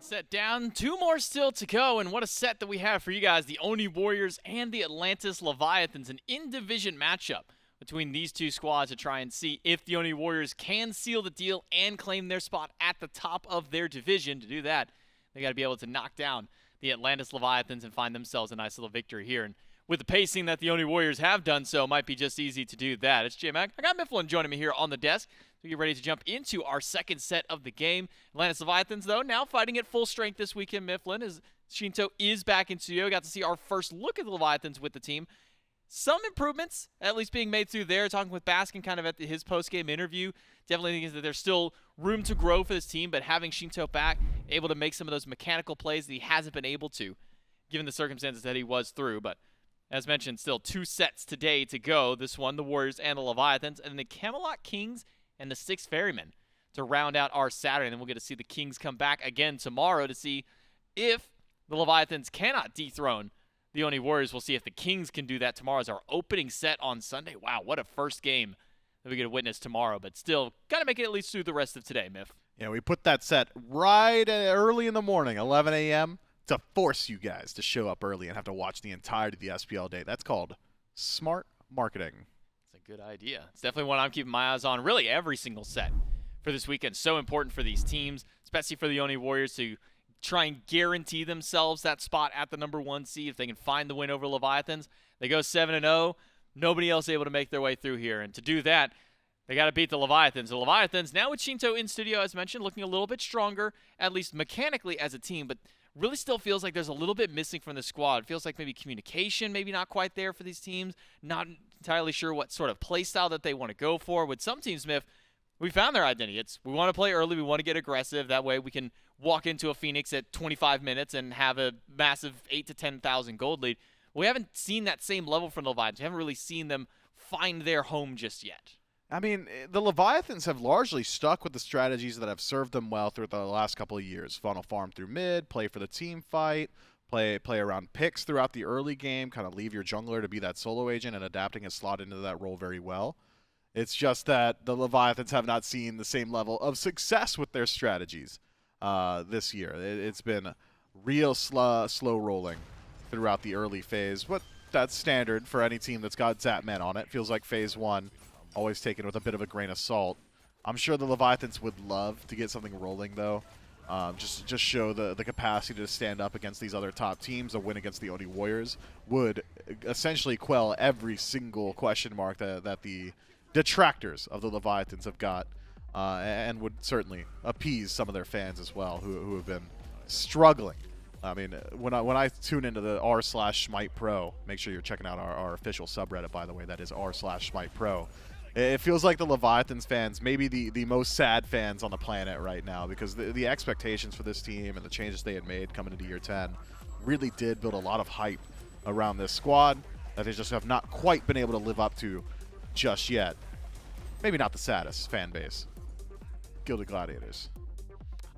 set down. 2 more still to go, and what a set that we have for you guys. The Oni Warriors and the Atlantis Leviathans, an in-division matchup between these two squads to try and see if the Oni Warriors can seal the deal and claim their spot at the top of their division. To do that, they got to be able to knock down the Atlantis Leviathans and find themselves a nice little victory here. And with the pacing that the Oni Warriors have done so, it might be just easy to do that. It's J-Mac. I got Mifflin joining me here on the desk. We get ready to jump into our second set of the game. Atlantis Leviathans, though, now fighting at full strength this weekend, Mifflin, as Sheento is back in studio. Got to see our first look at the Leviathans with the team. Some improvements, at least being made through there. Talking with Baskin kind of at his post-game interview. Definitely thinks that there's still room to grow for this team, but having Sheento back, able to make some of those mechanical plays that he hasn't been able to, given the circumstances that he was through. But as mentioned, still 2 sets today to go. This one, the Warriors and the Leviathans, and the Camelot Kings and the 6 Ferrymen to round out our Saturday. And then we'll get to see the Kings come back again tomorrow to see if the Leviathans cannot dethrone the Oni Warriors. We'll see if the Kings can do that tomorrow as our opening set on Sunday. Wow, what a first game that we get to witness tomorrow. But still, got to make it at least through the rest of today, Miff. Yeah, we put that set right early in the morning, 11 a.m., to force you guys to show up early and have to watch the entirety of the SPL day. That's called smart marketing. Good idea. It's definitely one I'm keeping my eyes on really every single set for this weekend. So important for these teams, especially for the Oni Warriors to try and guarantee themselves that spot at the #1 seed. If they can find the win over Leviathans, they go 7-0. Nobody else able to make their way through here. And to do that, they got to beat the Leviathans. The Leviathans, now with Sheento in studio, as mentioned, looking a little bit stronger, at least mechanically as a team, but really still feels like there's a little bit missing from the squad. It feels like maybe communication, maybe not quite there for these teams. Not entirely sure what sort of play style that they want to go for. With some teams, Smith, we found their identity. It's we want to play early, we want to get aggressive. That way we can walk into a Phoenix at 25 minutes and have a massive 8,000 to 10,000 gold lead. We haven't seen that same level from the Leviathans. We haven't really seen them find their home just yet. I mean, the Leviathans have largely stuck with the strategies that have served them well through the last couple of years. Funnel farm through mid, play for the team fight, play around picks throughout the early game, kind of leave your jungler to be that solo agent and adapting his slot into that role very well. It's just that the Leviathans have not seen the same level of success with their strategies this year. It's been real slow rolling throughout the early phase, but that's standard for any team that's got Zapman on it. Feels like phase 1. Always taken with a bit of a grain of salt. I'm sure the Leviathans would love to get something rolling, though. Just show the capacity to stand up against these other top teams. A win against the Oni Warriors would essentially quell every single question mark that the detractors of the Leviathans have got, and would certainly appease some of their fans as well, who have been struggling. I mean, when I tune into the r/SMITE Pro, make sure you're checking out our official subreddit, by the way. That is r/SMITE Pro. It feels like the Leviathans fans, maybe the most sad fans on the planet right now, because the expectations for this team and the changes they had made coming into year 10 really did build a lot of hype around this squad that they just have not quite been able to live up to just yet. Maybe not the saddest fan base. Gilded Gladiators.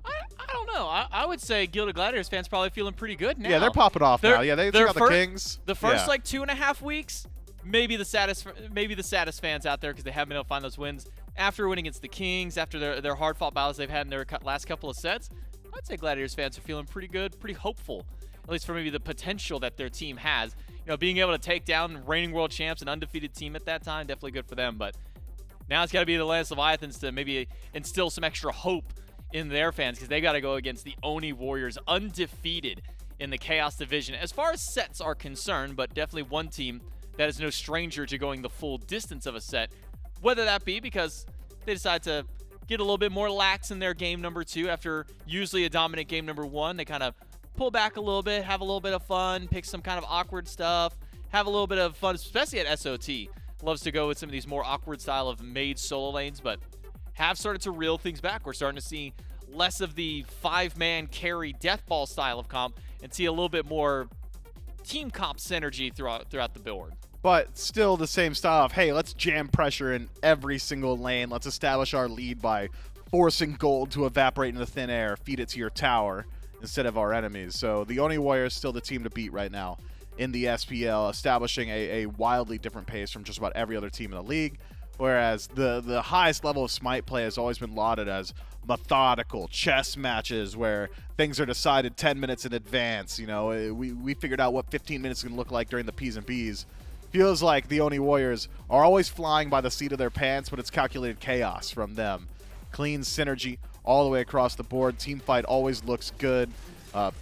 I don't know. I would say Gilded Gladiators fans probably feeling pretty good now. Yeah, they're popping off now. Yeah, they got the Kings. The first like 2.5 weeks, maybe the saddest fans out there because they haven't been able to find those wins. After winning against the Kings, after their hard-fought battles they've had in their last couple of sets, I'd say Gladiators fans are feeling pretty good, pretty hopeful, at least for maybe the potential that their team has. You know, being able to take down reigning world champs, an undefeated team at that time, definitely good for them. But now it's got to be the Atlantis Leviathans to maybe instill some extra hope in their fans, because they got to go against the Oni Warriors, undefeated in the Chaos Division as far as sets are concerned, but definitely one team that is no stranger to going the full distance of a set, whether that be because they decide to get a little bit more lax in their game #2 after usually a dominant game #1. They kind of pull back a little bit, have a little bit of fun, pick some kind of awkward stuff, have a little bit of fun, especially at SOT. Loves to go with some of these more awkward style of made solo lanes, but have started to reel things back. We're starting to see less of the 5-man carry deathball style of comp and see a little bit more team comp synergy throughout the board. But still the same style of, hey, let's jam pressure in every single lane. Let's establish our lead by forcing gold to evaporate into thin air, feed it to your tower instead of our enemies. So the Oni Warriors still the team to beat right now in the SPL, establishing a wildly different pace from just about every other team in the league. Whereas the highest level of Smite play has always been lauded as methodical chess matches where things are decided 10 minutes in advance. You know, we figured out what 15 minutes can look like during the P's and B's. Feels like the Oni Warriors are always flying by the seat of their pants, but it's calculated chaos from them. Clean synergy all the way across the board. Team fight always looks good.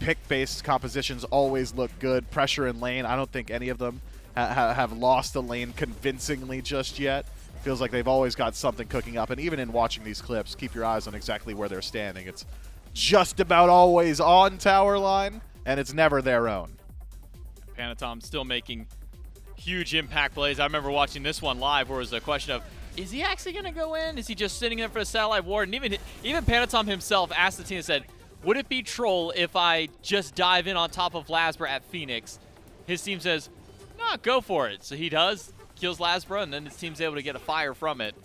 Pick-based compositions always look good. Pressure in lane, I don't think any of them have lost the lane convincingly just yet. Feels like they've always got something cooking up, and even in watching these clips, keep your eyes on exactly where they're standing. It's just about always on tower line, and it's never their own. Panitom still making huge impact plays. I remember watching this one live where it was a question of, is he actually going to go in? Is he just sitting there for the satellite ward? And even Panitom himself asked the team and said, would it be troll if I just dive in on top of Lasbra at Phoenix? His team says, no, go for it. So he does. Kills Lasbra, and then his team's able to get a fire from it.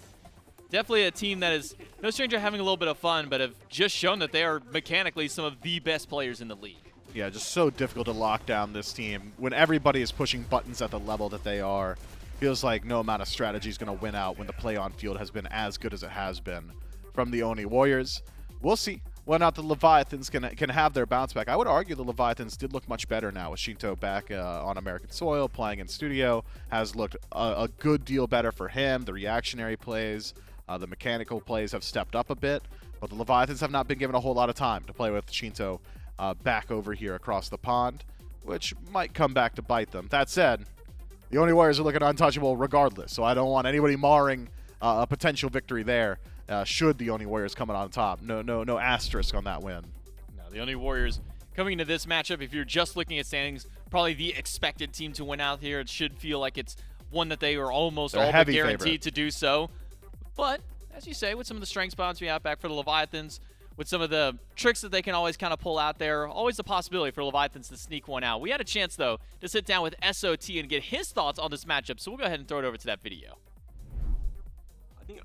Definitely a team that is no stranger having a little bit of fun, but have just shown that they are mechanically some of the best players in the league. Yeah, just so difficult to lock down this team. When everybody is pushing buttons at the level that they are, feels like no amount of strategy is going to win out when the play on field has been as good as it has been from the Oni Warriors. We'll see whether or not the Leviathans can have their bounce back. I would argue the Leviathans did look much better now with Sheento back on American soil, playing in studio. Has looked a good deal better for him. The reactionary plays, the mechanical plays have stepped up a bit, but the Leviathans have not been given a whole lot of time to play with Sheento back over here across the pond, which might come back to bite them. That said, the Oni Warriors are looking untouchable regardless, so I don't want anybody marring a potential victory there. Should the Oni Warriors come out on top. No asterisk on that win. No, the Oni Warriors coming into this matchup, if you're just looking at standings, probably the expected team to win out here. It should feel like it's one that they are almost all but guaranteed favorite to do so. But, as you say, with some of the strength spots we have back for the Leviathans, with some of the tricks that they can always kind of pull out there, always the possibility for Leviathans to sneak one out. We had a chance, though, to sit down with SOT and get his thoughts on this matchup, so we'll go ahead and throw it over to that video.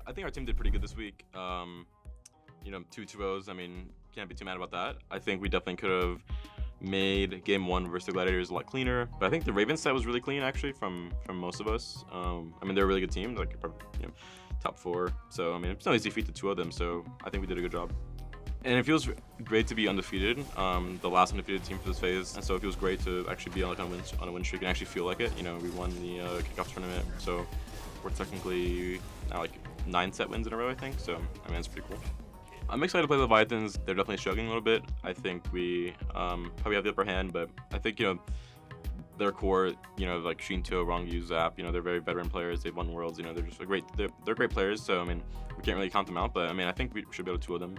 I think our team did pretty good this week. You know, 2-2-0s, I mean, can't be too mad about that. I think we definitely could have made game 1 versus the Gladiators a lot cleaner. But I think the Ravens side was really clean, actually, from most of us. I mean, they're a really good team, like, you know, top 4. So, I mean, it's no easy feat to 2 of them, so I think we did a good job. And it feels great to be undefeated, the last undefeated team for this phase. And so it feels great to actually be on a win streak and actually feel like it. You know, we won the kickoff tournament, so we're technically now like 9 set wins in a row, I think. So, I mean, it's pretty cool. I'm excited to play the Leviathans. They're definitely struggling a little bit. I think we probably have the upper hand, but I think, you know, their core, you know, like Sheento, Ronngyu, Zap, you know, they're very veteran players. They've won worlds, you know, they're just they're great players. So, I mean, we can't really count them out, but I mean, I think we should be able to 2 of them.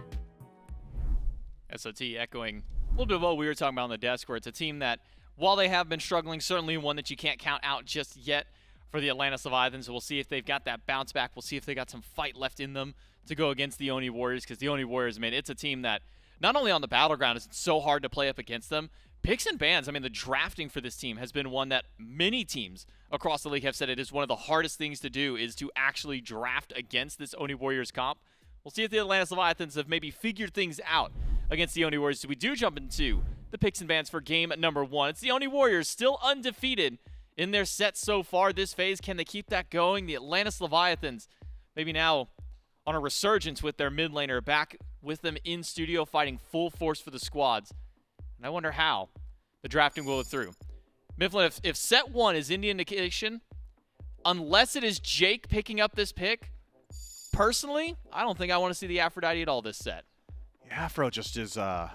SOT echoing a little bit of what we were talking about on the desk, where it's a team that, while they have been struggling, certainly one that you can't count out just yet for the Atlantis Leviathans. So we'll see if they've got that bounce back. We'll see if they got some fight left in them to go against the Oni Warriors, because the Oni Warriors, man, it's a team that not only on the battleground is it so hard to play up against them, picks and bans, I mean, the drafting for this team has been one that many teams across the league have said it is one of the hardest things to do, is to actually draft against this Oni Warriors comp. We'll see if the Atlantis Leviathans have maybe figured things out against the Oni Warriors. So we do jump into the picks and bans for game number 1. It's the Oni Warriors still undefeated in their sets so far this phase. Can they keep that going? The Atlantis Leviathans maybe now on a resurgence with their mid laner back with them in studio fighting full force for the squads. And I wonder how the drafting will go through. Mifflin, if set 1 is any indication, unless it is Jake picking up this pick, personally, I don't think I want to see the Aphrodite at all this set. Yeah, Afro just is a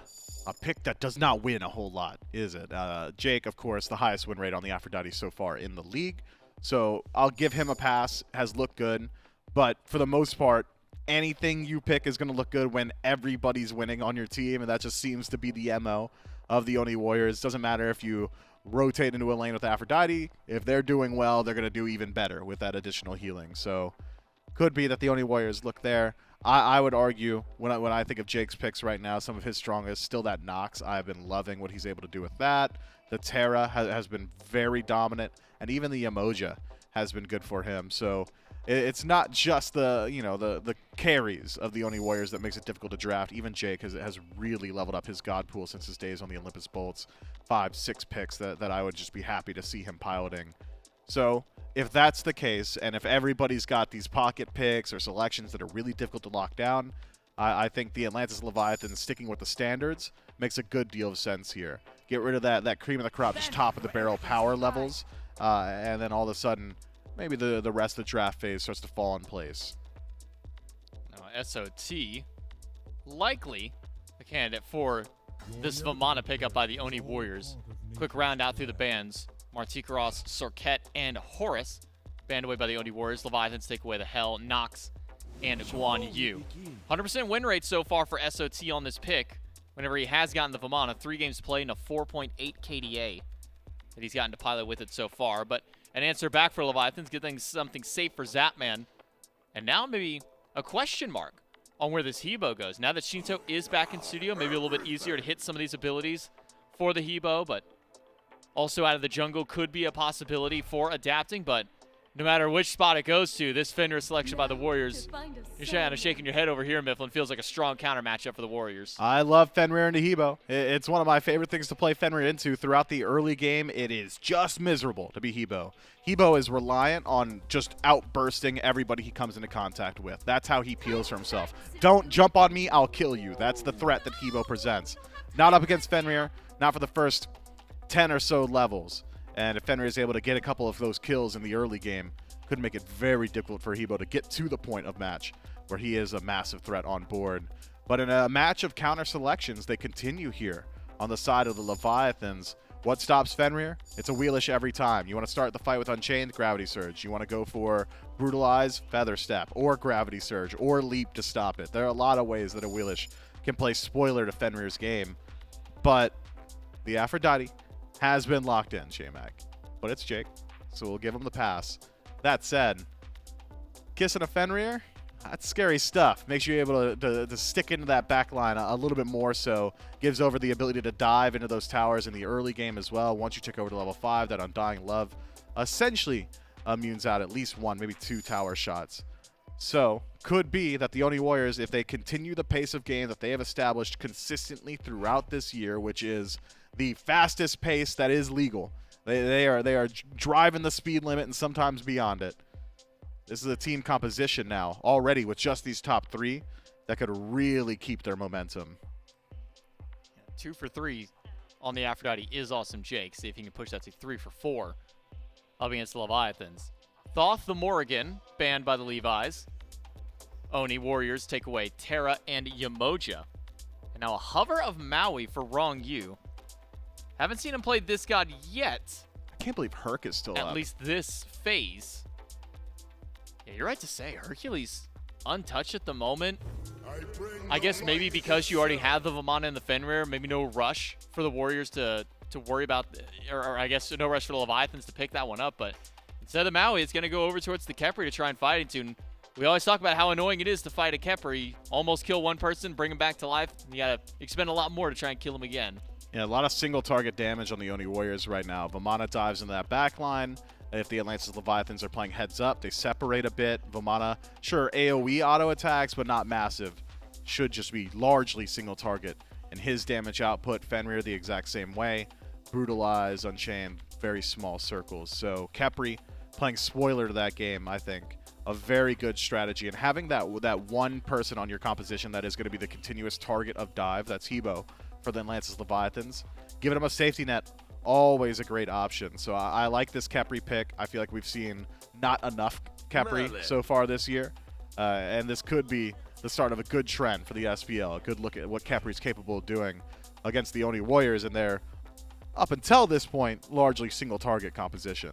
pick that does not win a whole lot, is it? Jake, of course, the highest win rate on the Aphrodite so far in the league. So I'll give him a pass, has looked good. But for the most part, anything you pick is going to look good when everybody's winning on your team, and that just seems to be the MO of the Oni Warriors. Doesn't matter if you rotate into a lane with Aphrodite. If they're doing well, they're going to do even better with that additional healing. So could be that the Oni Warriors look there. I would argue, when I think of Jake's picks right now, some of his strongest, still that Nox. I've been loving what he's able to do with that. The Terra has been very dominant, and even the Yemoja has been good for him. So it's not just the carries of the Oni Warriors that makes it difficult to draft. Even Jake has really leveled up his god pool since his days on the Olympus Bolts. 5-6 picks that I would just be happy to see him piloting. So if that's the case, and if everybody's got these pocket picks or selections that are really difficult to lock down, I think the Atlantis Leviathans sticking with the standards makes a good deal of sense here. Get rid of that cream of the crop, just top of the barrel power levels, and then all of a sudden, maybe the rest of the draft phase starts to fall in place. Now, SOT, likely the candidate for this Vamana pickup by the Oni Warriors. Quick round out through the bands. Martikaros, Sorket, and Horus banned away by the Oni Warriors. Leviathans take away the Hell, Nox, and Guan Yu. 100% win rate so far for SOT on this pick. Whenever he has gotten the Vamana, 3 games played and a 4.8 KDA that he's gotten to pilot with it so far. But an answer back for Leviathans, getting something safe for Zapman. And now maybe a question mark on where this Hebo goes. Now that Sheento is back in studio, maybe a little bit easier to hit some of these abilities for the Hebo, but also out of the jungle could be a possibility for adapting. But no matter which spot it goes to, this Fenrir selection by the Warriors, you're kind of shaking your head over here, Mifflin. Feels like a strong counter matchup for the Warriors. I love Fenrir into Hebo. It's one of my favorite things to play Fenrir into. Throughout the early game, it is just miserable to be Hebo. Hebo is reliant on just outbursting everybody he comes into contact with. That's how he peels for himself. Don't jump on me, I'll kill you. That's the threat that Hebo presents. Not up against Fenrir, not for the first 10 or so levels. And if Fenrir is able to get a couple of those kills in the early game, could make it very difficult for Hebo to get to the point of match where he is a massive threat on board. But in a match of counter selections, they continue here on the side of the Leviathans. What stops Fenrir? It's Awilix every time. You want to start the fight with Unchained? Gravity Surge. You want to go for Brutalize? Feather Step. Or Gravity Surge. Or Leap to stop it. There are a lot of ways that Awilix can play spoiler to Fenrir's game. But the Aphrodite has been locked in, J-Mac. But it's Jake, so we'll give him the pass. That said, kissing a Fenrir, that's scary stuff. Makes you able to stick into that back line a little bit more so. Gives over the ability to dive into those towers in the early game as well. Once you tick over to level 5, that Undying Love essentially immunes out at least 1, maybe 2 tower shots. So, could be that the Oni Warriors, if they continue the pace of game that they have established consistently throughout this year, which is the fastest pace that is legal. They are driving the speed limit and sometimes beyond it. This is a team composition now already with just these top 3 that could really keep their momentum. 2 for 3 on the Aphrodite is awesome, Jake. See if he can push that to 3 for 4 up against the Leviathans. Thoth the Morrigan, banned by the Levis. Oni Warriors take away Terra and Yemoja. And now a hover of Maui for Ronngyu. Haven't seen him play this god yet. I can't believe Herc is still up. At least this phase. Yeah, you're right to say. Hercules untouched at the moment. I guess maybe because you already have the Vamana and the Fenrir, maybe no rush for the Warriors to worry about, or I guess no rush for the Leviathans to pick that one up. But instead of Maui, it's going to go over towards the Khepri to try and fight into. And we always talk about how annoying it is to fight a Khepri. Almost kill one person, bring him back to life, and you got to expend a lot more to try and kill him again. Yeah, a lot of single target damage on the Oni Warriors right now. Vamana dives into that back line. If the Atlantis Leviathans are playing heads up, they separate a bit. Vamana, sure, AoE auto attacks, but not massive. Should just be largely single target. And his damage output, Fenrir the exact same way. Brutalize, Unchained, very small circles. So Khepri playing spoiler to that game, I think. A very good strategy. And having that one person on your composition that is going to be the continuous target of dive, that's Hebo, for the Atlantis Leviathans. Giving him a safety net, always a great option. So I like this Khepri pick. I feel like we've seen not enough Khepri so far this year. And this could be the start of a good trend for the SPL. A good look at what Khepri's capable of doing against the Oni Warriors in their, up until this point, largely single target composition.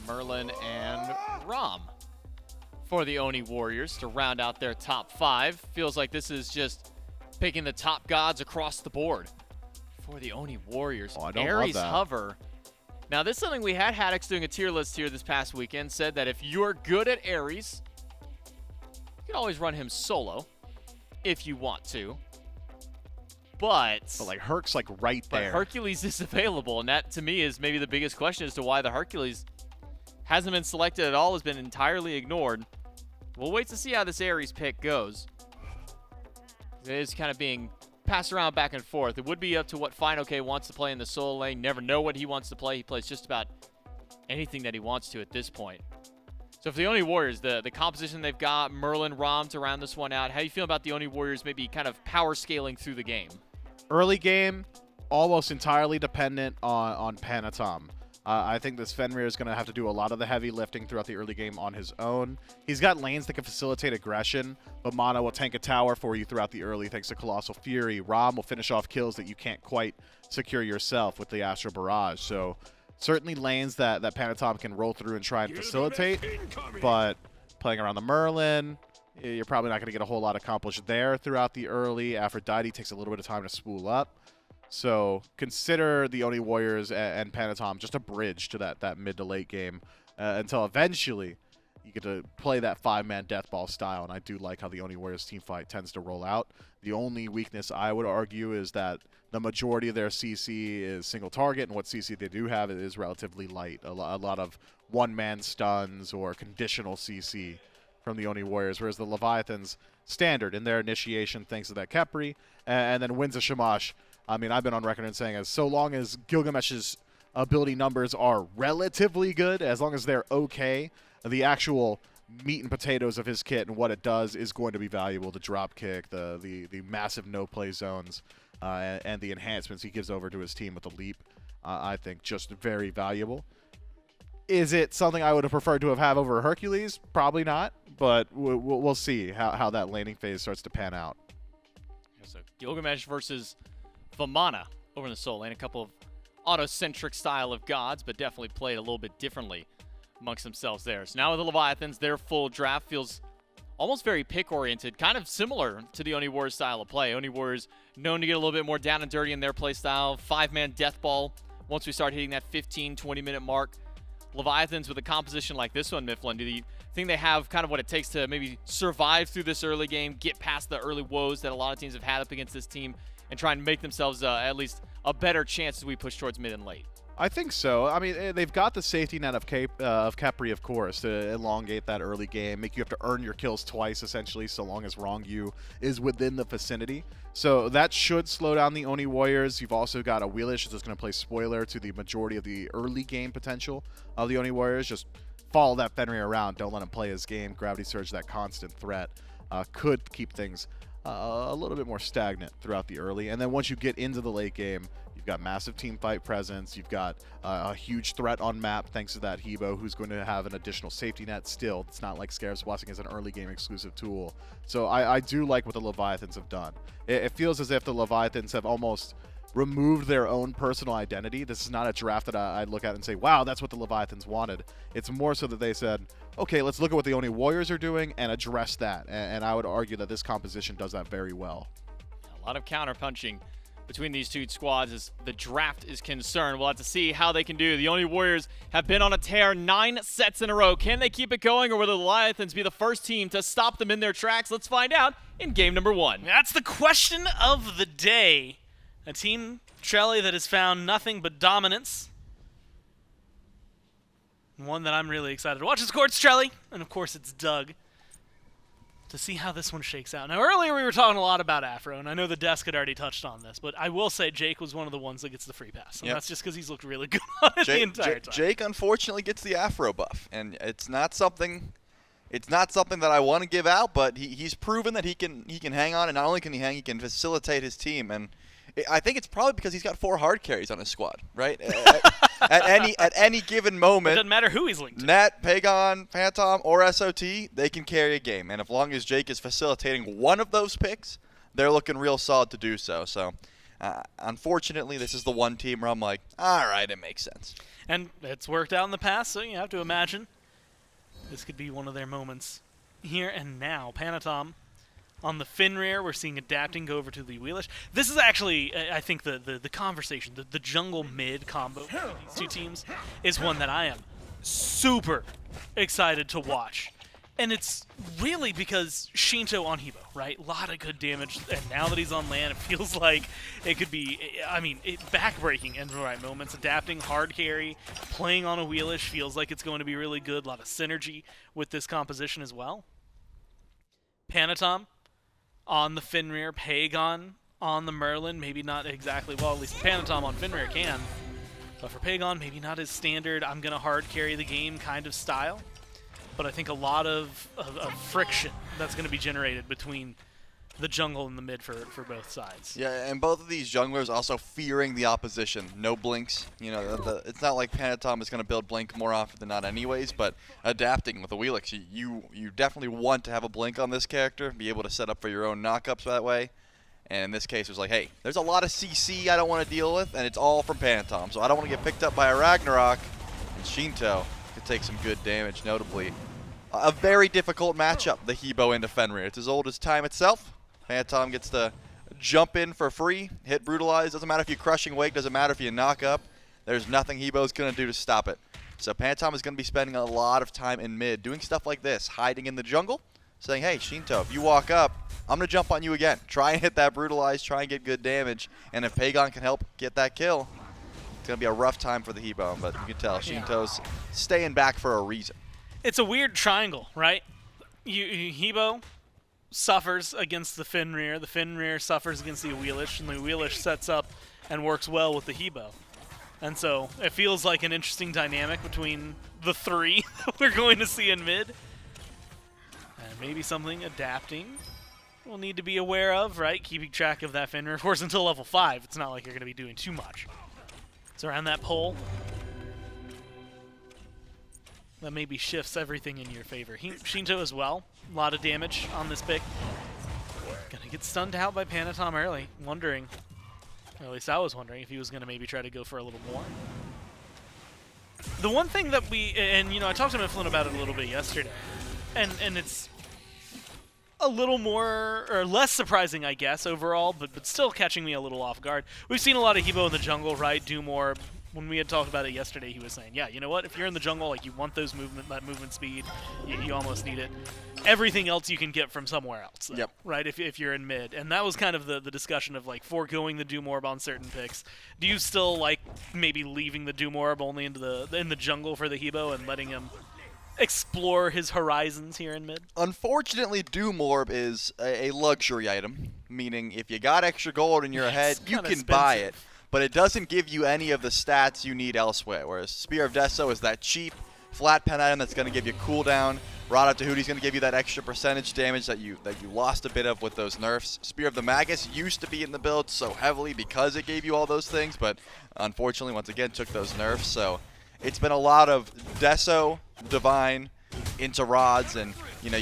Merlin and Ram for the Oni Warriors to round out their top 5. Feels like this is just picking the top gods across the board for the Oni Warriors. Oh, I don't Ares love that. Hover. Now, this is something we had Haddix doing a tier list here this past weekend. Said that if you're good at Ares, you can always run him solo if you want to. But like Herc's like right there. But Hercules is available, and that to me is maybe the biggest question as to why the Hercules hasn't been selected at all, has been entirely ignored. We'll wait to see how this Ares pick goes. It is kind of being passed around back and forth. It would be up to what fineokay wants to play in the solo lane. Never know what he wants to play. He plays just about anything that he wants to at this point. So for the Oni Warriors, the composition they've got, Merlin, Rom to round this one out, how do you feel about the Oni Warriors maybe kind of power scaling through the game? Early game, almost entirely dependent on Panitom. I think this Fenrir is going to have to do a lot of the heavy lifting throughout the early game on his own. He's got lanes that can facilitate aggression. Vamana will tank a tower for you throughout the early thanks to Colossal Fury. Rom will finish off kills that you can't quite secure yourself with the Astro Barrage. So certainly lanes that Panitom can roll through and try and facilitate. But playing around the Merlin, you're probably not going to get a whole lot accomplished there throughout the early. Aphrodite takes a little bit of time to spool up. So consider the Oni Warriors and Panitom just a bridge to that mid to late game until eventually you get to play that 5-man deathball style. And I do like how the Oni Warriors team fight tends to roll out. The only weakness I would argue is that the majority of their CC is single target, and what CC they do have is relatively light. A lot of one-man stuns or conditional CC from the Oni Warriors, whereas the Leviathans standard in their initiation thanks to that Khepri, and then wins a Shamash. I mean, I've been on record in saying as so long as Gilgamesh's ability numbers are relatively good, as long as they're okay, the actual meat and potatoes of his kit and what it does is going to be valuable. The drop kick, the massive no-play zones, and the enhancements he gives over to his team with the leap, I think just very valuable. Is it something I would have preferred to have had over Hercules? Probably not, but we'll see how that laning phase starts to pan out. So Gilgamesh versus Vamana over in the Soul Lane. A couple of auto-centric style of gods, but definitely played a little bit differently amongst themselves there. So now with the Leviathans, their full draft feels almost very pick-oriented, kind of similar to the Oni Warriors style of play. Oni Warriors known to get a little bit more down and dirty in their play style. 5-man death ball once we start hitting that 15, 20-minute mark. Leviathans with a composition like this one, Mifflin, do you think they have kind of what it takes to maybe survive through this early game, get past the early woes that a lot of teams have had up against this team, and try and make themselves at least a better chance as we push towards mid and late? I think so. I mean, they've got the safety net of Khepri, of course, to elongate that early game, make you have to earn your kills twice, essentially, so long as Ronngyu is within the vicinity. So that should slow down the Oni Warriors. You've also got Awilix that's going to play spoiler to the majority of the early game potential of the Oni Warriors. Just follow that Fenrir around. Don't let him play his game. Gravity Surge, that constant threat, could keep things a little bit more stagnant throughout the early. And then once you get into the late game, you've got massive team fight presence. You've got a huge threat on map thanks to that Hebo, who's going to have an additional safety net still. It's not like Scarab's Blessing is an early game exclusive tool. So I do like what the Leviathans have done. It feels as if the Leviathans have almost removed their own personal identity. This is not a draft that I'd look at and say, wow, that's what the Leviathans wanted. It's more so that they said, okay, let's look at what the Oni Warriors are doing and address that. And I would argue that this composition does that very well. A lot of counterpunching between these two squads as the draft is concerned. We'll have to see how they can do. The Oni Warriors have been on a tear 9 sets in a row. Can they keep it going, or will the Leviathans be the first team to stop them in their tracks? Let's find out in game number 1. That's the question of the day. A team, Trelly, that has found nothing but dominance. One that I'm really excited to watch. Of course, Trelly, and of course it's Doug, to see how this one shakes out. Now, earlier we were talking a lot about Afro, and I know the desk had already touched on this, but I will say Jake was one of the ones that gets the free pass. And that's just because he's looked really good on it the entire time. Jake, unfortunately, gets the Afro buff, and it's not something that I want to give out, but he's proven that he can hang on, and not only can he hang, he can facilitate his team, and I think it's probably because he's got 4 hard carries on his squad, right? at any given moment, it doesn't matter who he's linked to. Net, Pegon, Phantom, or SOT, they can carry a game. And as long as Jake is facilitating one of those picks, they're looking real solid to do so. So, unfortunately, this is the one team where I'm like, all right, it makes sense. And it's worked out in the past, so you have to imagine this could be one of their moments here and now. Panitom on the Fenrir, we're seeing adapting go over to the Awilix. This is actually, I think, the conversation, the jungle mid combo between these two teams is one that I am super excited to watch. And it's really because Sheento on Hebo, right? A lot of good damage, and now that he's on land, it feels like it could be, backbreaking in the right moments. Adapting, hard carry, playing on Awilix feels like it's going to be really good. A lot of synergy with this composition as well. Panitom on the Fenrir, Pegon on the Merlin, maybe not exactly, well, at least Panitom on Fenrir can. But for Pegon, maybe not his standard, I'm going to hard carry the game kind of style. But I think a lot of friction that's going to be generated between the jungle and the mid for both sides. Yeah, and both of these junglers also fearing the opposition. No blinks. You know, it's not like Panitom is going to build blink more often than not anyways, but adapting with Awilix, you definitely want to have a blink on this character, be able to set up for your own knockups that way. And in this case, it was like, hey, there's a lot of CC I don't want to deal with, and it's all from Panitom, so I don't want to get picked up by a Ragnarok. And Sheento could take some good damage, notably. A very difficult matchup, the Hebo into Fenrir. It's as old as time itself. Panitom gets to jump in for free, hit Brutalize. Doesn't matter if you Crushing Wake, doesn't matter if you knock up. There's nothing Hebo's going to do to stop it. So Panitom is going to be spending a lot of time in mid, doing stuff like this, hiding in the jungle, saying, hey, Sheento, if you walk up, I'm going to jump on you again. Try and hit that Brutalize, try and get good damage. And if Pegon can help get that kill, it's going to be a rough time for the Hebo. But you can tell Sheento's staying back for a reason. It's a weird triangle, right? Hebo suffers against the Fenrir suffers against the Awilix, and the Awilix sets up and works well with the Hebo. And so it feels like an interesting dynamic between the three we're going to see in mid. And maybe something adapting we'll need to be aware of, right? Keeping track of that Fenrir. Of course, until level 5, it's not like you're going to be doing too much. So around that pole, that maybe shifts everything in your favor. Sheento as well. A lot of damage on this pick. Gonna get stunned out by Panitom early. Wondering, or at least I was wondering, if he was gonna maybe try to go for a little more. The one thing that and you know, I talked to Mifflin about it a little bit yesterday, and it's a little more, or less surprising, I guess, overall, but still catching me a little off guard. We've seen a lot of Hebo in the jungle, right? Do more. When we had talked about it yesterday, he was saying, yeah, you know what? If you're in the jungle, like, you want that movement speed. You almost need it. Everything else you can get from somewhere else, though, right? If you're in mid. And that was kind of the discussion of, like, foregoing the Doom Orb on certain picks. Do you still like maybe leaving the Doom Orb only in the jungle for the Hebo and letting him explore his horizons here in mid? Unfortunately, Doom Orb is a luxury item, meaning if you got extra gold in your head, you can buy it. But it doesn't give you any of the stats you need elsewhere, whereas Spear of Deso is that cheap, flat pen item that's going to give you cooldown. Rod Up to Hootie's going to give you that extra percentage damage that you lost a bit of with those nerfs. Spear of the Magus used to be in the build so heavily because it gave you all those things, but unfortunately, once again, took those nerfs. So it's been a lot of Deso, Divine, into Rods, and you know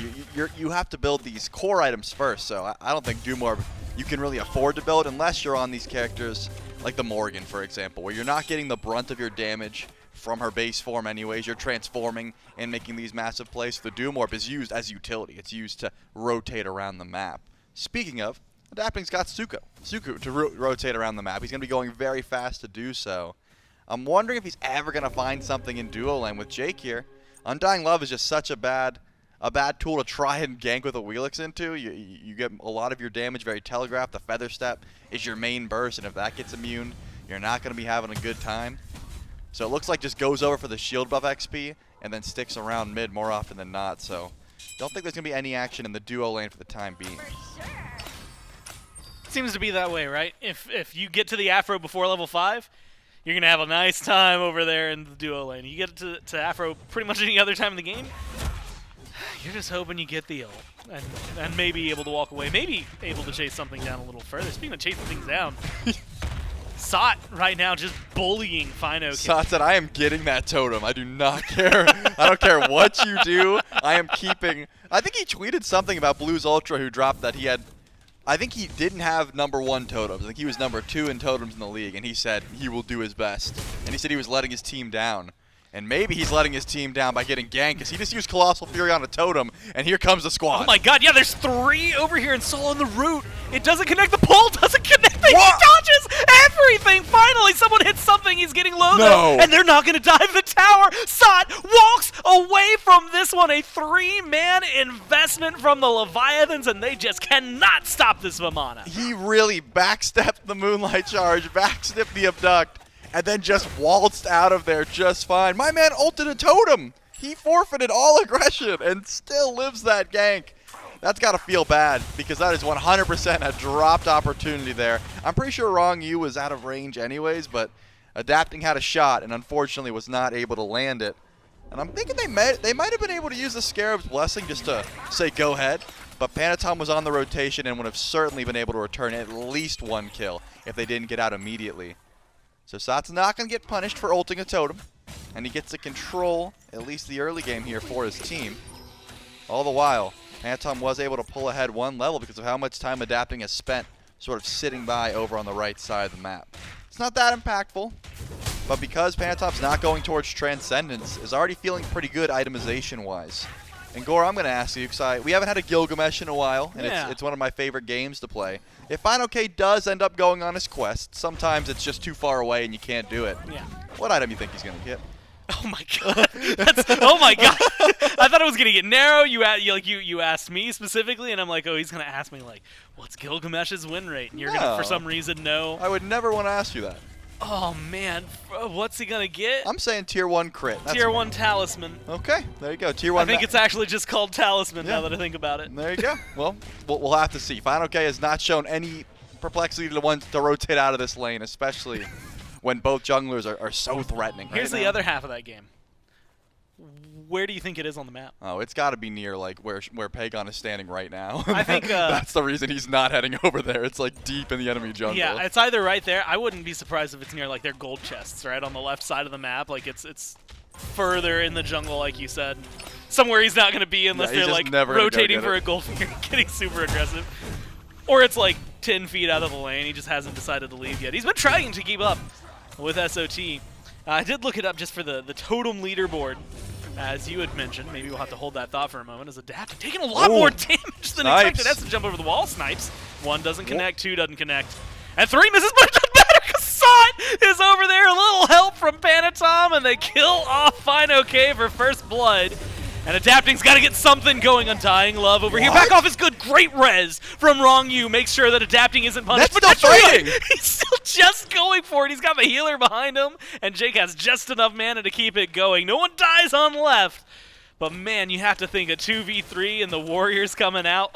you have to build these core items first. So I don't think Doom Orb you can really afford to build unless you're on these characters like the Morgan, for example, where you're not getting the brunt of your damage from her base form anyways. You're transforming and making these massive plays. So the Doom Orb is used as utility. It's used to rotate around the map. Speaking of, Adapting's got Suku to rotate around the map. He's going to be going very fast to do so. I'm wondering if he's ever going to find something in duo lane with Jake here. Undying Love is just such a bad tool to try and gank with Awilix into. You get a lot of your damage very telegraphed. The Feather Step is your main burst, and if that gets immune, you're not going to be having a good time. So it looks like just goes over for the shield buff XP and then sticks around mid more often than not. So don't think there's going to be any action in the duo lane for the time being. Seems to be that way, right? If you get to the Afro before level 5, you're going to have a nice time over there in the duo lane. You get to Afro pretty much any other time in the game, you're just hoping you get the ult and maybe able to walk away, maybe able to chase something down a little further. Speaking of chasing things down, Sot right now just bullying fineokay. Sot said, I am getting that totem. I do not care. I don't care what you do. I am keeping. I think he tweeted something about Blues Ultra who dropped that he had. I think he didn't have #1 totems. I think he was #2 in totems in the league, and he said he will do his best. And he said he was letting his team down. And maybe he's letting his team down by getting ganked because he just used Colossal Fury on a totem, and here comes the squad. Oh my god, yeah, there's 3 over here and Solo in the root. It doesn't connect, the pole doesn't connect, he dodges everything. Finally, someone hits something, he's getting low though, and they're not going to dive the tower. Sot walks away from this one, a 3-man investment from the Leviathans, and they just cannot stop this Vamana. He really backstepped the Moonlight Charge, backstepped the Abduct, and then just waltzed out of there just fine. My man ulted a totem. He forfeited all aggression and still lives that gank. That's got to feel bad because that is 100% a dropped opportunity there. I'm pretty sure Ronngyu was out of range anyways, but Adapting had a shot and unfortunately was not able to land it. And I'm thinking they might have been able to use the Scarab's Blessing just to say go ahead. But Panitom was on the rotation and would have certainly been able to return at least 1 kill if they didn't get out immediately. So Sat's not going to get punished for ulting a totem. And he gets to control at least the early game here for his team. All the while, Panitom was able to pull ahead 1 level because of how much time Adapting has spent sort of sitting by over on the right side of the map. It's not that impactful, but because Panitom's not going towards Transcendence, is already feeling pretty good itemization-wise. And Gore, I'm going to ask you, because we haven't had a Gilgamesh in a while, and it's one of my favorite games to play. If fineokay does end up going on his quest, sometimes it's just too far away and you can't do it. Yeah. What item do you think he's going to get? Oh my god! Oh my god! I thought it was gonna get narrow. You asked me specifically, and I'm like, oh, he's gonna ask me like, what's Gilgamesh's win rate? And you're gonna, for some reason, know. I would never want to ask you that. Oh man, what's he gonna get? I'm saying tier 1 crit. Tier 1 talisman. Okay, there you go. Tier 1. I think it's actually just called talisman now that I think about it. There you go. Well, we'll have to see. fineokay has not shown any perplexity to rotate out of this lane, especially when both junglers are so threatening. Here's the other half of that game. Where do you think it is on the map? Oh, it's got to be near like where Pegon is standing right now. I think that's the reason he's not heading over there. It's like deep in the enemy jungle. Yeah, it's either right there. I wouldn't be surprised if it's near like their gold chests, right on the left side of the map. Like it's further in the jungle, like you said. Somewhere he's not going to be unless they're like rotating for a gold finger, getting super aggressive. Or it's like 10 feet out of the lane. He just hasn't decided to leave yet. He's been trying to keep up with SOT. I did look it up just for the totem leaderboard, as you had mentioned. Maybe we'll have to hold that thought for a moment. As Adapting taking a lot more damage than expected. That's to jump over the wall. Snipes. 1 doesn't connect, 2 doesn't connect, and 3 misses, but it doesn't matter because Sot is over there. A little help from Panitom, and they kill off fineokay for first blood. And Adapting's got to get something going. Undying Love over here. Back off is good. Great res from Ronngyu. Makes sure that Adapting isn't punished. That's still fighting. He's still just going for it. He's got the healer behind him. And Jake has just enough mana to keep it going. No one dies on left. But man, you have to think a 2v3 and the Warriors coming out.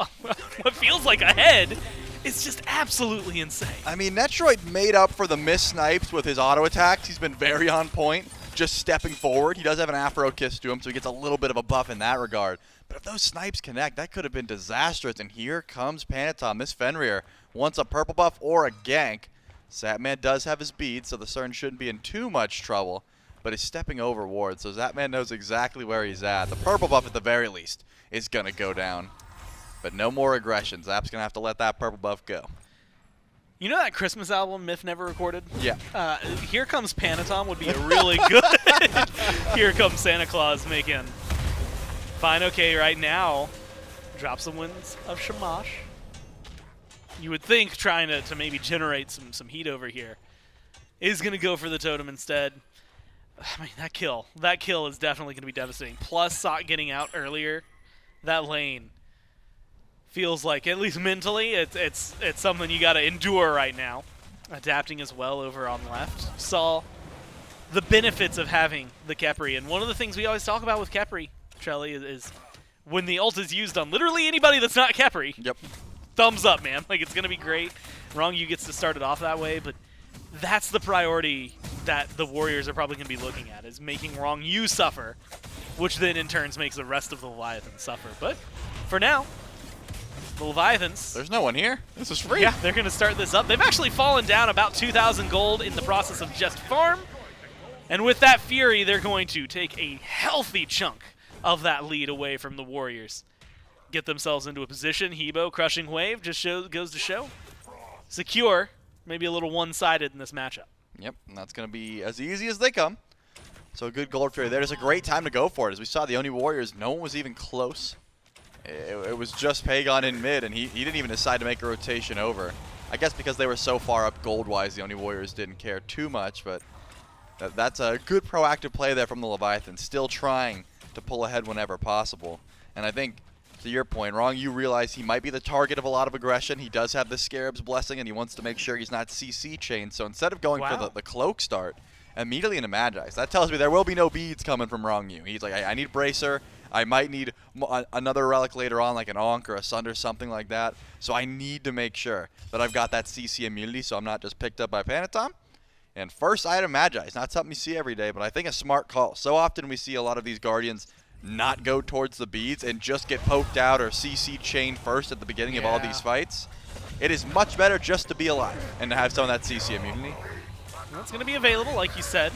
What feels like a head. It's just absolutely insane. I mean, Netrioid made up for the missed snipes with his auto attacks. He's been very on point. Just stepping forward. He does have an Afro kiss to him, so he gets a little bit of a buff in that regard. But if those snipes connect, that could have been disastrous. And here comes Panitom. This Fenrir wants a purple buff or a gank. Zapman does have his bead, so the Cern shouldn't be in too much trouble. But he's stepping over ward, so Zapman knows exactly where he's at. The purple buff, at the very least, is going to go down. But no more aggression. Zap's going to have to let that purple buff go. You know that Christmas album Myth never recorded? Yeah. Here Comes Panitom would be a really good Here Comes Santa Claus making. fineokay right now drops the winds of Shamash. You would think trying to maybe generate some heat over here is going to go for the totem instead. I mean, that kill is definitely going to be devastating. Plus Sot getting out earlier. That lane feels like, at least mentally, it's something you got to endure right now. Adapting as well over on left. Saw the benefits of having the Khepri. And one of the things we always talk about with Khepri, Trelly, is when the ult is used on literally anybody that's not Khepri. Yep. Thumbs up, man. Like, it's going to be great. Ronngyu gets to start it off that way, but that's the priority that the Warriors are probably going to be looking at, is making Ronngyu suffer, which then in turns makes the rest of the Leviathans suffer. But for now, the Leviathans... There's no one here. This is free. Yeah, they're going to start this up. They've actually fallen down about 2,000 gold in the process of just farm. And with that Fury, they're going to take a healthy chunk of that lead away from the Warriors. Get themselves into a position. Hebo, Crushing Wave, just goes to show. Secure, maybe a little one-sided in this matchup. Yep, and that's going to be as easy as they come. So a good gold Fury there. There's a great time to go for it. As we saw the Oni Warriors, no one was even close. It was just Pegon in mid, and he didn't even decide to make a rotation over. I guess because they were so far up gold-wise, the Oni Warriors didn't care too much, but that's a good proactive play there from the Leviathan, still trying to pull ahead whenever possible. And I think, to your point, Ronngyu realized he might be the target of a lot of aggression. He does have the Scarab's Blessing, and he wants to make sure he's not CC chained. So instead of going for the cloak start, immediately into Magi's. That tells me there will be no beads coming from Ronngyu. He's like, I need Bracer. I might need another relic later on, like an Ankh or a Sunder, something like that. So I need to make sure that I've got that CC immunity so I'm not just picked up by Panitom. And first item Magi is not something you see every day, but I think a smart call. So often we see a lot of these Guardians not go towards the beads and just get poked out or CC chain first at the beginning of all these fights. It is much better just to be alive and to have some of that CC immunity. That's going to be available, like you said.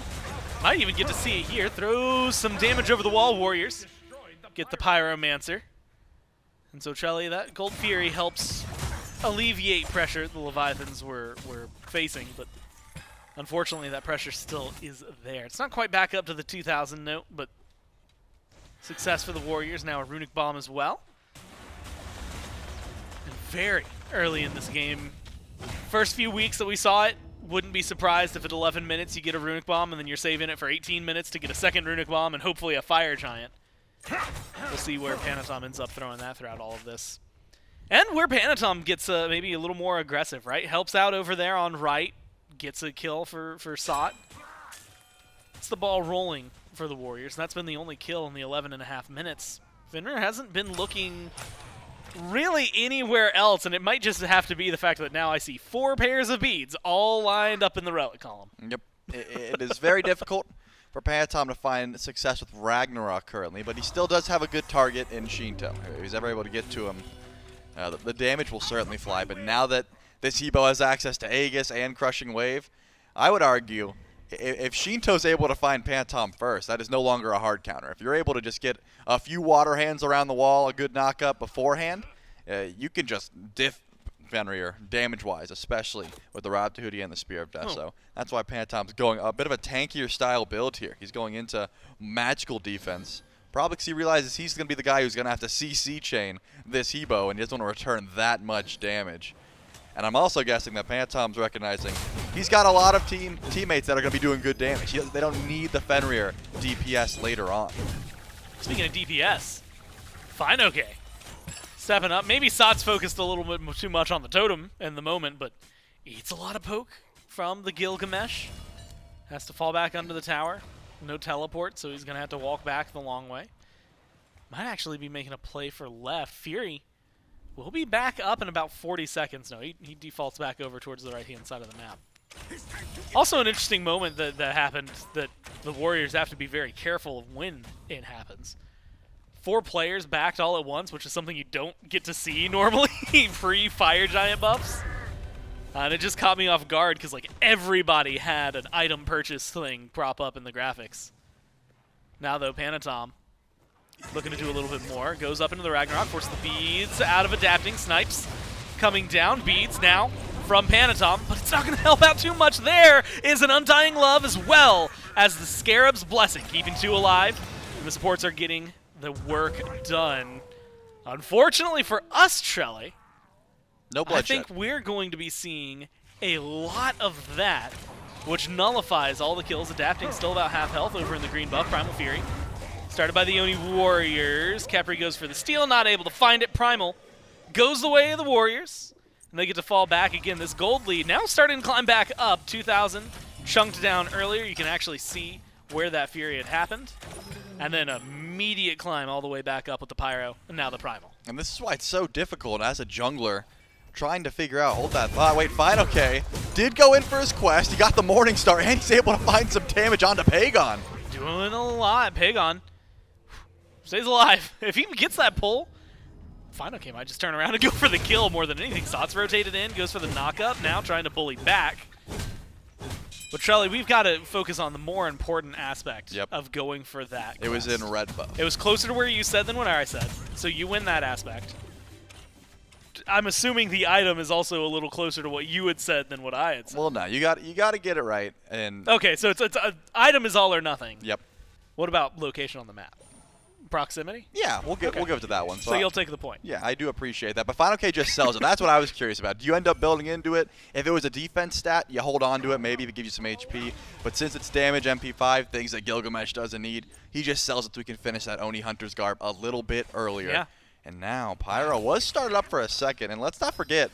Might even get to see it here. Throw some damage over the wall, Warriors. Get the Pyromancer. And so, Trelly, that Gold Fury helps alleviate pressure the Leviathans were facing, but unfortunately that pressure still is there. It's not quite back up to the 2,000 note, but success for the Warriors. Now a Runic Bomb as well. And very early in this game, first few weeks that we saw it, wouldn't be surprised if at 11 minutes you get a Runic Bomb and then you're saving it for 18 minutes to get a second Runic Bomb and hopefully a Fire Giant. We'll see where Panitom ends up throwing that throughout all of this. And where Panitom gets maybe a little more aggressive, right? Helps out over there on right, gets a kill for Sot. It's the ball rolling for the Warriors. That's been the only kill in the 11.5 minutes. Fenrir hasn't been looking really anywhere else, and it might just have to be the fact that now I see 4 pairs of beads all lined up in the relic column. Yep. It is very difficult for Panitom to find success with Ragnarok currently, but he still does have a good target in Sheento. If he's ever able to get to him, the damage will certainly fly. But now that this Hebo has access to Aegis and Crushing Wave, I would argue if Sheento's able to find Panitom first, that is no longer a hard counter. If you're able to just get a few water hands around the wall, a good knockup beforehand, you can just diff Fenrir damage-wise, especially with the Rab Tahuti and the Spear of Death. So that's why Panitom's going a bit of a tankier style build here. He's going into magical defense. Probably because he realizes he's going to be the guy who's going to have to CC chain this Hebo, and he doesn't want to return that much damage. And I'm also guessing that Panitom's recognizing he's got a lot of teammates that are going to be doing good damage. They don't need the Fenrir DPS later on. Speaking of DPS, fineokay stepping up. Maybe Sot's focused a little bit too much on the totem in the moment, but eats a lot of poke from the Gilgamesh. Has to fall back under the tower. No teleport, so he's going to have to walk back the long way. Might actually be making a play for left. Fury will be back up in about 40 seconds. No, he defaults back over towards the right-hand side of the map. Also an interesting moment that happened that the Warriors have to be very careful of when it happens. 4 players backed all at once, which is something you don't get to see normally pre-Fire Giant buffs. And it just caught me off guard because like everybody had an item purchase thing prop up in the graphics. Now though, Panitom looking to do a little bit more. Goes up into the Ragnarok, forces the beads out of adapting. Snipes coming down. Beads now from Panitom, but it's not going to help out too much. There is an Undying Love as well as the Scarab's Blessing, keeping 2 alive. And the supports are getting the work done. Unfortunately for us, Trelly, no bloodshed. I think we're going to be seeing a lot of that, which nullifies all the kills. Adapting still about half health over in the green buff. Primal Fury started by the Oni Warriors. Khepri goes for the steal, not able to find it. Primal goes the way of the Warriors, and they get to fall back again. This gold lead now starting to climb back up. 2,000 chunked down earlier. You can actually see where that Fury had happened. And then an immediate climb all the way back up with the Pyro, and now the Primal. And this is why it's so difficult as a jungler trying to figure out, hold that thought, wait, fineokay did go in for his quest. He got the Morning Star, and he's able to find some damage onto Pegon. Doing a lot. Pegon stays alive. If he gets that pull, fineokay might just turn around and go for the kill more than anything. Sot's rotated in, goes for the knockup, now trying to bully back. But Trelly, we've got to focus on the more important aspect of going for that quest. It was in red buff. It was closer to where you said than what I said, so you win that aspect. I'm assuming the item is also a little closer to what you had said than what I had said. Well, no, you got to get it right. And okay, so it's item is all or nothing. Yep. What about location on the map? Proximity? Yeah, we'll give it to that one. So you'll take the point. Yeah, I do appreciate that. But fineokay just sells it. That's what I was curious about. Do you end up building into it? If it was a defense stat, you hold on to it. Maybe if it gives you some HP. But since it's damage, MP5, things that Gilgamesh doesn't need, he just sells it so we can finish that Oni Hunter's Garb a little bit earlier. Yeah. And now Pyro was started up for a second. And let's not forget,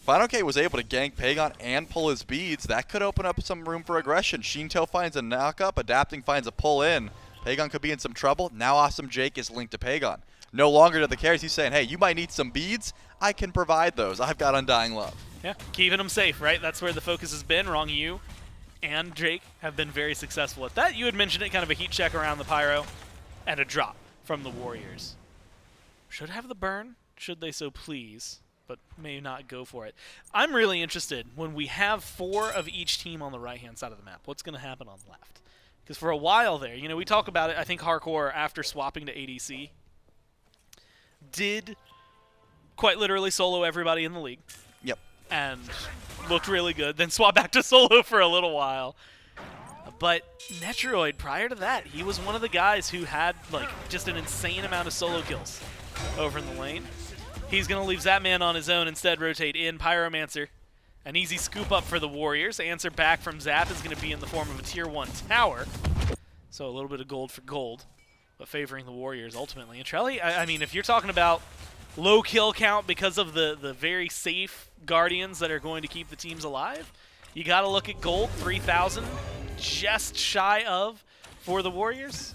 fineokay was able to gank Pegon and pull his beads. That could open up some room for aggression. Sheento finds a knockup. Adapting finds a pull in. Pegon could be in some trouble. Now Awesome Jake is linked to Pegon. No longer to the carries. He's saying, hey, you might need some beads. I can provide those. I've got Undying Love. Yeah, keeping them safe, right? That's where the focus has been. Ronngyu and Jake have been very successful at that. You had mentioned it, kind of a heat check around the Pyro, and a drop from the Warriors. Should have the burn, should they so please, but may not go for it. I'm really interested when we have 4 of each team on the right-hand side of the map. What's going to happen on the left? Because for a while there, you know, we talk about it, I think Hardcore, after swapping to ADC, did quite literally solo everybody in the league. Yep. And looked really good, then swap back to solo for a little while. But Netrioid, prior to that, he was one of the guys who had like just an insane amount of solo kills over in the lane. He's going to leave Zapman on his own, instead rotate in Pyromancer. An easy scoop up for the Warriors. Answer back from Zap is going to be in the form of a tier 1 tower. So a little bit of gold for gold, but favoring the Warriors ultimately. And Trelly, I mean, if you're talking about low kill count because of the very safe Guardians that are going to keep the teams alive, you got to look at gold, 3,000, just shy of for the Warriors.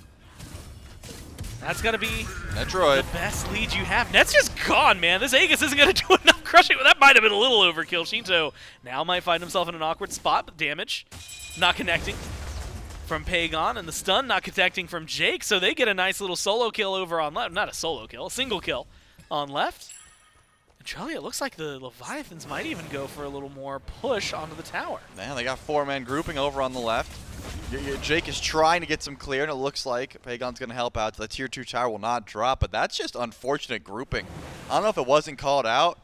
That's got to be Netrioid. the best lead you have. Net's just gone, man. This Aegis isn't going to do enough crushing. That might have been a little overkill. Sheento now might find himself in an awkward spot, but damage not connecting from Pegon, and the stun not connecting from Jake, so they get a nice little solo kill over on left. Not a solo kill, a single kill on left. And Charlie, it looks like the Leviathans might even go for a little more push onto the tower. Man, they got 4-man grouping over on the left. Jake is trying to get some clear, and it looks like Pegon's going to help out. The tier 2 tower will not drop, but that's just unfortunate grouping. I don't know if it wasn't called out,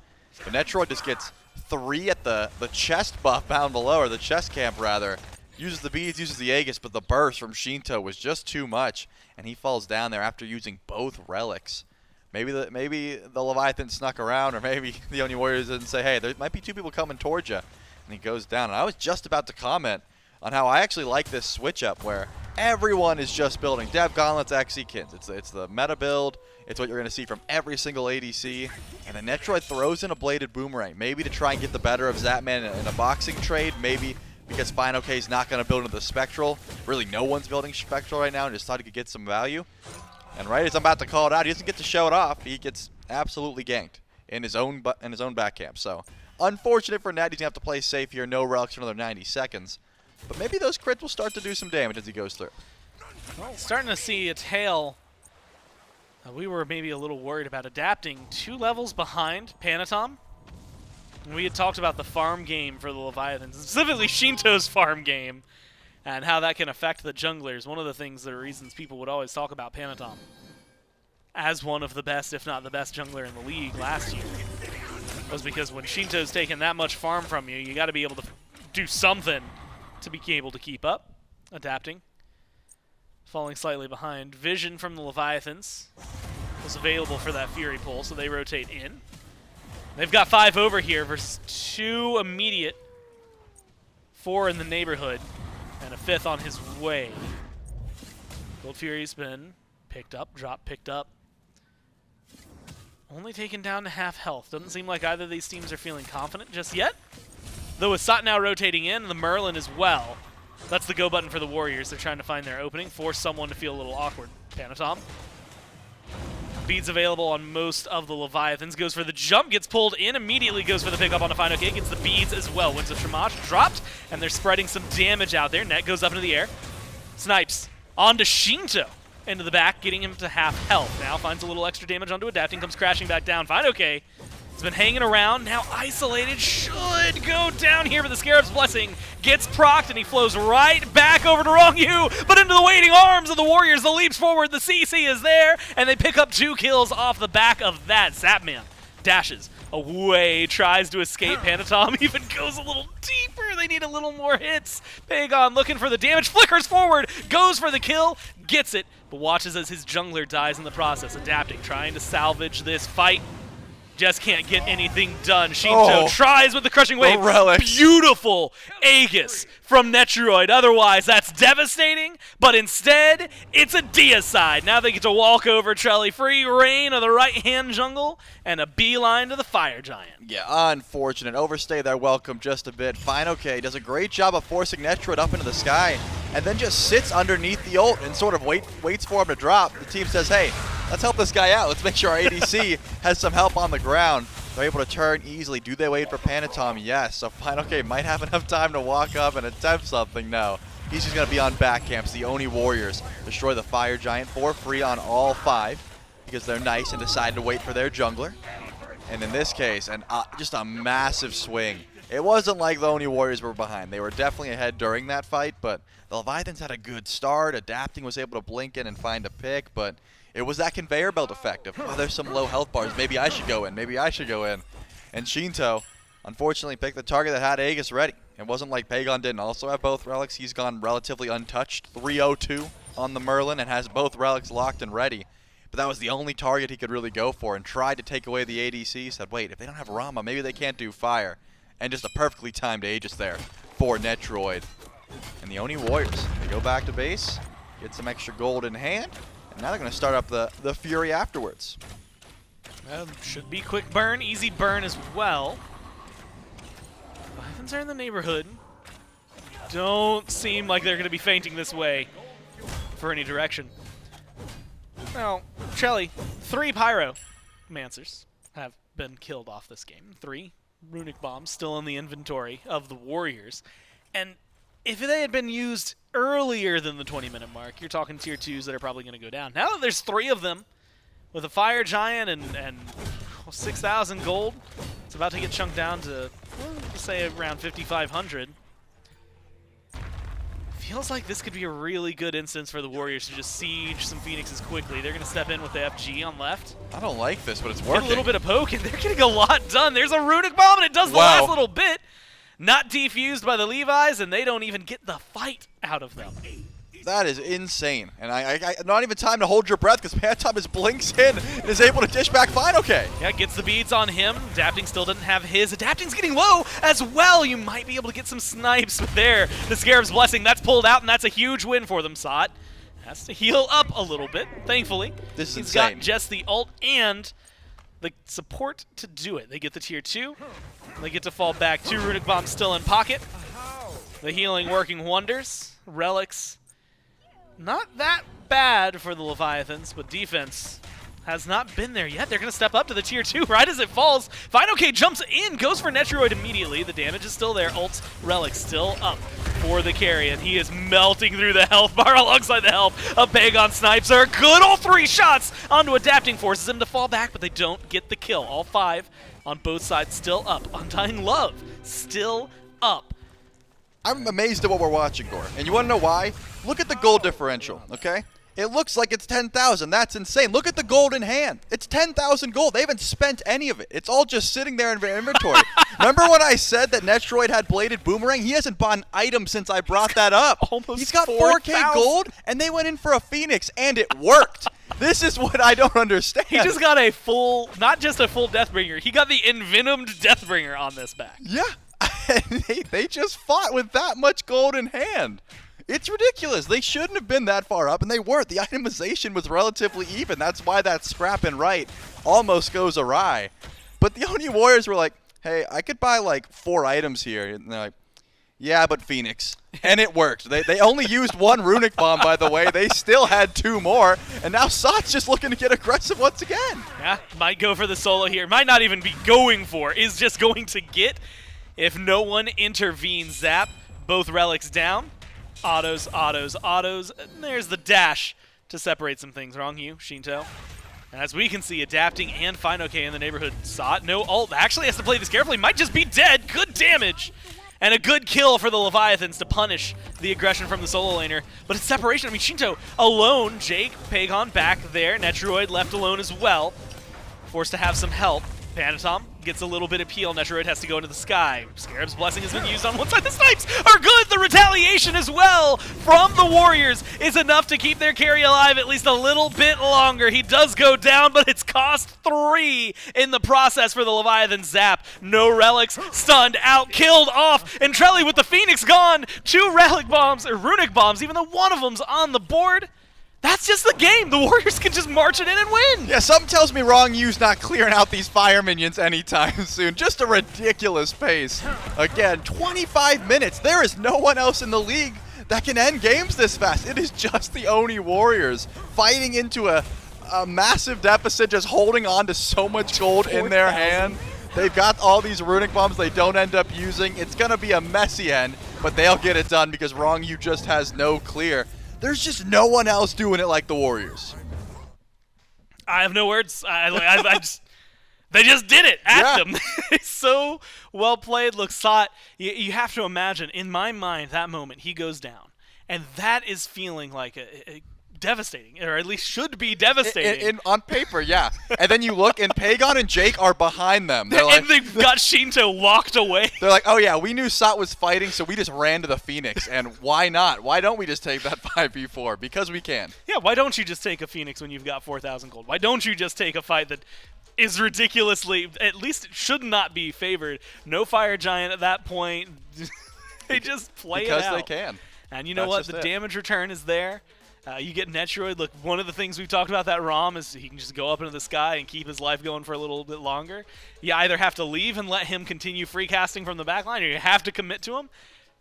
but Netrioid just gets 3 at the chest buff down below, or the chest camp rather. Uses the beads, uses the Aegis, but the burst from Sheento was just too much, and he falls down there after using both relics. Maybe the Leviathan snuck around, or maybe the Oni Warriors didn't say, hey, there might be 2 people coming towards you, and he goes down. And I was just about to comment on how I actually like this switch up where everyone is just building Dev Gauntlets, Exekins. It's the meta build. It's what you're going to see from every single ADC. And then Netrioid throws in a bladed boomerang, maybe to try and get the better of Zapman in a boxing trade, maybe because fineokay is not going to build into the Spectral. Really, no one's building Spectral right now, and just thought he could get some value. And right as I'm about to call it out, he doesn't get to show it off. He gets absolutely ganked in his own back camp. So unfortunate for Nat. He's going to have to play safe here. No relics for another 90 seconds. But maybe those crits will start to do some damage as he goes through. Well, starting to see a tail. We were maybe a little worried about adapting 2 levels behind Panitom. We had talked about the farm game for the Leviathans, specifically Sheento's farm game, and how that can affect the junglers. One of the things, the reasons people would always talk about Panitom as one of the best, if not the best jungler in the league last year, was because when Sheento's taking that much farm from you, you got to be able to do something to be able to keep up. Adapting. Falling slightly behind. Vision from the Leviathans was available for that Fury pull, so they rotate in. They've got 5 over here versus 2 immediate, 4 in the neighborhood, and a 5th on his way. Gold Fury's been picked up, picked up. Only taken down to half health. Doesn't seem like either of these teams are feeling confident just yet. Though with Sot now rotating in, the Merlin as well. That's the go button for the Warriors. They're trying to find their opening, force someone to feel a little awkward. Panitom. Beads available on most of the Leviathans. Goes for the jump, gets pulled in, immediately goes for the pickup on the fineokay, gets the beads as well. Winds of Shamash dropped, and they're spreading some damage out there. Net goes up into the air. Snipes onto Sheento. Into the back, getting him to half health. Now finds a little extra damage onto Adapting, comes crashing back down. fineokay has been hanging around, now isolated, should go down here, but the Scarab's Blessing gets procced, and he flows right back over to Ronngyu, but into the waiting arms of the Warriors. The leaps forward, the CC is there, and they pick up 2 kills off the back of that. Zapman dashes away, tries to escape. Panitom even goes a little deeper. They need a little more hits. Pegon looking for the damage, flickers forward, goes for the kill, gets it, but watches as his jungler dies in the process. Adapting, trying to salvage this fight. Just can't get anything done. Sheento tries with the crushing wave. Beautiful Aegis from Netrioid. Otherwise, that's devastating. But instead, it's a deicide. Now they get to walk over Trelly. Free reign of the right-hand jungle and a beeline to the fire giant. Yeah, unfortunate. Overstay their welcome just a bit. fineokay does a great job of forcing Netrioid up into the sky and then just sits underneath the ult and sort of waits for him to drop. The team says, hey, let's help this guy out. Let's make sure our ADC has some help on the ground. They're able to turn easily. Do they wait for Panitom? Yes. So fineokay might have enough time to walk up and attempt something. No. He's just going to be on back camps. The Oni Warriors destroy the Fire Giant for free on all 5 because they're nice and decide to wait for their jungler. And in this case, just a massive swing. It wasn't like the Oni Warriors were behind. They were definitely ahead during that fight, but the Leviathans had a good start. Adapting was able to blink in and find a pick, but it was that conveyor belt effect of, oh, there's some low health bars. Maybe I should go in. Maybe I should go in. And Sheento, unfortunately, picked the target that had Aegis ready. It wasn't like Pegon didn't also have both relics. He's gone relatively untouched. 302 on the Merlin and has both relics locked and ready. But that was the only target he could really go for and tried to take away the ADC. Said, wait, if they don't have Rama, maybe they can't do fire. And just a perfectly timed Aegis there for Netrioid. And the Oni Warriors, they go back to base, get some extra gold in hand, and now they're going to start up the Fury afterwards. Should be quick burn, easy burn as well. Leviathans are in the neighborhood. Don't seem like they're going to be fainting this way for any direction. Now, Shelly, 3 Pyromancers have been killed off this game. 3 runic bombs still in the inventory of the Warriors. And if they had been used earlier than the 20-minute mark, you're talking tier 2s that are probably going to go down. Now that there's 3 of them, with a Fire Giant and 6,000 gold, it's about to get chunked down to, well, let's say, around 5,500. Feels like this could be a really good instance for the Warriors to just siege some Phoenixes quickly. They're going to step in with the FG on left. I don't like this, but it's Get working. a little bit of poke, and they're getting a lot done. There's a runic bomb, and it does the last little bit. Not defused by the Levi's, and they don't even get the fight out of them. That is insane. And I not even time to hold your breath because Panitom just blinks in and is able to dish back fineokay. Yeah, gets the beads on him. Adapting still doesn't have his. Adapting's getting low as well. You might be able to get some snipes there. The Scarab's Blessing, that's pulled out, and that's a huge win for them, Sot. Has to heal up a little bit, thankfully. This is He's insane. got just the ult and the support to do it. They get the tier 2. They get to fall back. 2 runic bombs still in pocket. The healing working wonders. Relics. Not that bad for the Leviathans, but defense has not been there yet. They're going to step up to the tier 2 right as it falls. fineokay jumps in, goes for Netrioid immediately. The damage is still there. Ult Relic still up for the carry, and he is melting through the health bar alongside the help of Pegon. Snipes are good. All 3 shots onto Adapting forces him to fall back, but they don't get the kill. All 5 on both sides still up. Undying Love still up. I'm amazed at what we're watching, Gore. And you want to know why? Look at the gold differential, okay? It looks like it's 10,000. That's insane. Look at the gold in hand. It's 10,000 gold. They haven't spent any of it. It's all just sitting there in their inventory. Remember when I said that Netrioid had Bladed Boomerang? He hasn't bought an item since I brought that up. Almost He's got 4,000. 4K gold, and they went in for a Phoenix, and it worked. This is what I don't understand. He just got a full, not just a full Deathbringer, he got the envenomed Deathbringer on this back. Yeah. they just fought with that much gold in hand. It's ridiculous. They shouldn't have been that far up, and they weren't. The itemization was relatively even. That's why that scrap and right almost goes awry. But the Oni Warriors were like, hey, I could buy like 4 items here. And they're like, yeah, but Phoenix. And it worked. They only used 1 runic bomb, by the way. They still had 2 more. And now Sot's just looking to get aggressive once again. Yeah, might go for the solo here. Might not even be going for. Is just going to get, if no one intervenes, Zap. Both relics down. Autos, autos, autos. And there's the dash to separate some things. Ronngyu, Sheento. And as we can see, Adapting and fineokay in the neighborhood. Sot, no ult. Actually has to play this carefully. Might just be dead. Good damage. And a good kill for the Leviathans to punish the aggression from the solo laner. But it's separation. I mean, Sheento alone. Jake, Pegon back there. Netrioid left alone as well. Forced to have some help. Panitom gets a little bit of peel. Netrioid has to go into the sky. Scarab's Blessing has been used on one side. The snipes are good. The retaliation as well from the Warriors is enough to keep their carry alive at least a little bit longer. He does go down, but it's cost 3 in the process for the Leviathan. Zap. No relics. Stunned out. Killed off. And Trelly with the Phoenix gone. 2 relic bombs, or runic bombs, even though one of them's on the board. That's just the game. The Warriors can just march it in and win. Yeah, something tells me Rongyu's not clearing out these fire minions anytime soon. Just a ridiculous pace. Again, 25 minutes. There is no one else in the league that can end games this fast. It is just the Oni Warriors fighting into a massive deficit, just holding on to so much gold in their hand. They've got all these runic bombs they don't end up using. It's going to be a messy end, but they'll get it done because Ronngyu just has no clear. There's just no one else doing it like the Warriors. I have no words. I just, they just did it at them. It's so well played. Looks hot. You have to imagine, in my mind, that moment he goes down, and that is feeling like a devastating, or at least should be devastating. On paper, yeah. And then you look, and Pegon and Jake are behind them. They're like, and they've got Sheento walked away. They're like, oh yeah, we knew Sot was fighting, so we just ran to the Phoenix. And why not? Why don't we just take that 5v4? Because we can. Yeah, why don't you just take a Phoenix when you've got 4,000 gold? Why don't you just take a fight that is ridiculously, at least it should not be favored. No Fire Giant at that point. They just play it out. Because they can. And you know what? The damage return is there. You get Netrioid. Look, one of the things we've talked about that Rom is he can just go up into the sky and keep his life going for a little bit longer. You either have to leave and let him continue free casting from the backline, or you have to commit to him.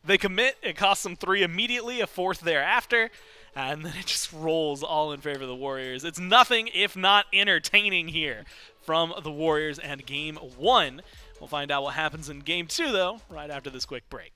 They commit. It costs them 3 immediately, a 4th thereafter, and then it just rolls all in favor of the Warriors. It's nothing if not entertaining here from the Warriors and Game 1. We'll find out what happens in Game 2, though, right after this quick break.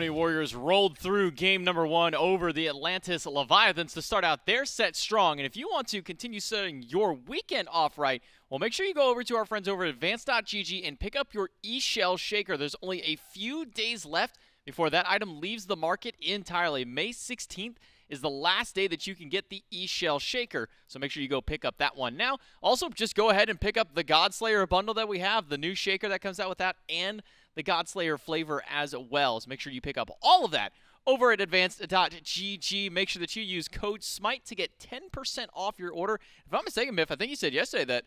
Oni Warriors rolled through game number 1 over the Atlantis Leviathans to start out their set strong. And if you want to continue starting your weekend off right, well, make sure you go over to our friends over at advanced.gg and pick up your eShell Shaker. There's only a few days left before that item leaves the market entirely. May 16th is the last day that you can get the eShell Shaker, so make sure you go pick up that one now. Also, just go ahead and pick up the Godslayer bundle that we have, the new shaker that comes out with that, and the Godslayer flavor as well. So make sure you pick up all of that over at advanced.gg. Make sure that you use code SMITE to get 10% off your order. If I'm mistaken, Miff, I think you said yesterday that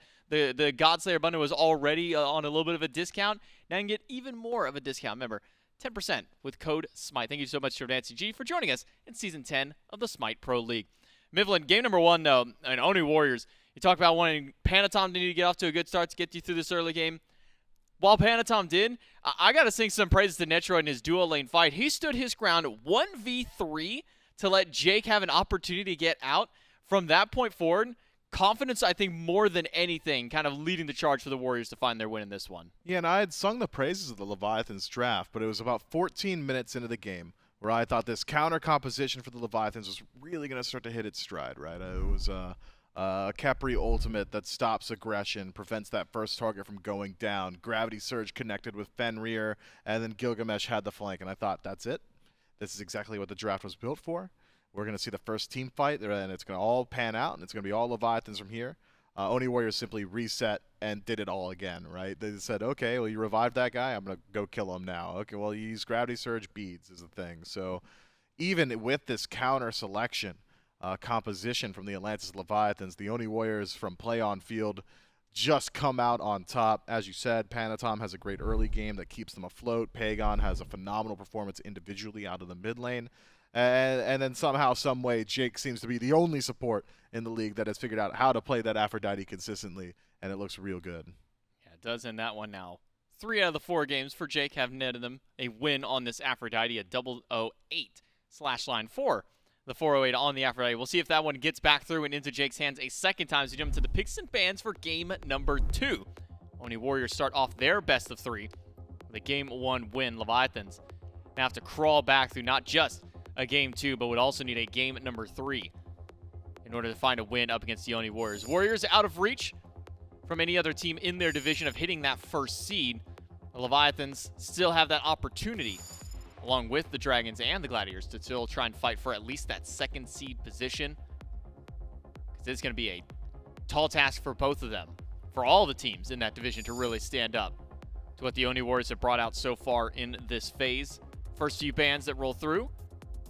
the Godslayer bundle was already on a little bit of a discount. Now you can get even more of a discount. Remember, 10% with code SMITE. Thank you so much to AdvancedGG for joining us in Season 10 of the SMITE Pro League. Mivlin, game number 1, though, and Oni Warriors. You talk about wanting Panitom to need to get off to a good start to get you through this early game. While Panitom did, I got to sing some praises to Netrioid in his dual lane fight. He stood his ground 1v3 to let Jake have an opportunity to get out. From that point forward, confidence, I think, more than anything, kind of leading the charge for the Warriors to find their win in this one. Yeah, and I had sung the praises of the Leviathans draft, but it was about 14 minutes into the game where I thought this counter composition for the Leviathans was really going to start to hit its stride, right? It was a Khepri ultimate that stops aggression, prevents that first target from going down. Gravity Surge connected with Fenrir, and then Gilgamesh had the flank, and I thought, that's it. This is exactly what the draft was built for. We're going to see the first team fight, and it's going to all pan out, and it's going to be all Leviathans from here. Oni Warriors simply reset and did it all again, right? They said, okay, well, you revived that guy. I'm going to go kill him now. Okay, well, you use Gravity Surge beads is the thing. So even with this counter selection composition from the Atlantis Leviathans, the Oni Warriors from play on field just come out on top. As you said, Panitom has a great early game that keeps them afloat. Pegon has a phenomenal performance individually out of the mid lane. And then somehow, some way, Jake seems to be the only support in the league that has figured out how to play that Aphrodite consistently, and it looks real good. Yeah, it does end that one now. 3 out of the 4 games for Jake have netted them a win on this Aphrodite, a 008/line 4. The 408 on the Aphrodite. We'll see if that one gets back through and into Jake's hands a second time as we jump to the picks and bans for game number 2. Oni Warriors start off their best of 3 with a game 1 win. Leviathans now have to crawl back through not just a game 2, but would also need a game number 3 in order to find a win up against the Oni Warriors. Warriors out of reach from any other team in their division of hitting that first seed. The Leviathans still have that opportunity, along with the Dragons and the Gladiators, to still try and fight for at least that second seed position. Because it's going to be a tall task for both of them, for all the teams in that division to really stand up to what the Oni Warriors have brought out so far in this phase. First few bans that roll through,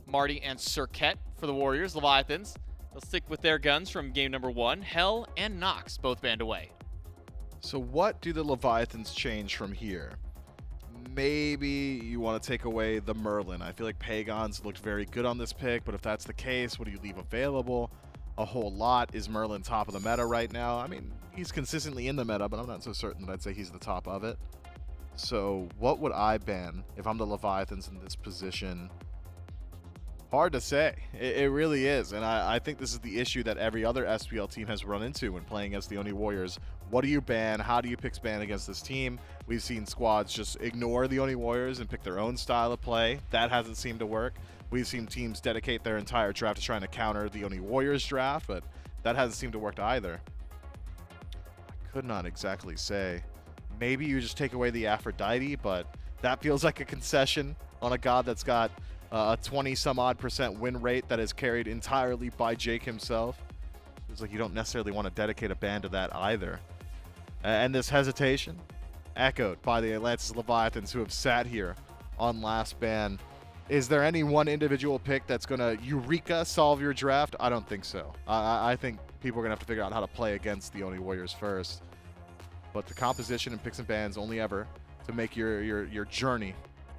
Marty and Cirquet for the Warriors. Leviathans, they'll stick with their guns from game number 1. Hell and Nox both banned away. So what do the Leviathans change from here? Maybe you want to take away the Merlin. I feel like Pegon's looked very good on this pick, but if that's the case, what do you leave available? A whole lot. Is Merlin top of the meta right now? I mean, he's consistently in the meta, but I'm not so certain that I'd say he's the top of it. So what would I ban if I'm the Leviathans in this position? Hard to say. It really is. And I think this is the issue that every other SPL team has run into when playing against the Oni Warriors. What do you ban? How do you pick ban against this team? We've seen squads just ignore the Oni Warriors and pick their own style of play. That hasn't seemed to work. We've seen teams dedicate their entire draft to trying to counter the Oni Warriors draft, but that hasn't seemed to work either. I could not exactly say. Maybe you just take away the Aphrodite, but that feels like a concession on a god that's got a 20-some-odd% win rate that is carried entirely by Jake himself. It's like you don't necessarily want to dedicate a ban to that either. And this hesitation, echoed by the Atlantis Leviathans who have sat here on last ban. Is there any one individual pick that's going to eureka solve your draft? I don't think so. I think people are going to have to figure out how to play against the Oni Warriors first. But the composition and picks and bans only ever to make your journey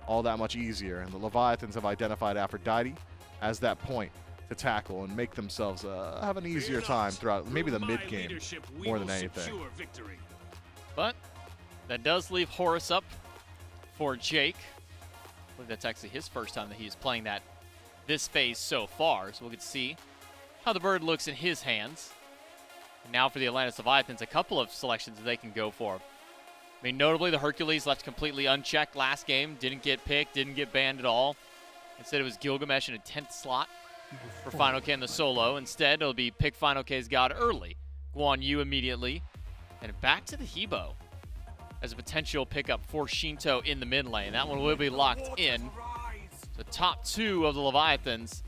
all that much easier. And the Leviathans have identified Aphrodite as that point to tackle and make themselves have an easier time throughout maybe the mid-game more than anything. But that does leave Horus up for Jake. I believe that's actually his first time that he is playing that this phase so far. So we'll get to see how the bird looks in his hands. And now for the Atlantis Leviathans, a couple of selections that they can go for. I mean, notably, the Hercules left completely unchecked last game. Didn't get picked, didn't get banned at all. Instead, it was Gilgamesh in a 10th slot for fineokay in the solo. Instead, it'll be pick fineokay's god early. Guan Yu immediately. And back to the Hebo as a potential pickup for Sheento in the mid lane. That one will be locked in. The top two of the Leviathans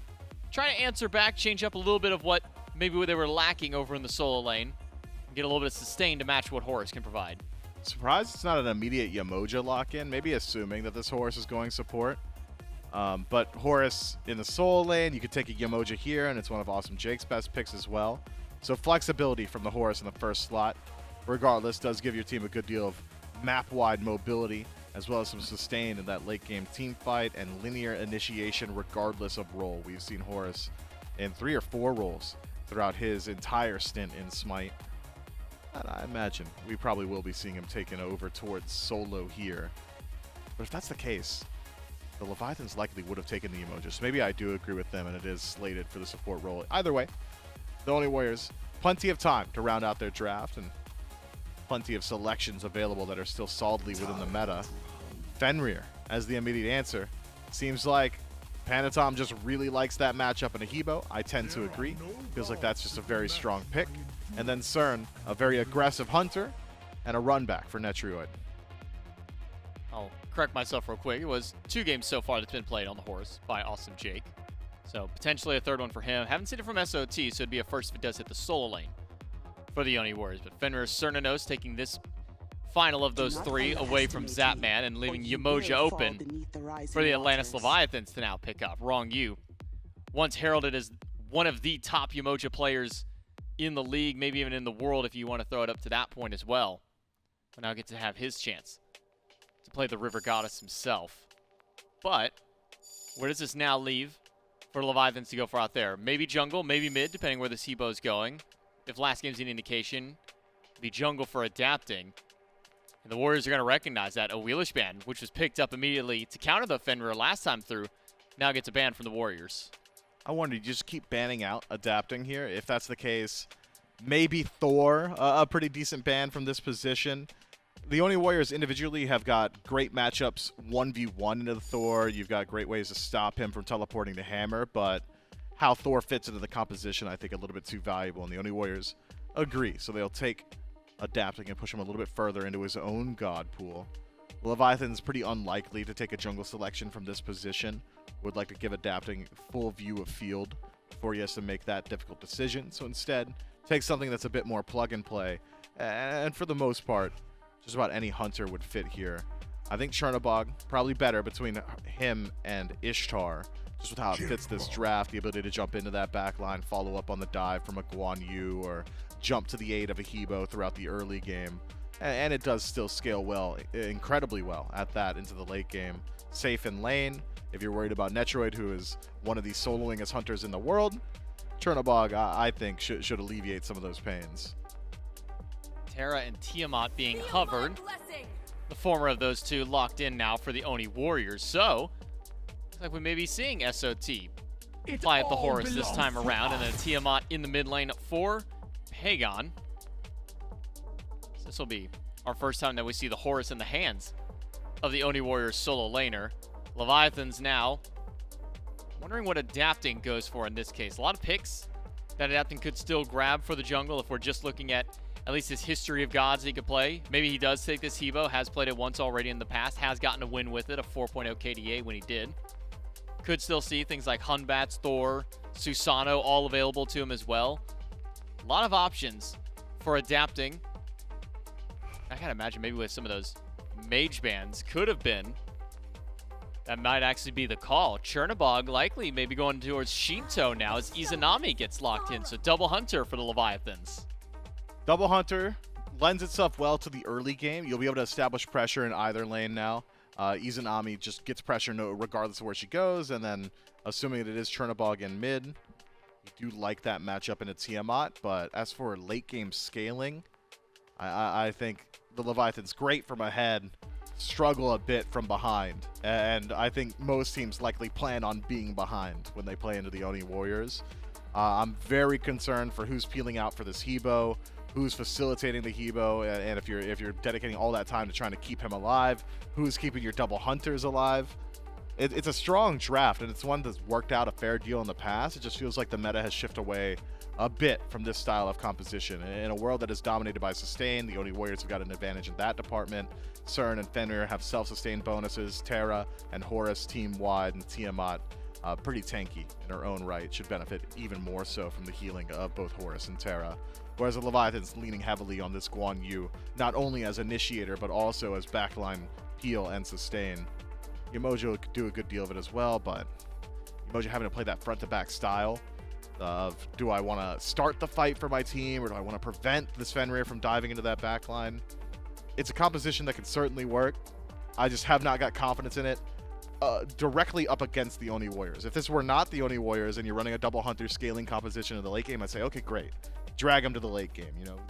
trying to answer back, change up a little bit of what maybe they were lacking over in the solo lane, and get a little bit of sustain to match what Horus can provide. Surprised it's not an immediate Yemoja lock-in, maybe assuming that this Horus is going support. But Horus in the solo lane, you could take a Yemoja here, and it's one of Awesome Jake's best picks as well. So flexibility from the Horus in the first slot, regardless, does give your team a good deal of map-wide mobility, as well as some sustain in that late-game team fight and linear initiation regardless of role. We've seen Horus in 3 or 4 roles throughout his entire stint in SMITE. And I imagine we probably will be seeing him taken over towards solo here. But if that's the case, the Leviathans likely would have taken the Yemoja. So maybe I do agree with them, and it is slated for the support role. Either way, the Oni Warriors, plenty of time to round out their draft, and plenty of selections available that are still solidly within the meta. Fenrir as the immediate answer. Seems like Panitom just really likes that matchup in a Hebo. I tend to agree. Feels like that's just a very strong pick. And then Cern, a very aggressive hunter, and a run back for Netrioid. I'll correct myself real quick. It was 2 games so far that's been played on the Horus by Awesome Jake. So potentially a 3rd one for him. Haven't seen it from SOT, so it'd be a first if it does hit the solo lane for the Oni Warriors. But Fenrir Cernunnos taking this final of those 3 away from Zapman and leaving Yemoja open for the Atlantis Leviathans to now pick up. Ronngyu, once heralded as one of the top Yemoja players in the league, maybe even in the world if you want to throw it up to that point as well. But now get to have his chance to play the River Goddess himself. But where does this now leave for Leviathans to go for out there? Maybe jungle, maybe mid, depending where this Hebo is going. If last game's any indication, the jungle for adapting. And the Warriors are going to recognize that Awilix ban, which was picked up immediately to counter the Fenrir last time through, now gets a ban from the Warriors. I wonder, you just keep banning out adapting here? If that's the case, maybe Thor, a pretty decent ban from this position. The Oni Warriors individually have got great matchups 1v1 into the Thor. You've got great ways to stop him from teleporting to Hammer, but how Thor fits into the composition, I think, a little bit too valuable, and the Oni Warriors agree. So they'll take adapting and push him a little bit further into his own god pool. Leviathan's pretty unlikely to take a jungle selection from this position. Would like to give adapting full view of field before he has to make that difficult decision. So instead, take something that's a bit more plug and play. And for the most part, just about any hunter would fit here. I think Chernobog, probably better between him and Ishtar, just with how it fits this draft, the ability to jump into that back line, follow up on the dive from a Guan Yu, or jump to the aid of a Hebo throughout the early game. And it does still scale well, incredibly well at that into the late game. Safe in lane. If you're worried about Netrioid, who is one of the soloingest hunters in the world, Chernobog, I think, should alleviate some of those pains. Terra and Tiamat being hovered. The former of those two locked in now for the Oni Warriors. So, looks like we may be seeing SOT fly at the Horus this time around. And then Tiamat in the mid lane for Pegon. So this will be our first time that we see the Horus in the hands of the Oni Warriors solo laner. Leviathans now wondering what adapting goes for in this case. A lot of picks that adapting could still grab for the jungle if we're just looking at least his history of gods he could play. Maybe he does take this Hebo, has played it once already in the past, has gotten a win with it, a 4.0 KDA when he did. Could still see things like Hunbats, Thor, Susano all available to him as well. A lot of options for adapting. I gotta imagine maybe with some of those mage bans could have been. That might actually be the call. Chernobog likely maybe going towards Sheento now as Izanami gets locked in. So double hunter for the Leviathans. Double hunter lends itself well to the early game. You'll be able to establish pressure in either lane now. Izanami just gets pressure regardless of where she goes. And then assuming that it is Chernobog in mid, you do like that matchup in a Tiamat. But as for late game scaling, I think the Leviathan's great from ahead, struggle a bit from behind. And I think most teams likely plan on being behind when they play into the Oni Warriors. I'm very concerned for who's peeling out for this Hebo, who's facilitating the Hebo, and if you're dedicating all that time to trying to keep him alive, who's keeping your double hunters alive. it's a strong draft, and it's one that's worked out a fair deal in the past. It just feels like the meta has shifted away a bit from this style of composition. In a world that is dominated by sustain, the Oni Warriors have got an advantage in that department. Cern and Fenrir have self-sustained bonuses. Terra and Horus team-wide, and Tiamat pretty tanky in her own right. Should benefit even more so from the healing of both Horus and Terra. Whereas the Leviathan's leaning heavily on this Guan, not only as initiator, but also as backline heal and sustain. Yemoja could do a good deal of it as well, but Yemoja having to play that front-to-back style of, do I want to start the fight for my team, or do I want to prevent this Fenrir from diving into that backline? It's a composition that can certainly work. I just have not got confidence in it directly up against the Oni Warriors. If this were not the Oni Warriors and you're running a double hunter scaling composition in the late game, I'd say, okay, great. Drag them to the late game.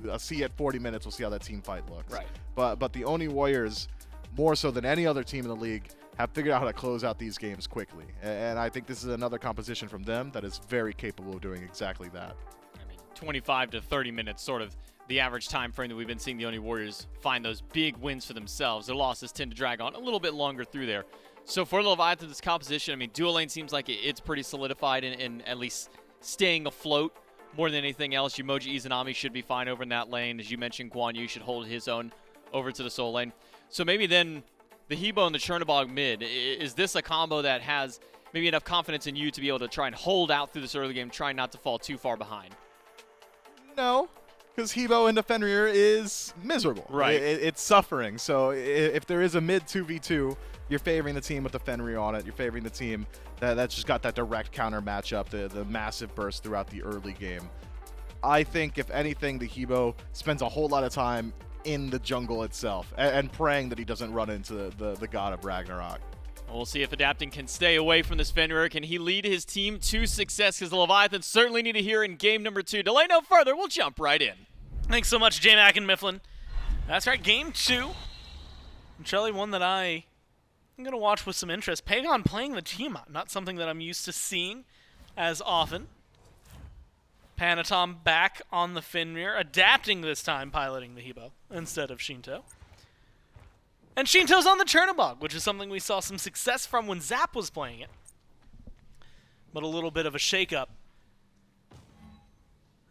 I'll see at 40 minutes, we'll see how that team fight looks. Right. But the Oni Warriors, more so than any other team in the league, have figured out how to close out these games quickly. And I think this is another composition from them that is very capable of doing exactly that. I mean, 25 to 30 minutes, sort of the average time frame that we've been seeing the Oni Warriors find those big wins for themselves. Their losses tend to drag on a little bit longer through there. So for the Leviathan, this composition, I mean, dual lane seems like it's pretty solidified in at least staying afloat more than anything else. Yemoja Izanami should be fine over in that lane. As you mentioned, Guan should hold his own over to the solo lane. So maybe then the Hebo and the Chernobog mid, is this a combo that has maybe enough confidence in you to be able to try and hold out through this early game, trying not to fall too far behind? No, because Hebo into Fenrir is miserable. Right. It's suffering. So if there is a mid 2v2, you're favoring the team with the Fenrir on it. You're favoring the team that's just got that direct counter matchup, the massive burst throughout the early game. I think, if anything, the Hebo spends a whole lot of time in the jungle itself and praying that he doesn't run into the god of Ragnarok. We'll see if Adapting can stay away from this Fenrir. Can he lead his team to success? Because the Leviathans certainly need to hear in game number 2. Delay no further, we'll jump right in. Thanks so much, J-Mac and Mifflin. That's right, game 2. And Charlie, one that I'm going to watch with some interest. Pegon playing the Tiamat, not something that I'm used to seeing as often. Panitom back on the Fenrir, adapting this time, piloting the Hebo instead of Sheento. And Sheento's on the Chernobog, which is something we saw some success from when Zap was playing it. But a little bit of a shakeup.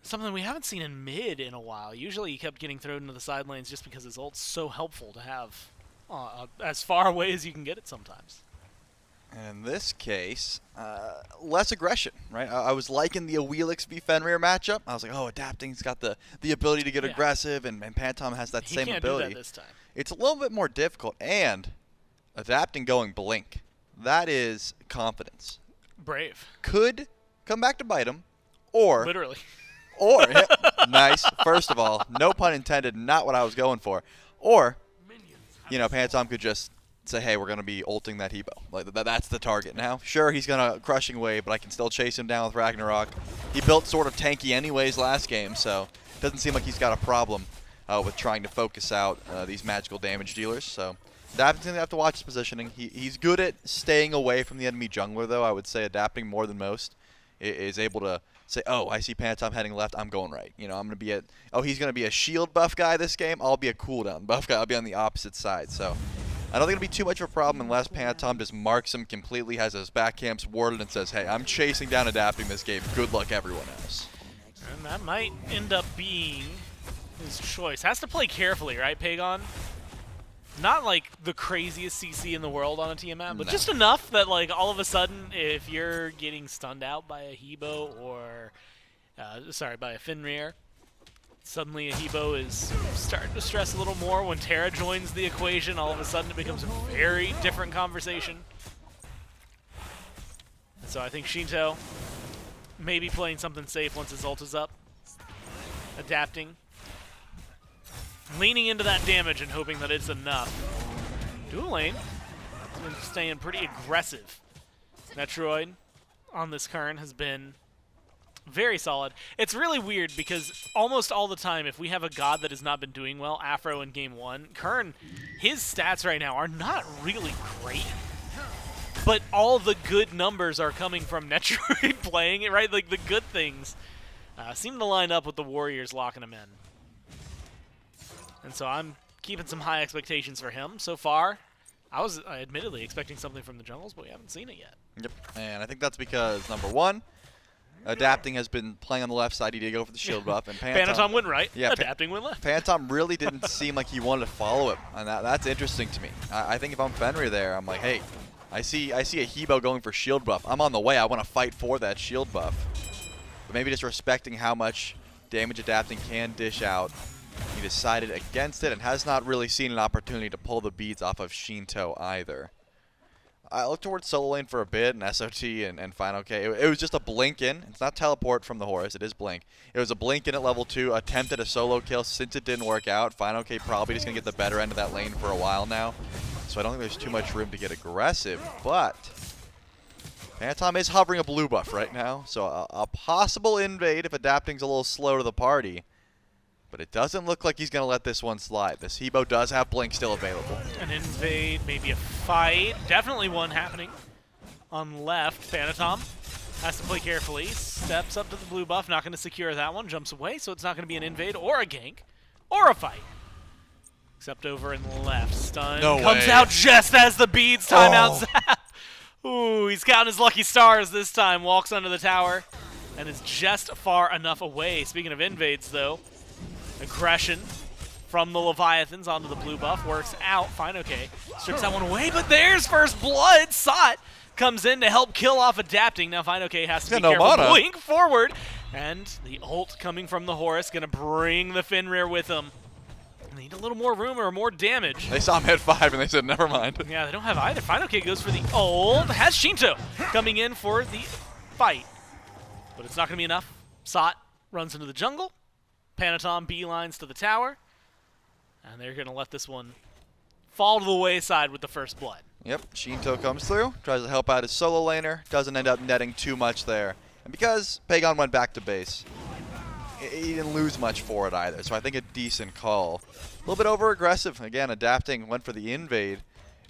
Something we haven't seen in mid in a while. Usually he kept getting thrown into the side lanes just because his ult's so helpful to have as far away as you can get it sometimes. And in this case, less aggression, right? I was liking the Awilix v Fenrir matchup. I was like, oh, Adapting's got the ability to get aggressive, and Panitom has that same ability. He can't do that this time. It's a little bit more difficult, and Adapting going Blink, that is confidence. Brave. Could come back to bite him, or... Literally. Or, nice, first of all, no pun intended, not what I was going for. Or, Panitom could just say, hey, we're going to be ulting that Hebo. Like, that's the target now. Sure, he's going to crushing wave, but I can still chase him down with Ragnarok. He built sort of tanky anyways last game, so it doesn't seem like he's got a problem with trying to focus out these magical damage dealers. So Adapting's going to have to watch his positioning. He's good at staying away from the enemy jungler, though. I would say Adapting more than most is able to say, oh, I see Panitom heading left, I'm going right. I'm going to be he's going to be a shield buff guy this game, I'll be a cooldown buff guy. I'll be on the opposite side. So I don't think it'll be too much of a problem unless Panitom just marks him completely, has his back camps warded, and says, hey, I'm chasing down Adapting this game. Good luck, everyone else. And that might end up being his choice. Has to play carefully, right, Pegon? Not like the craziest CC in the world on a Tiamat, but just enough that like all of a sudden, if you're getting stunned out by a Hebo or, by a Fenrir, suddenly a Hebo is starting to stress a little more. When Terra joins the equation, all of a sudden it becomes a very different conversation. And so I think Sheento maybe playing something safe once his ult is up, adapting. Leaning into that damage and hoping that it's enough. Dual lane has been staying pretty aggressive. Netrioid on this current has been very solid. It's really weird because almost all the time, if we have a god that has not been doing well, Afro in game 1, Kern, his stats right now are not really great. But all the good numbers are coming from Netrioid playing it, right? Like the good things seem to line up with the Warriors locking him in. And so I'm keeping some high expectations for him. So far, I was admittedly expecting something from the jungles, but we haven't seen it yet. Yep. And I think that's because, number one, Adapting has been playing on the left side. He did go for the shield buff. And Panitom went right. Yeah, Adapting went left. Panitom really didn't seem like he wanted to follow him. And that's interesting to me. I think if I'm Fenrir there, I'm like, hey, I see a Hebo going for shield buff. I'm on the way. I want to fight for that shield buff. But maybe just respecting how much damage Adapting can dish out, he decided against it and has not really seen an opportunity to pull the beads off of Sheento either. I looked towards solo lane for a bit, and SOT and fineokay. It was just a blink in. It's not teleport from the Horus. It is blink. It was a blink in at level 2, attempted a solo kill. Since it didn't work out, fineokay probably just going to get the better end of that lane for a while now. So I don't think there's too much room to get aggressive, but Panitom is hovering a blue buff right now. So a possible invade if Adapting's a little slow to the party. But it doesn't look like he's going to let this one slide. This Hebo does have Blink still available. An invade, maybe a fight. Definitely one happening on left. Panitom has to play carefully. Steps up to the blue buff. Not going to secure that one. Jumps away, so it's not going to be an invade or a gank or a fight. Except over in the left. Stun comes out just as the beads timeout zap. Ooh, he's counting his lucky stars this time. Walks under the tower and is just far enough away. Speaking of invades, though, aggression from the Leviathans onto the blue buff works out. fineokay strips that one away, but there's first blood. Sot comes in to help kill off Adapting. Now fineokay has to be careful. Blink forward, and the ult coming from the Horus gonna bring the Fenrir with him. They need a little more room or more damage. They saw him hit 5 and they said, never mind. Yeah, they don't have either. fineokay goes for the ult. Has Sheento coming in for the fight, but it's not gonna be enough. Sot runs into the jungle. Panitom beelines to the tower, and they're going to let this one fall to the wayside with the first blood. Yep, Sheento comes through, tries to help out his solo laner, doesn't end up netting too much there. And because Pegon went back to base, he didn't lose much for it either, so I think a decent call. A little bit over-aggressive. Again, Adapting went for the invade,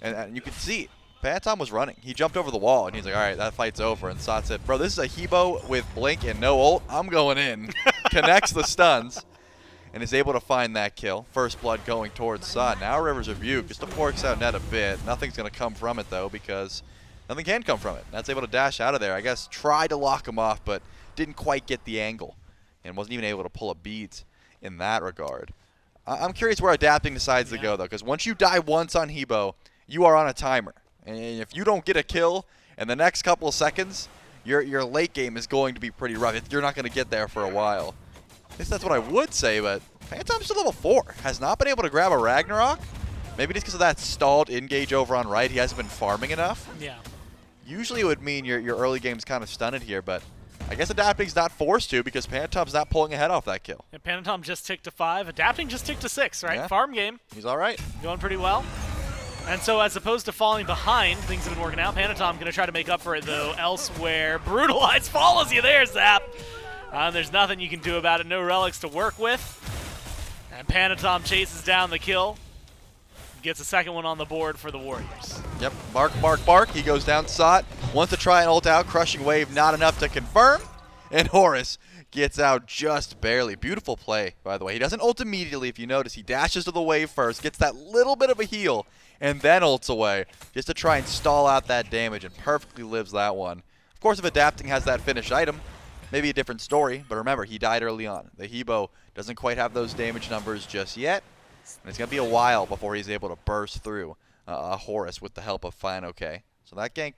and you could see Panitom was running. He jumped over the wall, and he's like, all right, that fight's over. And Sot said, bro, this is a Hebo with Blink and no ult. I'm going in. Connects the stuns, and is able to find that kill. First blood going towards Sot. Now River's Rebuke just to forks out net a bit. Nothing's going to come from it, though, because nothing can come from it. That's able to dash out of there. I guess tried to lock him off, but didn't quite get the angle, and wasn't even able to pull a beat in that regard. I'm curious where Adapting decides to go, though, because once you die once on Hebo, you are on a timer. And if you don't get a kill in the next couple of seconds, your late game is going to be pretty rough. You're not going to get there for a while. I guess that's what I would say, but Panitom's still level 4. Has not been able to grab a Ragnarok. Maybe just because of that stalled engage over on right. He hasn't been farming enough. Yeah. Usually it would mean your early game's kind of stunted here, but I guess Adapting's not forced to because Panitom's not pulling a head off that kill. And Panitom just ticked to 5. Adapting just ticked to 6, right? Yeah. Farm game. He's all right. Going pretty well. And so as opposed to falling behind, things have been working out. Panitom going to try to make up for it, though, elsewhere. Brutalize follows you there, Zap. There's nothing you can do about it. No relics to work with. And Panitom chases down the kill. Gets a second one on the board for the Warriors. Yep, bark, bark, bark. He goes down Sot. Wants to try and ult out. Crushing Wave, not enough to confirm. And Horus gets out just barely. Beautiful play, by the way. He doesn't ult immediately, if you notice. He dashes to the wave first, gets that little bit of a heal, and then ults away just to try and stall out that damage, and perfectly lives that one. Of course, if Adapting has that finished item, maybe a different story, but remember, he died early on. The Hebo doesn't quite have those damage numbers just yet, and it's going to be a while before he's able to burst through a Horus with the help of fineokay. So that gank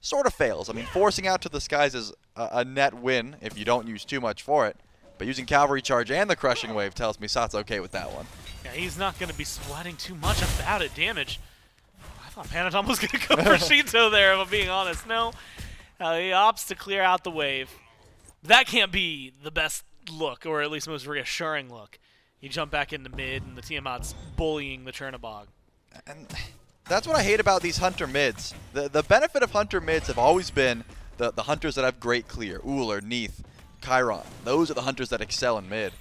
sort of fails. I mean, forcing out to the skies is a net win if you don't use too much for it, but using Cavalry Charge and the Crushing Wave tells me Sot's okay with that one. Yeah, he's not going to be sweating too much about it. Damage. I thought Panitom was going to go for Sheento there, if I'm being honest. No. He opts to clear out the wave. That can't be the best look, or at least most reassuring look. You jump back into mid, and the Tiamat's bullying the Chernobog. And that's what I hate about these Hunter mids. The benefit of Hunter mids have always been the Hunters that have great clear. Ullr, Neith, Chiron. Those are the Hunters that excel in mid.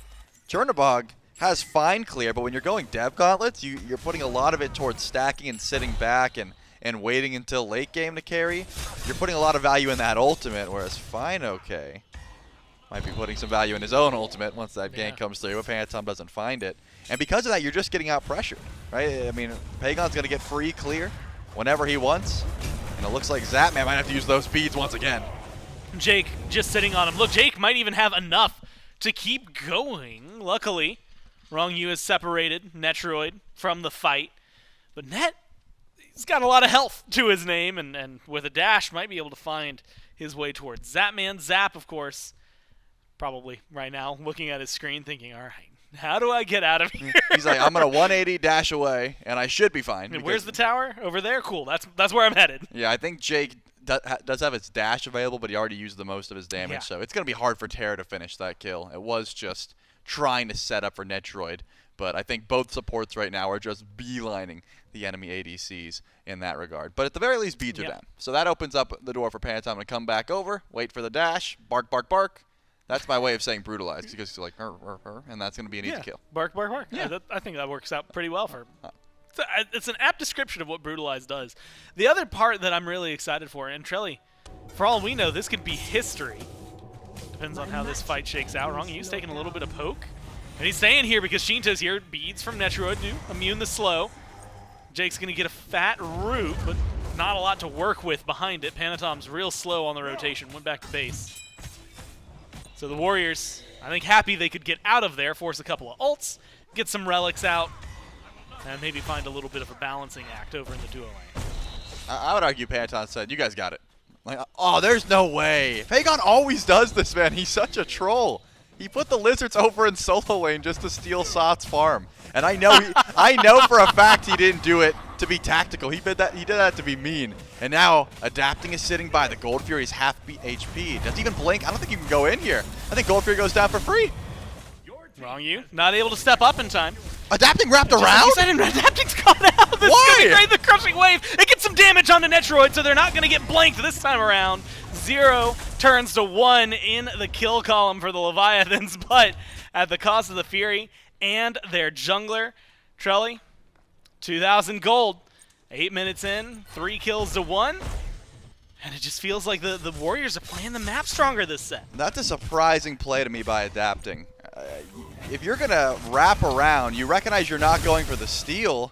Chernobog has fine clear, but when you're going Dev Gauntlets, you're putting a lot of it towards stacking and sitting back and waiting until late game to carry. You're putting a lot of value in that ultimate, whereas fineokay might be putting some value in his own ultimate once that gank comes through, if Panitom doesn't find it. And because of that, you're just getting out pressured, right? I mean, Pegon's going to get free clear. whenever he wants. And it looks like Zapman might have to use those beads once again. Jake just sitting on him. Look, Jake might even have enough to keep going. Luckily, Ronngyu has separated Netrioid from the fight. But Net, he's got a lot of health to his name, and with a dash might be able to find his way towards Zapman. Zap, of course, probably right now looking at his screen thinking, all right, how do I get out of here? He's like, I'm going to 180 dash away, and I should be fine. And where's the tower? Over there? Cool. That's where I'm headed. Yeah, I think Jake does have his dash available, but he already used the most of his damage, Yeah. so it's going to be hard for Terra to finish that kill. It was just trying to set up for Netrioid, but I think both supports right now are just beelining the enemy ADCs in that regard. But at the very least, beads are down. So that opens up the door for Panitom to come back over, wait for the dash, bark, bark, bark. That's my way of saying brutalize, because it's like, and that's going to be an easy kill. Bark, bark, bark. Yeah. I think that works out pretty well for it's an apt description of what brutalize does. The other part that I'm really excited for, and Trelly, for all we know, this could be history. Depends on how this fight shakes out. Rongyu's taking a little bit of poke. And he's staying here because Sheento's here. Beads from Netrioid do immune the slow. Jake's going to get a fat root, but not a lot to work with behind it. Panitom's real slow on the rotation. Went back to base. So the Warriors, I think, happy they could get out of there, force a couple of ults, get some relics out, and maybe find a little bit of a balancing act over in the duo lane. I would argue Panitom said, you guys got it. Like, oh, there's no way. Pegon always does this, man. He's such a troll. He put the lizards over in solo lane just to steal Sot's farm. And I know I know for a fact he didn't do it to be tactical. He did that to be mean. And now adapting is sitting by. The Gold Fury is half HP. Doesn't even blink. I don't think you can go in here. I think Gold Fury goes down for free. Ronngyu, not able to step up in time. Adapting wrapped Just around? like you said, and Adapting's gone out. This Why? is going to be great. The crushing wave. It gets some damage onto Netrioid, so they're not going to get blanked this time around. 0 turns to 1 in the kill column for the Leviathans, but at the cost of the Fury and their jungler. Trelly, 2,000 gold. 8 minutes in, 3 kills to 1. And it just feels like the Warriors are playing the map stronger this set. That's a surprising play to me by Adapting. If you're going to wrap around, you recognize you're not going for the steal.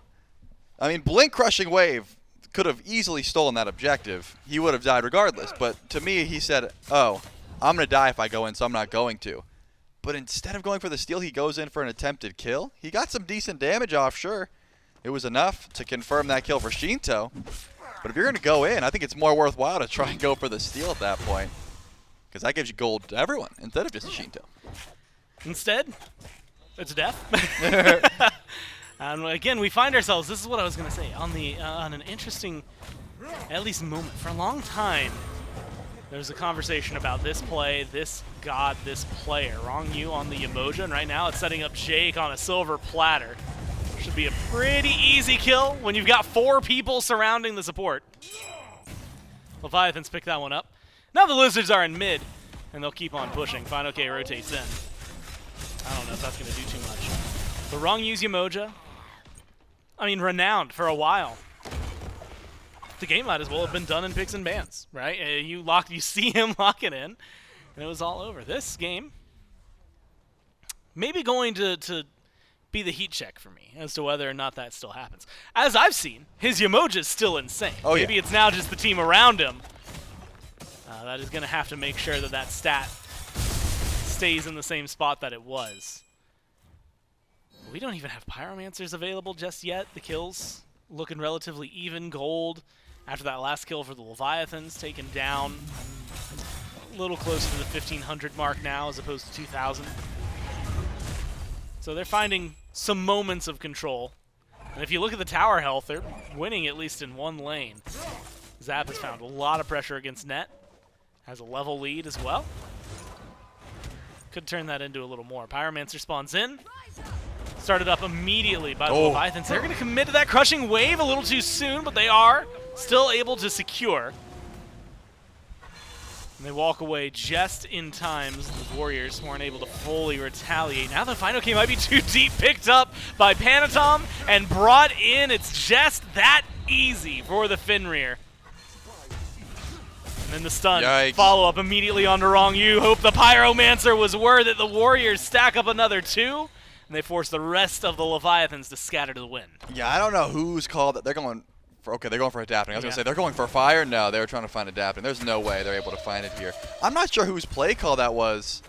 I mean, Blink Crushing Wave could have easily stolen that objective. He would have died regardless. But to me, he said, oh, I'm going to die if I go in, so I'm not going to. But instead of going for the steal, he goes in for an attempted kill. He got some decent damage off, sure. It was enough to confirm that kill for Sheento. But if you're going to go in, I think it's more worthwhile to try and go for the steal at that point. Because that gives you gold to everyone instead of just Sheento. Instead, it's death. And again, we find ourselves, this is what I was going to say, on an interesting, at least moment. For a long time, there was a conversation about this play, this god, this player. Ronngyu on the Yemoja, and right now it's setting up Jake on a silver platter. Should be a pretty easy kill when you've got 4 people surrounding the support. Leviathans pick that one up. Now the Lizards are in mid, and they'll keep on pushing. fineokay rotates in. I don't know if that's going to do too much. But Rongyu's Yemoja, I mean, renowned for a while. The game might as well have been done in picks and bans, right? You see him lock it in, and it was all over. This game, maybe going to be the heat check for me as to whether or not that still happens. As I've seen, his Yemoja is still insane. Oh, maybe it's now just the team around him that is going to have to make sure that that stat stays in the same spot that it was. We don't even have Pyromancers available just yet. The kills looking relatively even. Gold after that last kill for the Leviathans, taken down a little closer to the 1,500 mark now as opposed to 2,000. So they're finding some moments of control. And if you look at the tower health, they're winning at least in one lane. Zap has found a lot of pressure against Net. Has a level lead as well. Could turn that into a little more. Pyromancer spawns in. Started up immediately by the Leviathans. They're going to commit to that crushing wave a little too soon, but they are still able to secure. And they walk away just in time as the Warriors weren't able to fully retaliate. Now the fineokay might be too deep, picked up by Panitom and brought in. It's just that easy for the Fenrir. And then the stun. Yikes. Follow up immediately onto Ronngyu. Hope the Pyromancer was worth it. The Warriors stack up another 2. And they force the rest of the Leviathans to scatter to the wind. Yeah, I don't know who's called that. They're going Okay, they're going for adapting. I was going Yeah. to say, they're going for fire? No, they were trying to find adapting. There's no way they're able to find it here. I'm not sure whose play call that was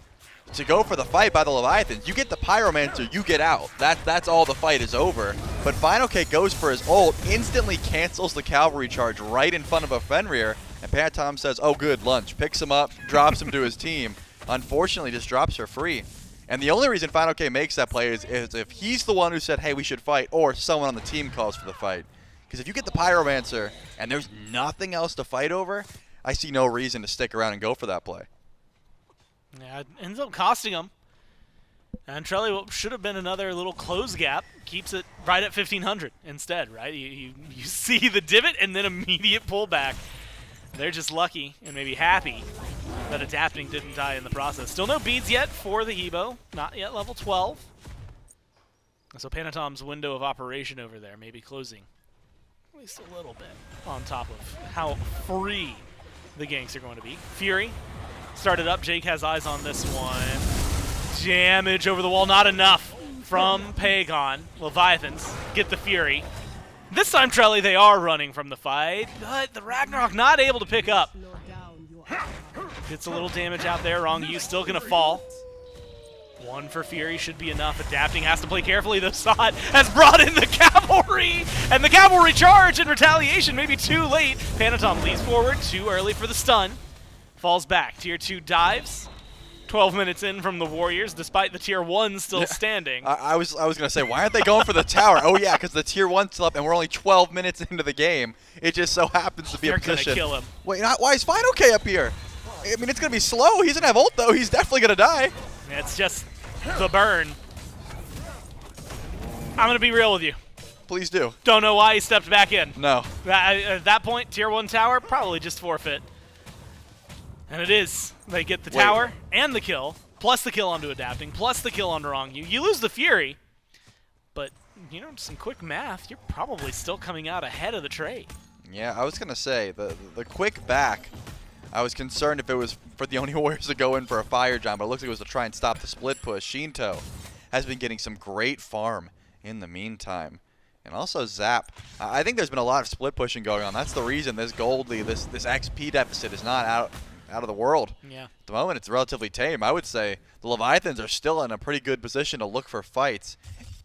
to go for the fight by the Leviathans. You get the Pyromancer, you get out. That's all the fight is over. But fineokay goes for his ult, instantly cancels the cavalry charge right in front of a Fenrir, and Panitom says, oh good, lunch. Picks him up, drops him to his team. Unfortunately, just drops her free. And the only reason fineokay makes that play is if he's the one who said, hey, we should fight, or someone on the team calls for the fight. Because if you get the Pyromancer and there's nothing else to fight over, I see no reason to stick around and go for that play. Yeah, it ends up costing him. And Trelli, what should have been another little close gap, keeps it right at 1,500 instead, right? You see the divot and then immediate pullback. They're just lucky and maybe happy that adapting didn't die in the process. Still no beads yet for the Hebo. Not yet level 12. So Panitom's window of operation over there maybe closing at least a little bit on top of how free the ganks are going to be. Fury started up. Jake has eyes on this one. Damage over the wall. Not enough from Pegon. Leviathans get the Fury. This time, Trelli, they are running from the fight, but the Ragnarok not able to pick up. Gets a little damage out there. Ronngyu still going to fall. One for Fury should be enough. Adapting has to play carefully. The Sod has brought in the cavalry, and the cavalry charge in retaliation. Maybe too late. Panitom leads forward. Too early for the stun. Falls back. Tier 2 dives. 12 minutes in from the Warriors, despite the Tier 1 still standing. I was going to say, why aren't they going for the tower? Oh, yeah, because the Tier 1's still up, and we're only 12 minutes into the game. It just so happens to be They're a position. going to kill him. Wait, why is fineokay up here? I mean, it's going to be slow. He doesn't have ult, though. He's definitely going to die. It's just the burn. I'm going to be real with you. Please do. Don't know why he stepped back in. No. At that point, Tier 1 tower, probably just forfeit. And it is. They get the tower and the kill, plus the kill onto adapting, plus the kill onto Ronngyu. You lose the Fury, but, you know, some quick math, you're probably still coming out ahead of the trade. Yeah, I was going to say, the quick back, I was concerned if it was for the Oni Warriors to go in for a fire jump, but it looks like it was to try and stop the split push. Sheento has been getting some great farm in the meantime. And also Zap. I think there's been a lot of split pushing going on. That's the reason this gold lead, this XP deficit is not out of the world. Yeah. At the moment, it's relatively tame. I would say the Leviathans are still in a pretty good position to look for fights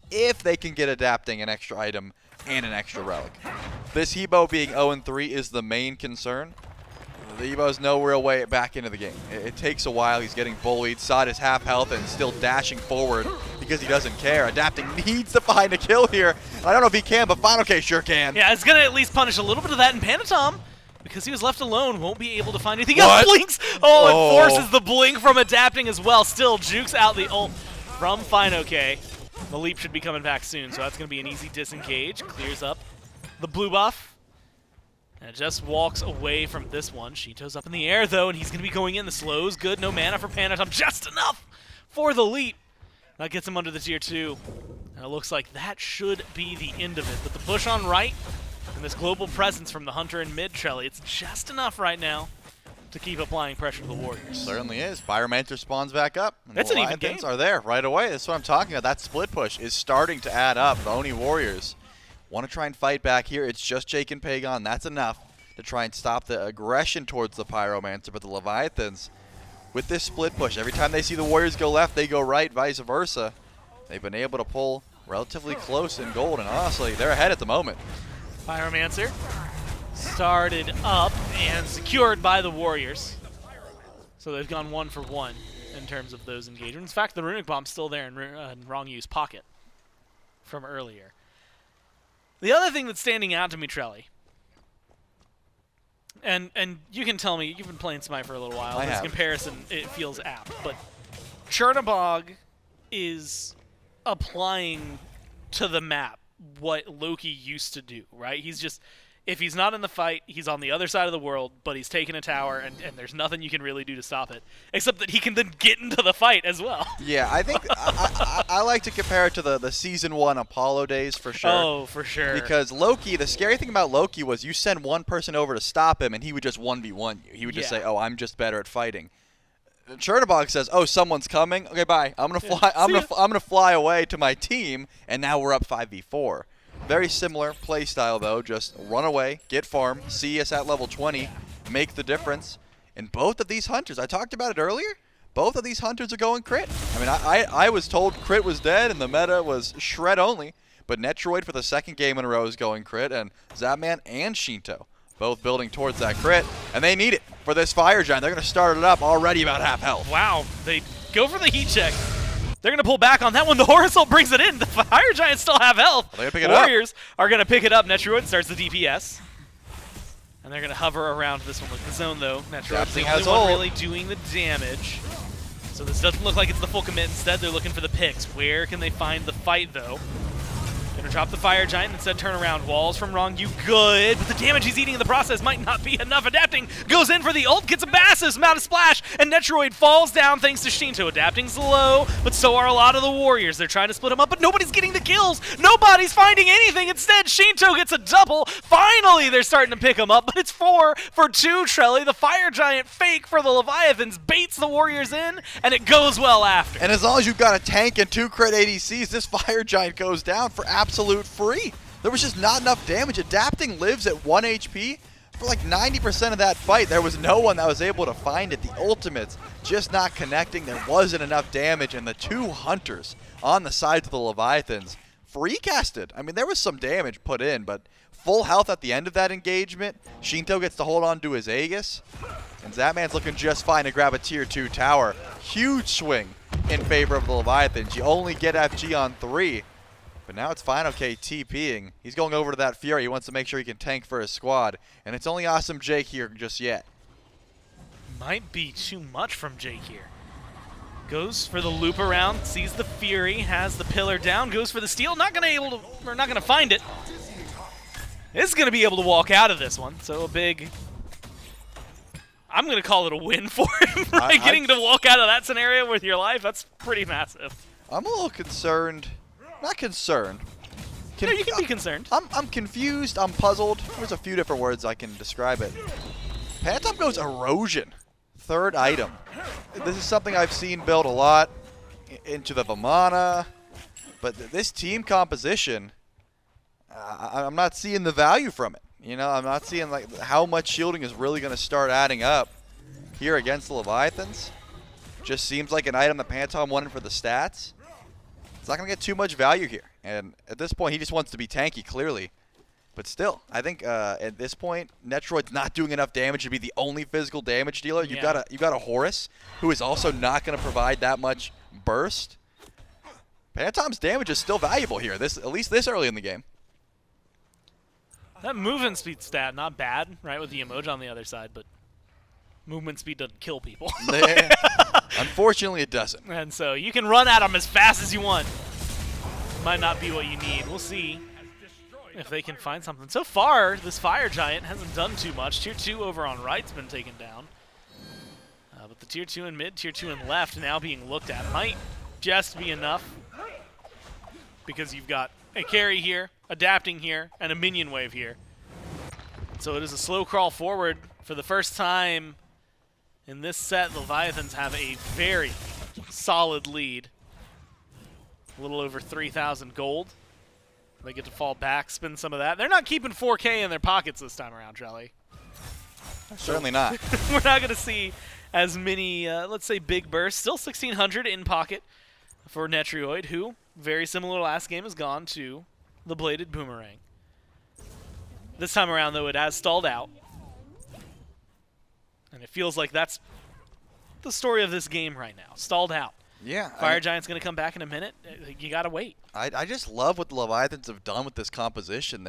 if they can get adapting an extra item and an extra relic. This Hebo being 0-3 is the main concern. The Hebo's no real way back into the game. It takes a while. He's getting bullied. Sod is half health and still dashing forward because he doesn't care. Adapting needs to find a kill here. I don't know if he can, but fineokay sure can. Yeah, it's going to at least punish a little bit of that in Panitom. Because he was left alone, won't be able to find anything else. Blinks! Oh, it forces the blink from adapting as well. Still jukes out the ult from fineokay. The leap should be coming back soon, so that's going to be an easy disengage. Clears up the blue buff. And just walks away from this one. Sheento's up in the air, though, and he's going to be going in. The slow's good. No mana for Panitom. Just enough for the leap. That gets him under the Tier 2. And it looks like that should be the end of it. But the push on right, and this global presence from the Hunter in mid, Trelli, it's just enough right now to keep applying pressure to the Warriors. Certainly is. Pyromancer spawns back up. And That's the an even Leviathans game. are there right away. That's what I'm talking about. That split push is starting to add up. The Oni Warriors want to try and fight back here. It's just Jake and Pegon. That's enough to try and stop the aggression towards the Pyromancer. But the Leviathans, with this split push, every time they see the Warriors go left, they go right, vice versa. They've been able to pull relatively close in gold, and honestly, they're ahead at the moment. Pyromancer started up and secured by the Warriors. So they've gone 1 for 1 in terms of those engagements. In fact, the Runic Bomb's still there in Rongyu's pocket from earlier. The other thing that's standing out to me, Trelli, and you can tell me, you've been playing SMITE for a little while. This comparison, it feels apt. But Chernobog is applying to the map what Loki used to do, right? He's just, if he's not in the fight, he's on the other side of the world, but he's taking a tower, and there's nothing you can really do to stop it, except that he can then get into the fight as well. Yeah, I think I like to compare it to the Season 1 Apollo days for sure. Oh, for sure. Because Loki, the scary thing about Loki was you send one person over to stop him, and he would just 1v1 you. He would just say, oh, I'm just better at fighting. Chernobog says, "Oh, someone's coming. Okay, bye. I'm gonna fly. I'm gonna fly away to my team, and now we're up 5v4. Very similar play style though, just run away, get farm, CS at level 20, make the difference. And both of these hunters, I talked about it earlier, both of these hunters are going crit. I mean, I was told crit was dead and the meta was shred only, but Netrioid for the second game in a row is going crit, and Zapman and Sheento both building towards that crit, and they need it for this Fire Giant. They're going to start it up already about half health. Wow, they go for the heat check. They're going to pull back on that one. The Horus ult brings it in. The Fire Giants still have health. They're gonna pick it up. Warriors are going to pick it up. Netrioid starts the DPS. And they're going to hover around this one with the zone, though. Netrioid's the only one really doing the damage. So this doesn't look like it's the full commit. Instead, they're looking for the picks. Where can they find the fight, though? Gonna drop the Fire Giant, instead turn around. Walls from Ronngyu, good, but the damage he's eating in the process might not be enough. Adapting, goes in for the ult, gets a massive amount of splash, and Netrioid falls down thanks to Sheento. Adapting's low, but so are a lot of the Warriors. They're trying to split him up, but nobody's getting the kills. Nobody's finding anything. Instead, Sheento gets a double. Finally, they're starting to pick him up, but it's 4 for 2, Trelly. The Fire Giant fake for the Leviathans baits the Warriors in, and it goes well after. And as long as you've got a tank and 2 crit ADCs, this Fire Giant goes down for absolute free. There was just not enough damage. Adapting lives at 1 HP. For like 90% of that fight, there was no one that was able to find it. The ultimates just not connecting. There wasn't enough damage, and the 2 hunters on the sides of the Leviathans free casted. I mean, there was some damage put in, but full health at the end of that engagement. Sheento gets to hold on to his Aegis, and Zapman's looking just fine to grab a tier 2 tower. Huge swing in favor of the Leviathans. You only get FG on 3. But now it's fineokay TPing. He's going over to that Fury. He wants to make sure he can tank for his squad. And it's only Awesome Jake here just yet. Might be too much from Jake here. Goes for the loop around, sees the Fury, has the pillar down, goes for the steal. Not gonna find it. Is gonna be able to walk out of this one. So a big, I'm gonna call it a win for him. Right? Getting to walk out of that scenario with your life, that's pretty massive. I'm a little concerned. Not concerned. No, you can be concerned. I'm confused. I'm puzzled. There's a few different words I can describe it. Panitom goes erosion. 3rd item. This is something I've seen build a lot into the Vamana. But this team composition, I'm not seeing the value from it. You know, I'm not seeing like how much shielding is really going to start adding up here against the Leviathans. Just seems like an item that Panitom wanted for the stats. It's not going to get too much value here. And at this point, he just wants to be tanky, clearly. But still, I think at this point, Netrioid's not doing enough damage to be the only physical damage dealer. You've got a Horus, who is also not going to provide that much burst. Panitom's damage is still valuable here, at least this early in the game. That movement speed stat, not bad, right, with the Yemoja on the other side, but movement speed doesn't kill people. Unfortunately, it doesn't. And so you can run at them as fast as you want. Might not be what you need. We'll see if they can find something. So far, this Fire Giant hasn't done too much. Tier 2 over on right's been taken down. But the Tier 2 in mid, Tier 2 in left now being looked at might just be enough. Because you've got a carry here, adapting here, and a minion wave here. So it is a slow crawl forward. For the first time in this set, the Leviathans have a very solid lead. A little over 3,000 gold. They get to fall back, spend some of that. They're not keeping 4K in their pockets this time around, Trelly. Certainly not. We're not going to see as many, let's say, big bursts. Still 1,600 in pocket for Netrioid, who, very similar to last game, has gone to the Bladed Boomerang. This time around, though, it has stalled out. And it feels like that's the story of this game right now. Stalled out. Yeah. Fire Giant's going to come back in a minute. You got to wait. I just love what the Leviathans have done with this composition.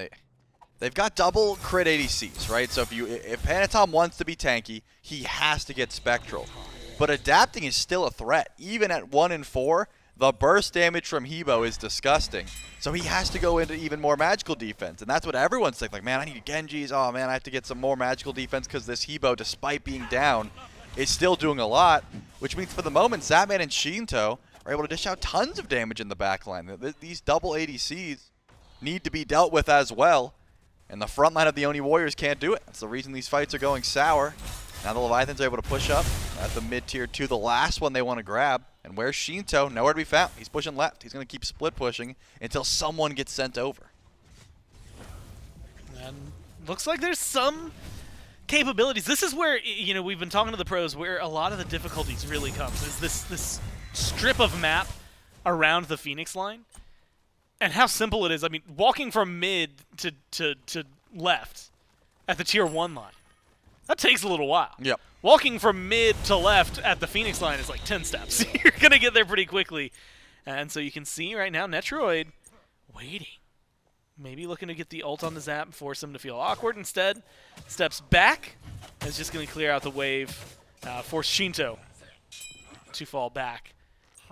They've got double crit ADCs, right? So if Panitom wants to be tanky, he has to get Spectral. But adapting is still a threat. Even at 1 and 4, the burst damage from Hebo is disgusting. So he has to go into even more magical defense. And that's what everyone's like, man, I need Genjis. Oh, man, I have to get some more magical defense because this Hebo, despite being down, is still doing a lot. Which means for the moment, Zapman and Sheento are able to dish out tons of damage in the backline. These double ADCs need to be dealt with as well. And the front line of the Oni Warriors can't do it. That's the reason these fights are going sour. Now the Leviathans are able to push up at the mid-tier 2, the last one they want to grab. And where's Sheento? Nowhere to be found. He's pushing left. He's going to keep split pushing until someone gets sent over. And looks like there's some capabilities. This is where, you know, we've been talking to the pros, where a lot of the difficulties really comes, is this strip of map around the Phoenix line, and how simple it is. I mean, walking from mid to left at the tier 1 line, that takes a little while. Yep. Walking from mid to left at the Phoenix line is like 10 steps. You're going to get there pretty quickly. And so you can see right now Netrioid waiting. Maybe looking to get the ult on the Zap and force him to feel awkward. Instead, steps back. Is just going to clear out the wave. Force Sheento to fall back.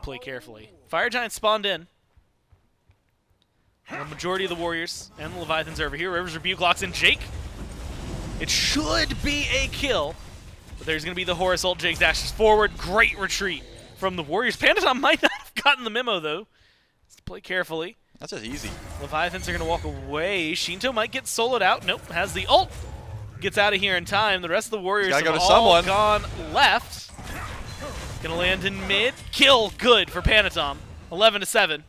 Play carefully. Fire Giant spawned in. The majority of the Warriors and the Leviathans are over here. River's Rebuke locks in Jake. It should be a kill. But there's going to be the Horus ult. Jake dashes forward. Great retreat from the Warriors. Panitom might not have gotten the memo, though. Let's play carefully. That's just easy. Leviathans are going to walk away. Sheento might get soloed out. Nope, has the ult. Gets out of here in time. The rest of the Warriors have go to all someone. gone left. Going to land in mid. Kill good for Panitom. 11-7.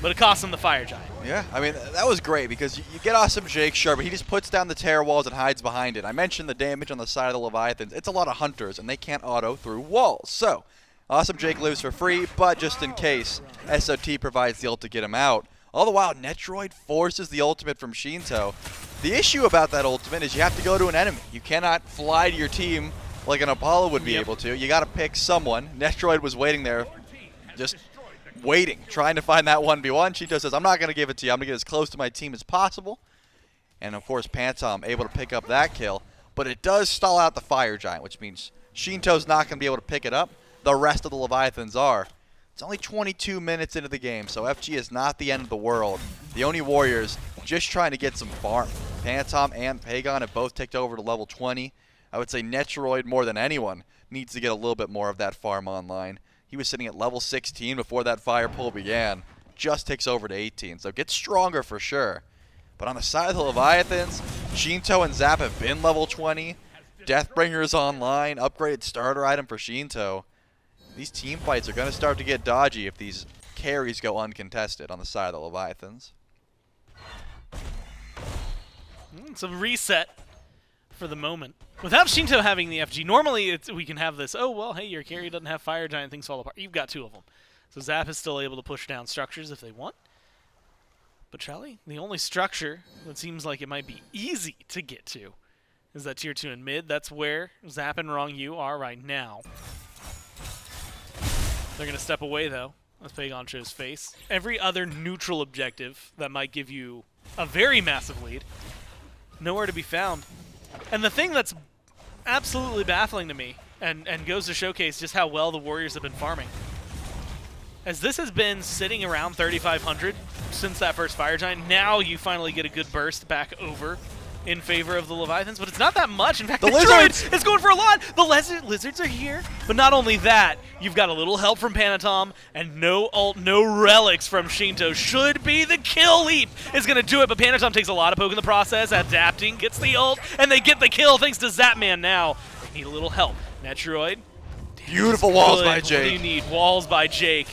But it costs him the Fire Giant. Yeah, I mean, that was great because you get awesome Jake, sure, but he just puts down the Terra walls and hides behind it. I mentioned the damage on the side of the Leviathans. It's a lot of hunters, and they can't auto through walls. So, awesome Jake lives for free, but just in case, SOT provides the ult to get him out. All the while, Netrioid forces the ultimate from Sheento. The issue about that ultimate is you have to go to an enemy. You cannot fly to your team like an Apollo would be able to. You got to pick someone. Netrioid was waiting there, just waiting, trying to find that 1v1. Sheento says, I'm not going to give it to you. I'm going to get as close to my team as possible. And, of course, Panitom able to pick up that kill. But it does stall out the Fire Giant, which means Sheento's not going to be able to pick it up. The rest of the Leviathans are. It's only 22 minutes into the game, so FG is not the end of the world. The Oni Warriors just trying to get some farm. Panitom and Pegon have both ticked over to level 20. I would say Netrioid, more than anyone, needs to get a little bit more of that farm online. He was sitting at level 16 before that fire pull began. Just ticks over to 18, so gets stronger for sure. But on the side of the Leviathans, Sheento and Zap have been level 20. Deathbringer is online, upgraded starter item for Sheento. These team fights are going to start to get dodgy if these carries go uncontested on the side of the Leviathans. It's a reset for the moment. Without Sheento having the FG, normally we can have this, oh, well, hey, your carry doesn't have Fire Giant, things fall apart. You've got 2 of them. So Zap is still able to push down structures if they want. But Charlie, the only structure that seems like it might be easy to get to is that tier 2 in mid. That's where Zap and Ronngyu are right now. They're going to step away, though, as Pegon shows face. Every other neutral objective that might give you a very massive lead, nowhere to be found. And the thing that's absolutely baffling to me, and goes to showcase just how well the Warriors have been farming, as this has been sitting around 3,500 since that first Fire Giant, now you finally get a good burst back over in favor of the Leviathans, but it's not that much. In fact, the Lizards is going for a lot. The Lizards are here, but not only that, you've got a little help from Panitom, and no ult, no relics from Sheento. Should be the kill leap is going to do it, but Panitom takes a lot of poke in the process, adapting, gets the ult, and they get the kill thanks to Zapman now. They need a little help. Netrioid. Beautiful walls by Jake. What do you need? Walls by Jake.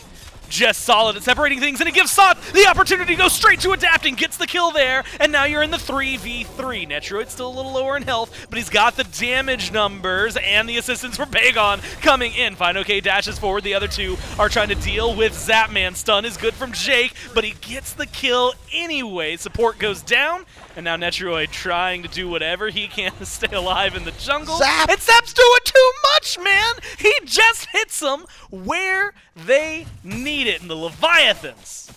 Just solid at separating things, and it gives Sot the opportunity to go straight to adapting, gets the kill there, and now you're in the 3v3. Netrioid's still a little lower in health, but he's got the damage numbers and the assistance from Pegon coming in. fineokay dashes forward, the other two are trying to deal with Zapman. Stun is good from Jake, but he gets the kill anyway. Support goes down, and now Netrioid trying to do whatever he can to stay alive in the jungle. Zap! And Zap's doing too much, man! He just hits them where they need it, and the Leviathans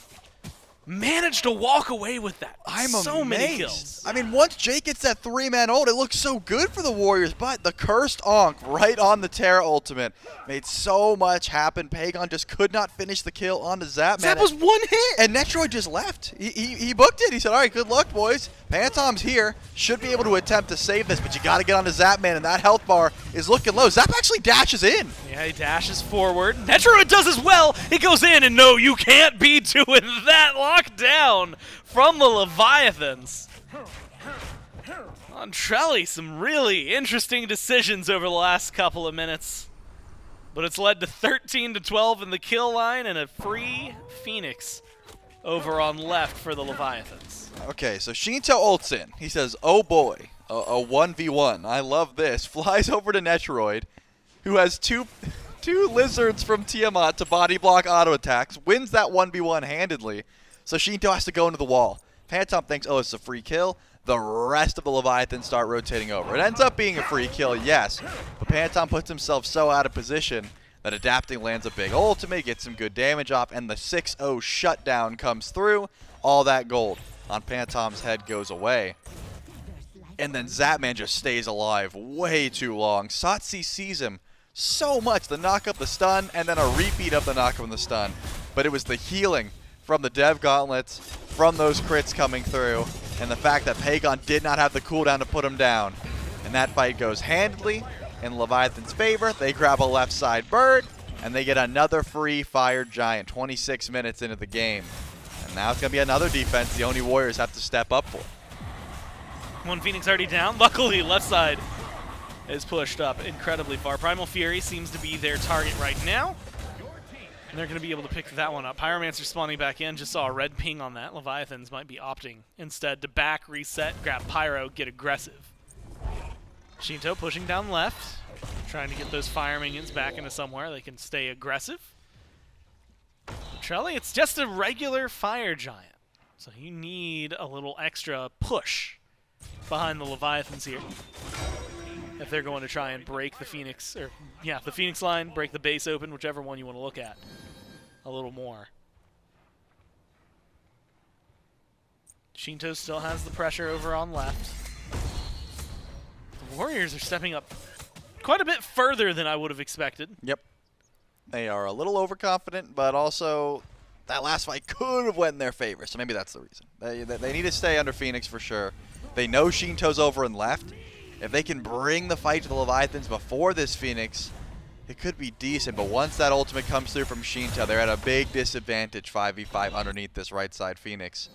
managed to walk away with that. I'm so amazed. many kills. I mean, once Jake gets that 3-man ult, it looks so good for the Warriors, but the cursed Onk right on the Terra ultimate made so much happen. Pegon just could not finish the kill onto Zapman. Zap was one hit! And Netrioid just left. He booked it. He said, all right, good luck, boys. Panitom's here. Should be able to attempt to save this, but you got to get onto Zapman, and that health bar is looking low. Zap actually dashes in. Yeah, he dashes forward. Netrioid does as well. He goes in, and no, you can't be doing that. Locked down from the Leviathans. On Trelly, some really interesting decisions over the last couple of minutes. But it's led to 13-12 in the kill line and a free Phoenix over on left for the Leviathans. Okay, so Sheento ults in. He says, oh boy, a 1v1. I love this. Flies over to Netrioid, who has two lizards from Tiamat to body block auto attacks, wins that 1v1 handedly, so Sheento has to go into the wall. Panitom thinks, oh, it's a free kill. The rest of the Leviathans start rotating over. It ends up being a free kill, yes, but Panitom puts himself so out of position that Adapting lands a big ultimate, gets some good damage off, and the 6-0 shutdown comes through. All that gold on Panitom's head goes away. And then Zapman just stays alive way too long. Satsi sees him so much, the knock up the stun, and then a repeat of the knock up the stun. But it was the healing from the Dev Gauntlets, from those crits coming through, and the fact that Pegon did not have the cooldown to put him down. And that fight goes handily in Leviathan's favor. They grab a left side bird, and they get another free Fire Giant 26 minutes into the game. And now it's going to be another defense the Oni Warriors have to step up for. One Phoenix already down. Luckily, left side is pushed up incredibly far. Primal Fury seems to be their target right now. And they're going to be able to pick that one up. Pyromancer spawning back in. Just saw a red ping on that. Leviathans might be opting instead to back, reset, grab Pyro, get aggressive. Sheento pushing down left, trying to get those fire minions back into somewhere they can stay aggressive. Trelly, it's just a regular fire giant, so you need a little extra push behind the Leviathans here if they're going to try and break the Phoenix, or yeah, the Phoenix line, break the base open, whichever one you want to look at a little more. Sheento still has the pressure over on left. The Warriors are stepping up quite a bit further than I would have expected. Yep. They are a little overconfident, but also that last fight could have went in their favor, so maybe that's the reason. They need to stay under Phoenix for sure. They know Sheento's over and left. If they can bring the fight to the Leviathans before this Phoenix, it could be decent, but once that ultimate comes through from Sheento, they're at a big disadvantage 5v5 underneath this right side Phoenix.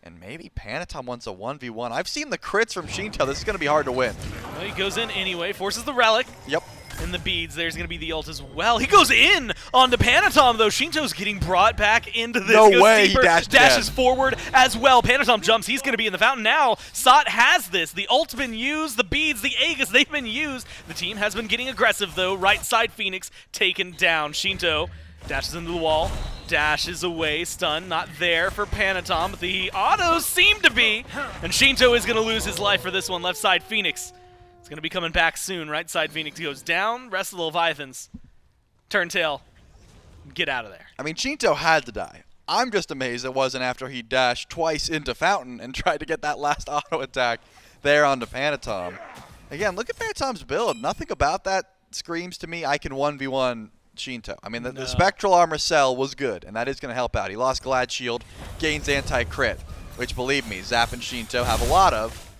And maybe Panitom wants a 1v1. I've seen the crits from Sheento. This is going to be hard to win. Well, he goes in anyway, forces the relic. Yep. And the beads, there's going to be the ult as well. He goes in onto Panitom, though. Sheento's getting brought back into this. No goes way, deeper, he dashes forward as well. Panitom jumps. He's going to be in the fountain now. Sot has this. The ult's been used. The beads, the Aegis, they've been used. The team has been getting aggressive, though. Right side Phoenix taken down. Sheento dashes into the wall. Dashes away. Stun not there for Panitom, but the autos seem to be. And Sheento is going to lose his life for this one. Left side Phoenix. It's going to be coming back soon. Right side Phoenix goes down. Rest of the Leviathans turn tail. Get out of there. I mean, Sheento had to die. I'm just amazed it wasn't after he dashed twice into Fountain and tried to get that last auto attack there onto Panitom. Again, look at Panitom's build. Nothing about that screams to me I can 1v1 Sheento. I mean, the Spectral Armor cell was good, and that is going to help out. He lost Glad Shield, gains anti-crit, which, believe me, Zap and Sheento have a lot of.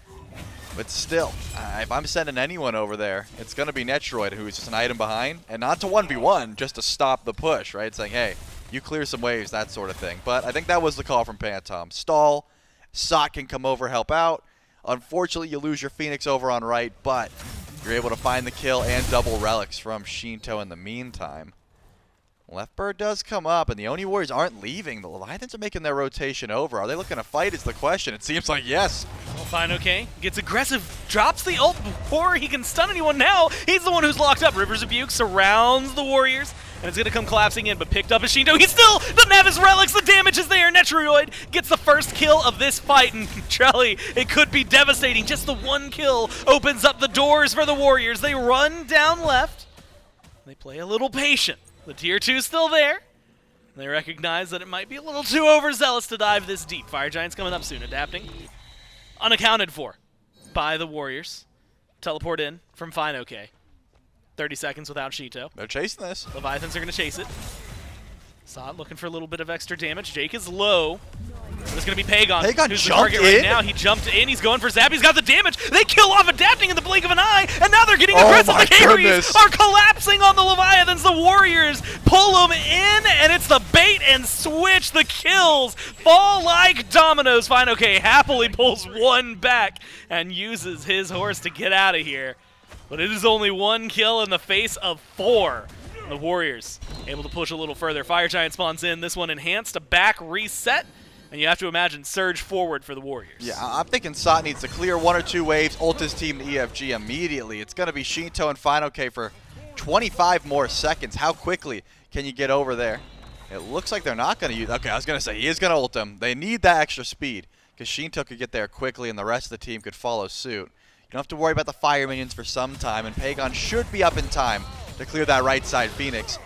But still, if I'm sending anyone over there, it's going to be Netrioid, who's just an item behind. And not to 1v1, just to stop the push, right? Saying, hey, you clear some waves, that sort of thing. But I think that was the call from Panitom. Stall, Sot can come over, help out. Unfortunately, you lose your Phoenix over on right, but you're able to find the kill and double relics from Sheento in the meantime. Left bird does come up, and the Oni Warriors aren't leaving. The Leviathans are making their rotation over. Are they looking to fight is the question. It seems like yes. Well, fineokay gets aggressive, drops the ult before he can stun anyone now. He's the one who's locked up. Rivers of Buke surrounds the Warriors, and it's going to come collapsing in, but picked up as Sheento. He still doesn't have his relics. The damage is there. Netrioid gets the first kill of this fight, and Trelly, it could be devastating. Just the one kill opens up the doors for the Warriors. They run down left. They play a little patient. The tier 2's still there. They recognize that it might be a little too overzealous to dive this deep. Fire Giant's coming up soon, adapting. Unaccounted for by the Warriors. Teleport in from fineokay. 30 seconds without Sheento. They're chasing this. Leviathans are going to chase it. Sot looking for a little bit of extra damage. Jake is low. It's going to be Pegon. Pegon who's jumped the target right in? now. He jumped in. He's going for Zap. He's got the damage. They kill off Adapting in the blink of an eye, and now they're getting aggressive. my The Khepris goodness. are collapsing on the Leviathans. The Warriors pull them in, and it's the bait and switch. The kills fall like dominoes. fineokay happily pulls one back and uses his horse to get out of here. But it is only one kill in the face of 4. The Warriors able to push a little further. Fire Giant spawns in. This one enhanced. A back reset. And you have to imagine surge forward for the Warriors. Yeah, I'm thinking SOT needs to clear 1 or 2 waves, ult his team to EFG immediately. It's going to be Sheento and fineokay for 25 more seconds. How quickly can you get over there? It looks like they're not going to use... Okay, I was going to say, he is going to ult him. They need that extra speed because Sheento could get there quickly and the rest of the team could follow suit. You don't have to worry about the fire minions for some time, and Pegon should be up in time to clear that right side Phoenix.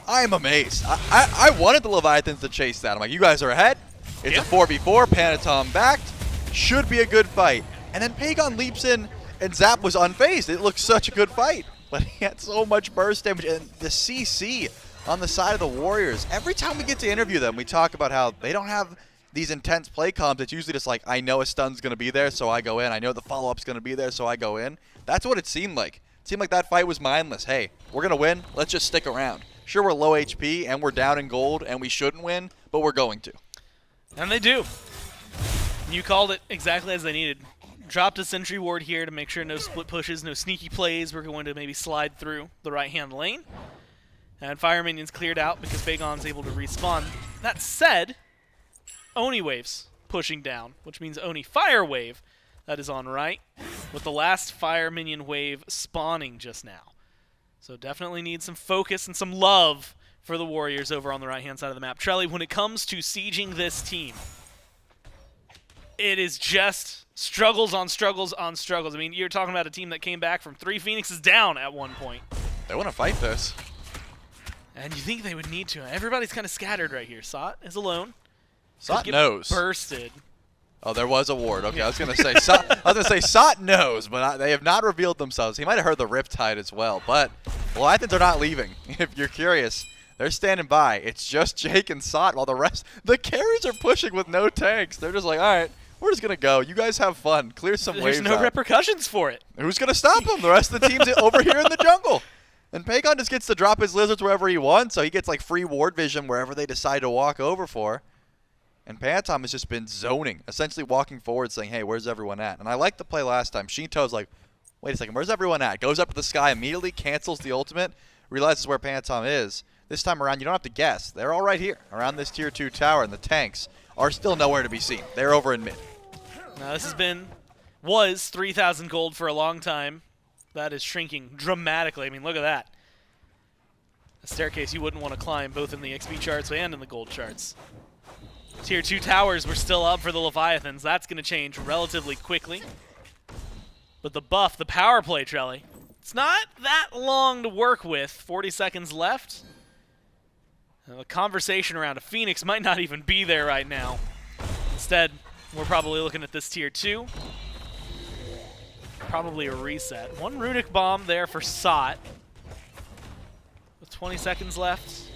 I am amazed. I wanted the Leviathans to chase that. I'm like, you guys are ahead. It's a 4v4, Panitom backed. Should be a good fight. And then Pegon leaps in, and Zap was unfazed. It looked such a good fight. But he had so much burst damage. And the CC on the side of the Warriors, every time we get to interview them, we talk about how they don't have these intense play comms. It's usually just like, I know a stun's going to be there, so I go in. I know the follow-up's going to be there, so I go in. That's what it seemed like. It seemed like that fight was mindless. Hey, we're going to win. Let's just stick around. Sure, we're low HP, and we're down in gold, and we shouldn't win, but we're going to. And they do. You called it exactly as they needed. Dropped a sentry ward here to make sure no split pushes, no sneaky plays. We're going to maybe slide through the right-hand lane. And fire minions cleared out because Pegon's able to respawn. That said, Oni waves pushing down, which means Oni fire wave that is on right, with the last fire minion wave spawning just now. So definitely need some focus and some love for the Warriors over on the right-hand side of the map. Trelly, when it comes to sieging this team, it is just struggles on struggles on struggles. I mean, you're talking about a team that came back from 3 Phoenixes down at one point. They want to fight this. And you think they would need to. Everybody's kind of scattered right here. SOT is alone. SOT knows. Bursted. Oh, there was a ward. Okay, I was gonna say SOT knows, but they have not revealed themselves. He might have heard the Riptide as well, but Leviathans are not leaving. If you're curious, they're standing by. It's just Jake and SOT while the carries are pushing with no tanks. They're just like, all right, we're just gonna go. You guys have fun. Clear some waves. There's no repercussions for it. Who's gonna stop them? The rest of the team's over here in the jungle. And Pegon just gets to drop his lizards wherever he wants, so he gets like free ward vision wherever they decide to walk over for. And Panitom has just been zoning, essentially walking forward saying, hey, where's everyone at? And I liked the play last time. Sheento's like, wait a second, where's everyone at? Goes up to the sky, immediately cancels the ultimate, realizes where Panitom is. This time around, you don't have to guess. They're all right here around this tier 2 tower, and the tanks are still nowhere to be seen. They're over in mid. Now this was 3,000 gold for a long time. That is shrinking dramatically. I mean, look at that. A staircase you wouldn't want to climb both in the XP charts and in the gold charts. Tier 2 towers were still up for the Leviathans. That's going to change relatively quickly. But the buff, the power play, Trelly, it's not that long to work with. 40 seconds left. The conversation around a Phoenix might not even be there right now. Instead, we're probably looking at this tier 2. Probably a reset. One runic bomb there for SOT. With 20 seconds left,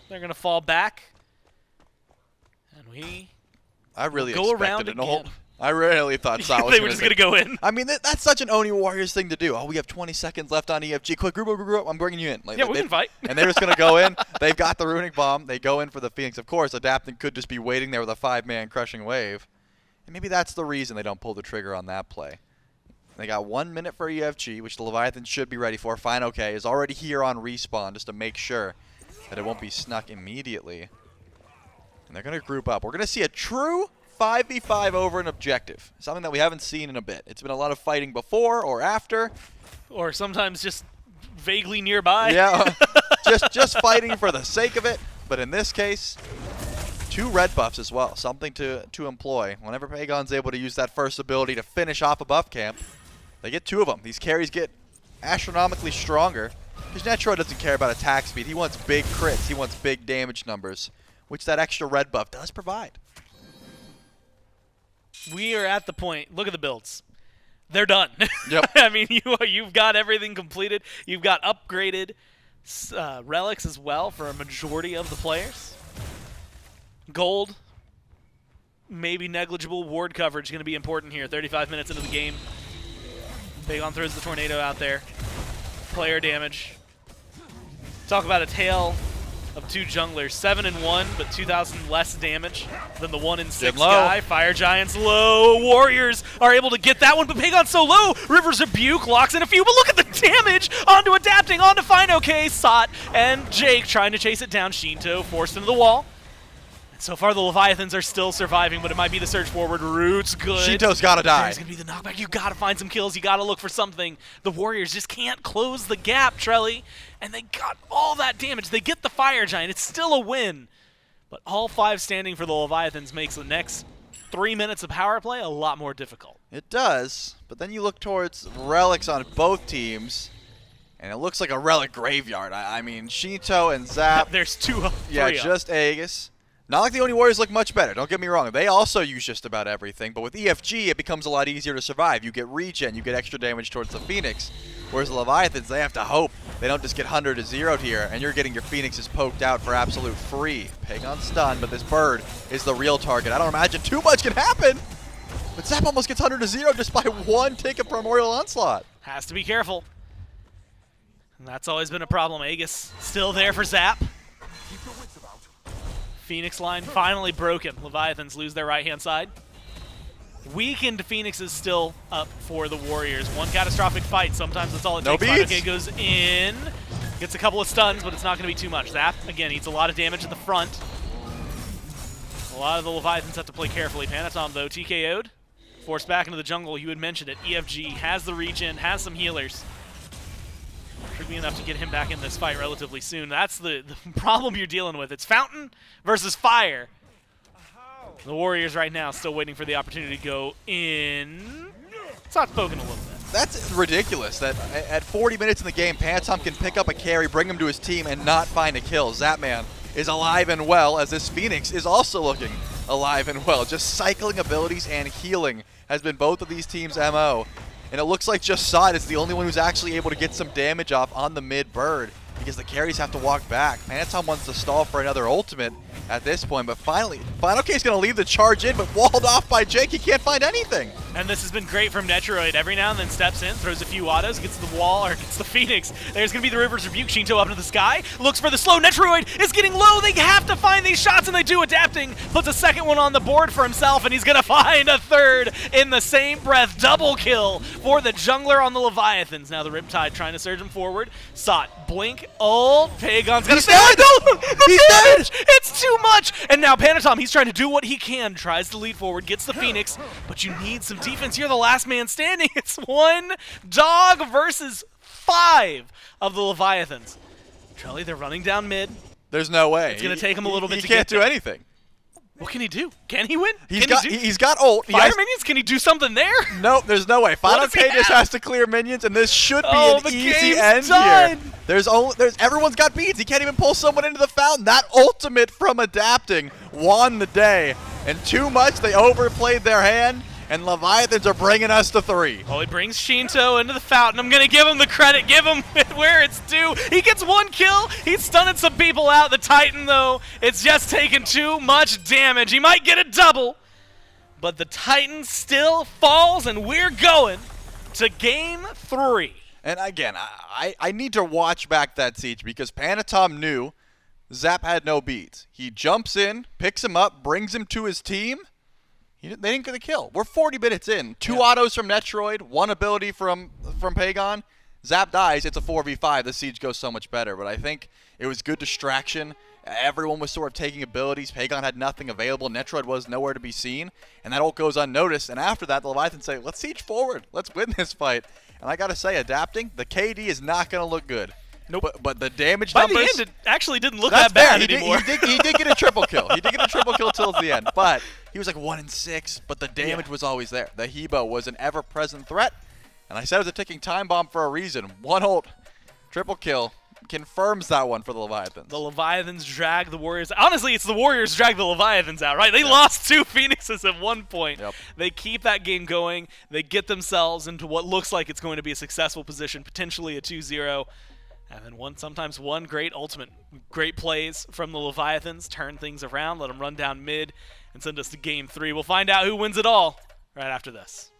they're going to fall back. And I really go around expected an ult. I really thought SOT was they were just going to go in. I mean, that's such an Oni Warriors thing to do. Oh, we have 20 seconds left on EFG. Quick, group, I'm bringing you in. Like, yeah, we can fight. And they're just going to go in. They've got the runic bomb. They go in for the Phoenix. Of course, Adapting could just be waiting there with a 5-man crushing wave. And maybe that's the reason they don't pull the trigger on that play. They got 1 minute for EFG, which the Leviathan should be ready for. fineokay is already here on respawn just to make sure that it won't be snuck immediately. And they're going to group up. We're going to see a true 5v5 over an objective, something that we haven't seen in a bit. It's been a lot of fighting before or after. Or sometimes just vaguely nearby. Yeah, just fighting for the sake of it. But in this case, 2 red buffs as well, something to employ. Whenever Pegon's able to use that first ability to finish off a buff camp, they get 2 of them. These carries get astronomically stronger because Netrioid doesn't care about attack speed. He wants big crits. He wants big damage numbers, which that extra red buff does provide. We are at the point. Look at the builds. They're done. Yep. I mean, you've got everything completed. You've got upgraded relics as well for a majority of the players. Gold, maybe negligible. Ward coverage going to be important here. 35 minutes into the game. Pegon throws the tornado out there. Player damage. Talk about a tale of 2 junglers. 7 and 1, but 2,000 less damage than the 1 and 6 guy. Fire Giants low. Warriors are able to get that one, but Pegon's so low. River's Rebuke locks in a few, but look at the damage onto Adapting, onto fineokay. SOT and Jake trying to chase it down. Sheento forced into the wall. So far, the Leviathans are still surviving, but it might be the surge forward. Root's good. Sheento's got to die. There's going to be the knockback. You got to find some kills. You got to look for something. The Warriors just can't close the gap, Trelly. And they got all that damage. They get the Fire Giant. It's still a win. But all 5 standing for the Leviathans makes the next 3 minutes of power play a lot more difficult. It does, but then you look towards relics on both teams, and it looks like a relic graveyard. I mean, Sheento and Zap. There's 2 up. Yeah, 3 up. just Aegis. Not like the Oni Warriors look much better, don't get me wrong. They also use just about everything, but with EFG, it becomes a lot easier to survive. You get regen, you get extra damage towards the Phoenix, whereas the Leviathans, they have to hope they don't just get 100 to 0'd here, and you're getting your Phoenixes poked out for absolute free. Pegon stunned, but this bird is the real target. I don't imagine too much can happen, but Zap almost gets 100 to 0 just by 1 tick of Primordial Onslaught. Has to be careful. And that's always been a problem. Aegis still there for Zap. Phoenix line finally broken. Leviathans lose their right-hand side. Weakened Phoenix is still up for the Warriors. 1 catastrophic fight. Sometimes that's all it takes. fineokay goes in. Gets a couple of stuns, but it's not going to be too much. Zap, again, eats a lot of damage at the front. A lot of the Leviathans have to play carefully. Panitom, though, TKO'd. Forced back into the jungle. You had mentioned it. EFG has the regen, has some healers. Should be enough to get him back in this fight relatively soon. That's the problem you're dealing with. It's Fountain versus Fire. The Warriors right now still waiting for the opportunity to go in. It's not spoken a little bit. That's ridiculous that at 40 minutes in the game, Panitom can pick up a carry, bring him to his team, and not find a kill. Zapman is alive and well, as this Phoenix is also looking alive and well. Just cycling abilities and healing has been both of these teams' MO. And it looks like just SOT is the only one who's actually able to get some damage off on the mid-bird because the carries have to walk back. Panitom wants to stall for another ultimate at this point, but finally, fineokay is going to leave the charge in, but walled off by Jake. He can't find anything. And this has been great from Netrioid. Every now and then steps in, throws a few autos, gets the wall, or gets the Phoenix. There's going to be the River's Rebuke. Sheento up into the sky, looks for the slow. Netrioid is getting low. They have to find these shots, and they do. Adapting, puts a second one on the board for himself, and he's going to find a third in the same breath. Double kill for the jungler on the Leviathans. Now the Riptide trying to surge him forward. SOT, blink, ult. Pegon's going to stay on He's dead! It's too much! And now Panitom, he's trying to do what he can, tries to lead forward, gets the Phoenix, but you need some defense. You're the last man standing. It's 1 dog versus 5 of the Leviathans. Trelly, they're running down mid. There's no way. It's going to take him a little bit to He get can't do there. anything. What can he do? Can he win? He's got ult. Fire minions? Can he do something there? Nope, there's no way. What does he fineokay just have? has to clear minions, and this should be Oh, an the easy game's end done. here. Everyone's got beads. He can't even pull someone into the fountain. That ultimate from adapting won the day. And too much, they overplayed their hand, and Leviathans are bringing us to 3. Oh, he brings Sheento into the fountain. I'm going to give him the credit. Give him where it's due. He gets 1 kill. He's stunning some people out. The Titan, though, it's just taking too much damage. He might get a double, but the Titan still falls, and we're going to game 3. And again, I need to watch back that siege because Panitom knew Zap had no beads. He jumps in, picks him up, brings him to his team. They didn't get a kill. We're 40 minutes in. 2 autos from Netrioid, 1 ability from Pegon. Zap dies. It's a 4v5. The siege goes so much better. But I think it was good distraction. Everyone was sort of taking abilities. Pegon had nothing available. Netrioid was nowhere to be seen. And that ult goes unnoticed. And after that, the Leviathans say, let's siege forward. Let's win this fight. And I got to say, adapting, the KD is not going to look good. Nope. But the damage By numbers... the end, it actually didn't look That's that bad fair. anymore. He did get a triple kill. He did get a triple kill till the end. But he was like 1-6, but the damage was always there. The Hebo was an ever-present threat. And I said it was a ticking time bomb for a reason. 1 ult, triple kill, confirms that one for the Leviathans. The Leviathans drag the Warriors. Honestly, it's the Warriors drag the Leviathans out, right? They lost 2 Phoenixes at one point. Yep. They keep that game going. They get themselves into what looks like it's going to be a successful position, potentially a 2-0. And then sometimes one great ultimate. Great plays from the Leviathans. Turn things around, let them run down mid, and send us to game 3. We'll find out who wins it all right after this.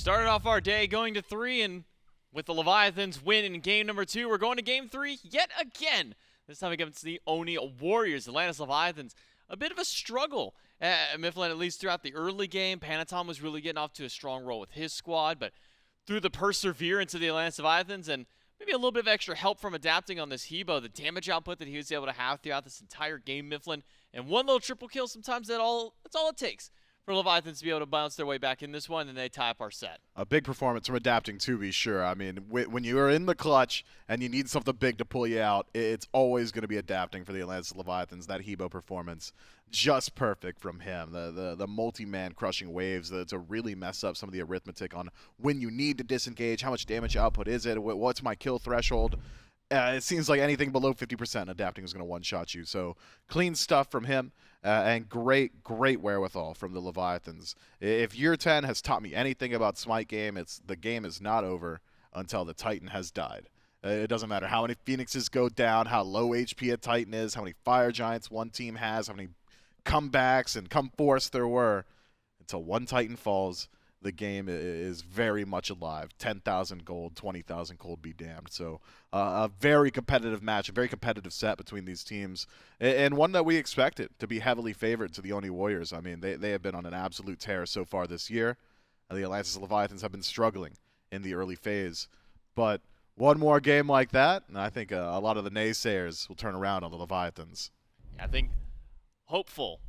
started off our day going to 3, and with the Leviathans win in game number 2, we're going to game 3 yet again. This time against the Oni Warriors. Atlantis Leviathans, a bit of a struggle. Mifflin, at least throughout the early game, Panitom was really getting off to a strong roll with his squad, but through the perseverance of the Atlantis Leviathans and maybe a little bit of extra help from adapting on this Hebo, the damage output that he was able to have throughout this entire game, Mifflin, and one little triple kill, sometimes that's all it takes for Leviathans to be able to bounce their way back in this one, and they tie up our set. A big performance from adapting, to be sure. I mean, when you are in the clutch and you need something big to pull you out, it's always going to be adapting for the Atlantis Leviathans. That Hebo performance, just perfect from him. The multi-man crushing waves to really mess up some of the arithmetic on when you need to disengage, how much damage output is it, what's my kill threshold. It seems like anything below 50% adapting is going to one-shot you. So clean stuff from him, and great wherewithal from the Leviathans. If Year 10 has taught me anything about SMITE game, it's the game is not over until the Titan has died. It doesn't matter how many Phoenixes go down, how low HP a Titan is, how many Fire Giants one team has, how many comebacks and come force there were. Until one Titan falls, the game is very much alive. 10,000 gold, 20,000 gold be damned. So a very competitive match, a very competitive set between these teams, and one that we expected to be heavily favored to the Oni Warriors. I mean, they have been on an absolute tear so far this year. The Atlantis Leviathans have been struggling in the early phase. But one more game like that, and I think a lot of the naysayers will turn around on the Leviathans. I think hopeful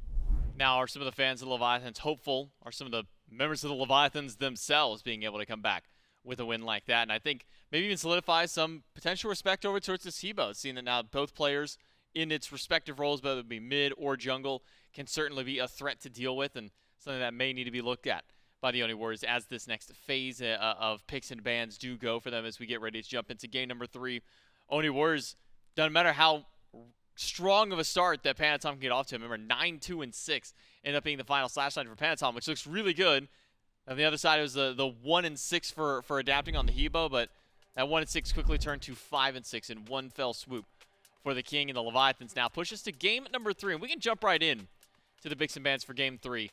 now are some of the fans of the Leviathans. Hopeful are some of the members of the Leviathans themselves being able to come back with a win like that. And I think maybe even solidify some potential respect over towards this Hebo, seeing that now both players in its respective roles, whether it be mid or jungle, can certainly be a threat to deal with and something that may need to be looked at by the Oni Warriors as this next phase of picks and bans do go for them as we get ready to jump into game number 3. Oni Warriors, doesn't matter how strong of a start that Panitom can get off to. Remember, 9-2-6 ended up being the final slash line for Panitom, which looks really good. On the other side, it was the 1-6 for adapting on the Hebo, but that 1-6 quickly turned to 5-6 in one fell swoop for the King, and the Leviathans now push us to game number 3, and we can jump right in to the picks and bans for game 3.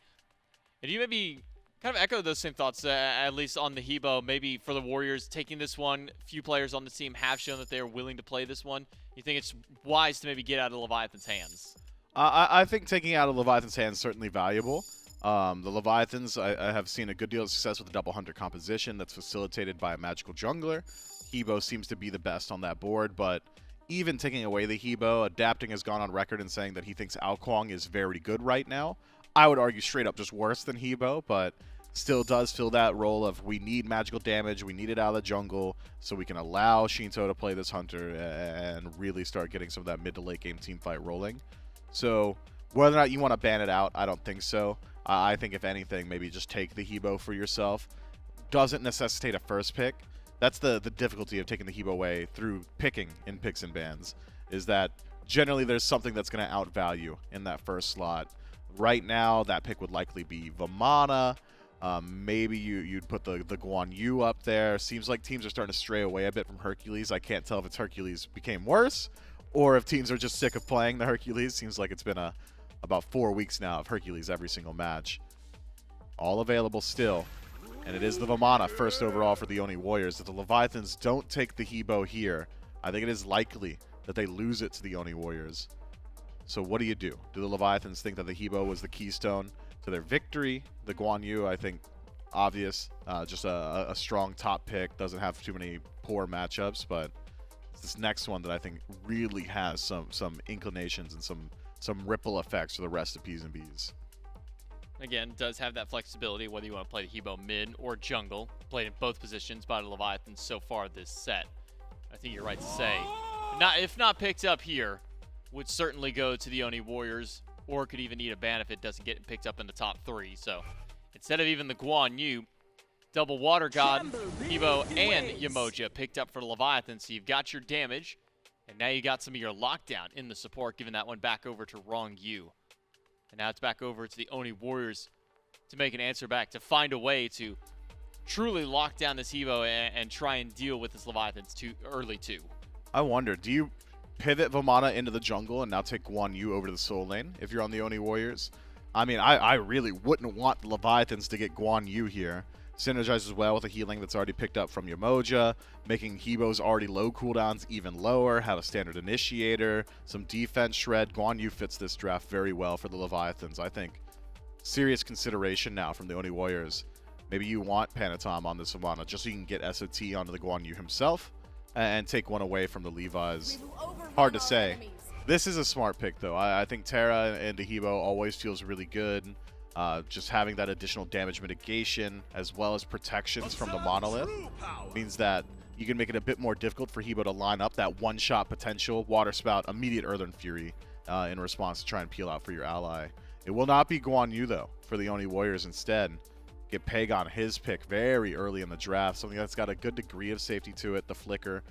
And you maybe kind of echo those same thoughts, at least on the Hebo, maybe for the Warriors taking this one. Few players on the team have shown that they are willing to play this one. You think it's wise to maybe get out of Leviathan's hands? I think taking out of Leviathan's hands is certainly valuable. The Leviathans, I have seen a good deal of success with the double hunter composition that's facilitated by a magical jungler. Hebo seems to be the best on that board, but even taking away the Hebo, Adapting has gone on record in saying that he thinks Alkwang is very good right now. I would argue straight up just worse than Hebo, but still does fill that role of we need magical damage, we need it out of the jungle, so we can allow Sheento to play this hunter and really start getting some of that mid to late game team fight rolling. So whether or not you want to ban it out, I don't think so. I think if anything, maybe just take the Hebo for yourself. Doesn't necessitate a first pick. That's the difficulty of taking the Hebo away through picking in picks and bans, is that generally there's something that's going to outvalue in that first slot. Right now, that pick would likely be Vamana. Maybe you'd put the Guan up there. Seems like teams are starting to stray away a bit from Hercules. I can't tell if it's Hercules became worse or if teams are just sick of playing the Hercules. Seems like it's been about 4 weeks now of Hercules every single match. All available still. And it is the Vamana first overall for the Oni Warriors. If the Leviathans don't take the Hebo here, I think it is likely that they lose it to the Oni Warriors. So what do you do? Do the Leviathans think that the Hebo was the keystone to their victory? The Guan, I think, obvious. Just a strong top pick. Doesn't have too many poor matchups, but it's this next one that I think really has some inclinations and some ripple effects for the rest of P's and B's. Again, does have that flexibility whether you want to play the Hebo mid or jungle. Played in both positions by the Leviathans so far this set. I think you're right to say. If not picked up here, would certainly go to the Oni Warriors, or could even need a ban if it doesn't get picked up in the top 3. So instead of even the Guan, double Water God, Hebo, and Yemoja picked up for the Leviathan. So you've got your damage, and now you got some of your lockdown in the support, giving that one back over to Ronngyu. And now it's back over to the Oni Warriors to make an answer back, to find a way to truly lock down this Hebo and try and deal with this Leviathan's too early too. I wonder, do you pivot Vamana into the jungle and now take Guan over to the soul lane if you're on the Oni Warriors? I mean, I really wouldn't want the Leviathans to get Guan Yu here. Synergizes well with the healing that's already picked up from Yemoja, making Hebo's already low cooldowns even lower, have a standard initiator, some defense shred. Guan Yu fits this draft very well for the Leviathans, I think. Serious consideration now from the Oni Warriors. Maybe you want Panitom on this Vamana just so you can get SOT onto the Guan Yu himself and take one away from the Levi's. Hard to say. This is a smart pick, though. I think Terra and Hebo always feels really good. Just having that additional damage mitigation as well as protections from the monolith means that you can make it a bit more difficult for Hebo to line up that one-shot potential Water Spout, immediate Earthen Fury in response to try and peel out for your ally. It will not be Guan Yu, though, for the Oni Warriors instead. Get Pegon his pick very early in the draft, something that's got a good degree of safety to it, the Flicker,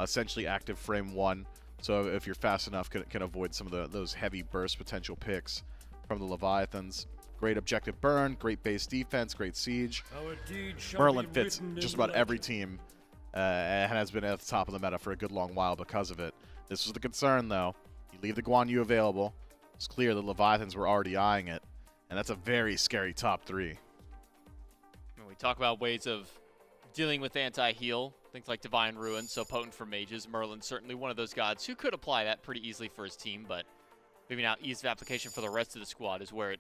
essentially active frame 1. So if you're fast enough, can avoid some of those heavy burst potential picks from the Leviathans. Great objective burn, great base defense, great siege. Merlin fits just about every team and has been at the top of the meta for a good long while because of it. This was the concern, though. You leave the Guan Yu available. It's clear the Leviathans were already eyeing it, and that's a very scary top 3. When we talk about ways of dealing with anti-heal, things like Divine Ruin, so potent for mages, Merlin's certainly one of those gods who could apply that pretty easily for his team, but maybe now ease of application for the rest of the squad is where it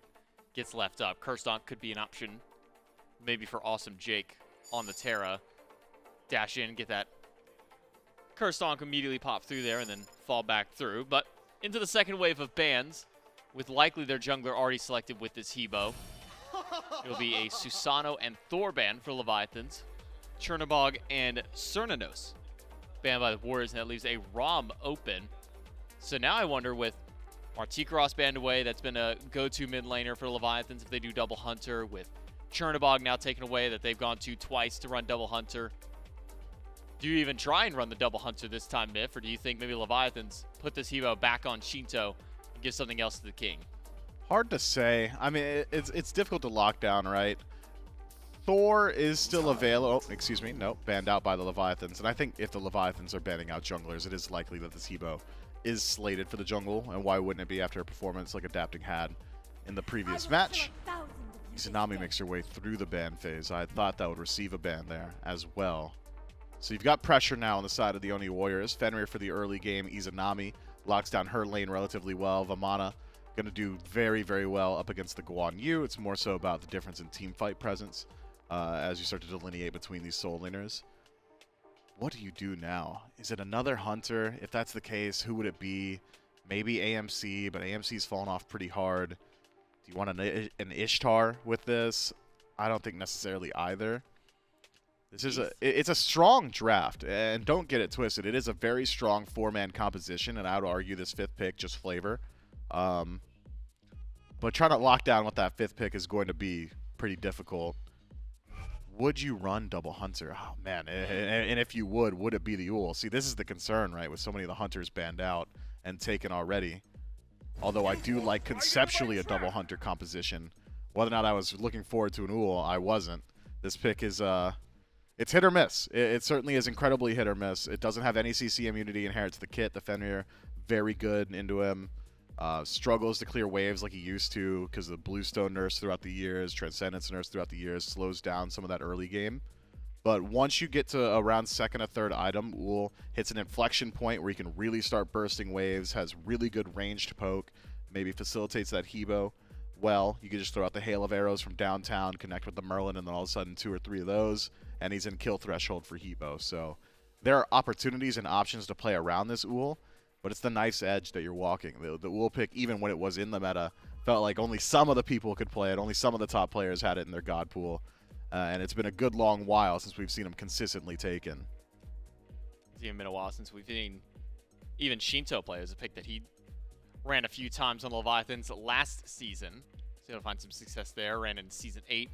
gets left up. Curse Donk could be an option, maybe for Awesome Jake on the Terra. Dash in, get that Curse Donk immediately pop through there and then fall back through. But into the second wave of bans, with likely their jungler already selected with this Hebo. It'll be a Susano and Thor ban for Leviathans. Chernobog and Cernunnos banned by the Warriors, and that leaves a Rom open. So now I wonder, with Martikros banned away, that's been a go-to mid laner for Leviathans if they do double Hunter, with Chernobog now taken away that they've gone to twice to run double Hunter. Do you even try and run the double Hunter this time, Miff, or do you think maybe Leviathans put this Hebo back on Sheento and give something else to the king? Hard to say. I mean, it's difficult to lock down, right? Thor is still available. Oh, excuse me. No, banned out by the Leviathans. And I think if the Leviathans are banning out junglers, it is likely that this Hebo is slated for the jungle. And why wouldn't it be after a performance like Adapting had in the previous match? Izanami makes her way through the ban phase. I thought that would receive a ban there as well. So you've got pressure now on the side of the Oni Warriors. Fenrir for the early game. Izanami locks down her lane relatively well. Vamana going to do very, very well up against the Guan Yu. It's more so about the difference in team fight presence as you start to delineate between these soul laners. What do you do now? Is it another Hunter? If that's the case, who would it be? Maybe AMC, but AMC's fallen off pretty hard. Do you want an Ishtar with this? I don't think necessarily either. This is it's a strong draft, and don't get it twisted. It is a very strong 4-man composition, and I would argue this 5th pick just flavor. But trying to lock down what that 5th pick is going to be pretty difficult. Would you run double Hunter? Oh, man. And if you would it be the Ullr? See, this is the concern, right, with so many of the Hunters banned out and taken already. Although I do like conceptually a double Hunter composition. Whether or not I was looking forward to an Ullr, I wasn't. This pick is, it's hit or miss. It certainly is incredibly hit or miss. It doesn't have any CC immunity inherent to the kit. The Fenrir, very good into him. Struggles to clear waves like he used to because the Bluestone nerfs throughout the years, Transcendence nerfs throughout the years, slows down some of that early game. But once you get to around 2nd or 3rd item, Ullr hits an inflection point where you can really start bursting waves, has really good range to poke, maybe facilitates that Hebo well. You can just throw out the hail of arrows from downtown, connect with the Merlin, and then all of a sudden 2 or 3 of those, and he's in kill threshold for Hebo. So there are opportunities and options to play around this Ullr. But it's the nice edge that you're walking. The Ullr pick, even when it was in the meta, felt like only some of the people could play it. Only some of the top players had it in their god pool. And it's been a good long while since we've seen him consistently taken. It's even been a while since we've seen even Sheento play as a pick that he ran a few times on Leviathans last season. So he'll find some success there. Ran in Season 8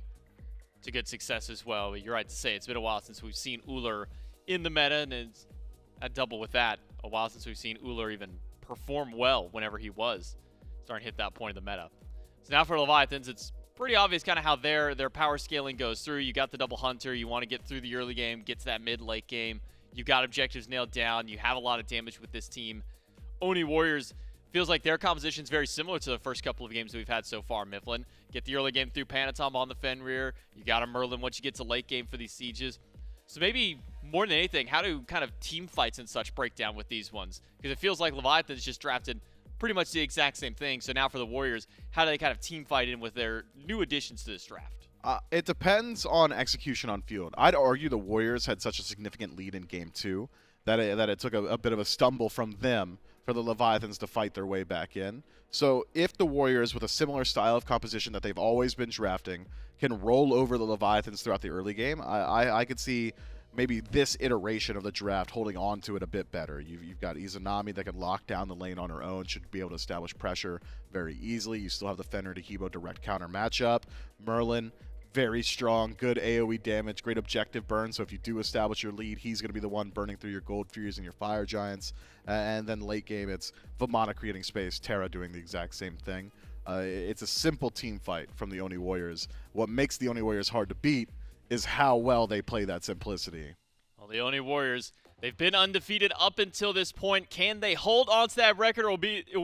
to good success as well. But you're right to say it's been a while since we've seen Ullr in the meta, and it's a double with that. A while since we've seen Ullr even perform well whenever he was starting to hit that point of the meta. So now for Leviathans, it's pretty obvious kind of how their power scaling goes through. You got the double Hunter. You want to get through the early game, get to that mid-late game. You've got objectives nailed down. You have a lot of damage with this team. Oni Warriors Feels like their composition is very similar to the first couple of games that we've had so far, Mifflin. Get the early game through Panitom on the Fenrir. You got a Merlin once you get to late game for these sieges. So maybe more than anything, how do kind of team fights and such break down with these ones? Because it feels like Leviathans just drafted pretty much the exact same thing. So now for the Warriors, how do they kind of team fight in with their new additions to this draft? It depends on execution on field. I'd argue the Warriors had such a significant lead in Game 2 that it took a bit of a stumble from them for the Leviathans to fight their way back in. So if the Warriors, with a similar style of composition that they've always been drafting, can roll over the Leviathans throughout the early game, I could see maybe this iteration of the draft holding on to it a bit better. You've got Izanami that can lock down the lane on her own, should be able to establish pressure very easily. You still have the Fenrir to Hebo direct counter matchup. Merlin, very strong, good AoE damage, great objective burn, so if you do establish your lead, he's going to be the one burning through your Gold Furies and your Fire Giants. And then late game, it's Vamana creating space, Terra doing the exact same thing. It's a simple team fight from the Oni Warriors. What makes the Oni Warriors hard to beat is how well they play that simplicity. Well, the Oni Warriors, they've been undefeated up until this point. Can they hold on to that record, or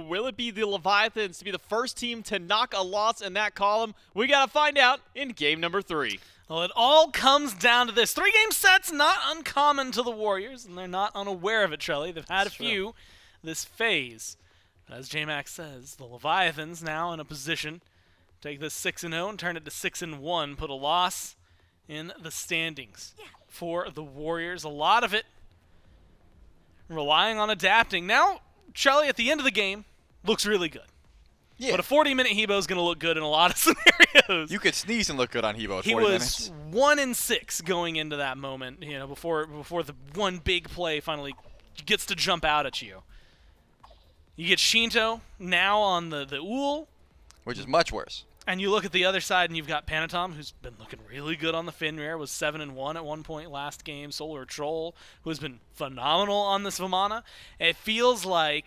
will it be the Leviathans to be the first team to knock a loss in that column? We got to find out in game number 3. Well, it all comes down to this. 3-game sets, not uncommon to the Warriors, and they're not unaware of it, Trelly. They've had a few this phase. As J-Max says, the Leviathans now in a position to take this 6-0 and turn it to 6-1, put a loss in the standings for the Warriors. A lot of it relying on adapting. Now, Trelly at the end of the game looks really good. Yeah. But a 40-minute Hebo is going to look good in a lot of scenarios. You could sneeze and look good on Hebo at 40 minutes. He was minutes. 1-6 going into that moment, before the one big play finally gets to jump out at you. You get Sheento now on the Ullr. Which is much worse. And you look at the other side, and you've got Panitom, who's been looking really good on the Fenrir, was 7-1 at one point last game. SoloOrTroll, who has been phenomenal on this Vamana. It feels like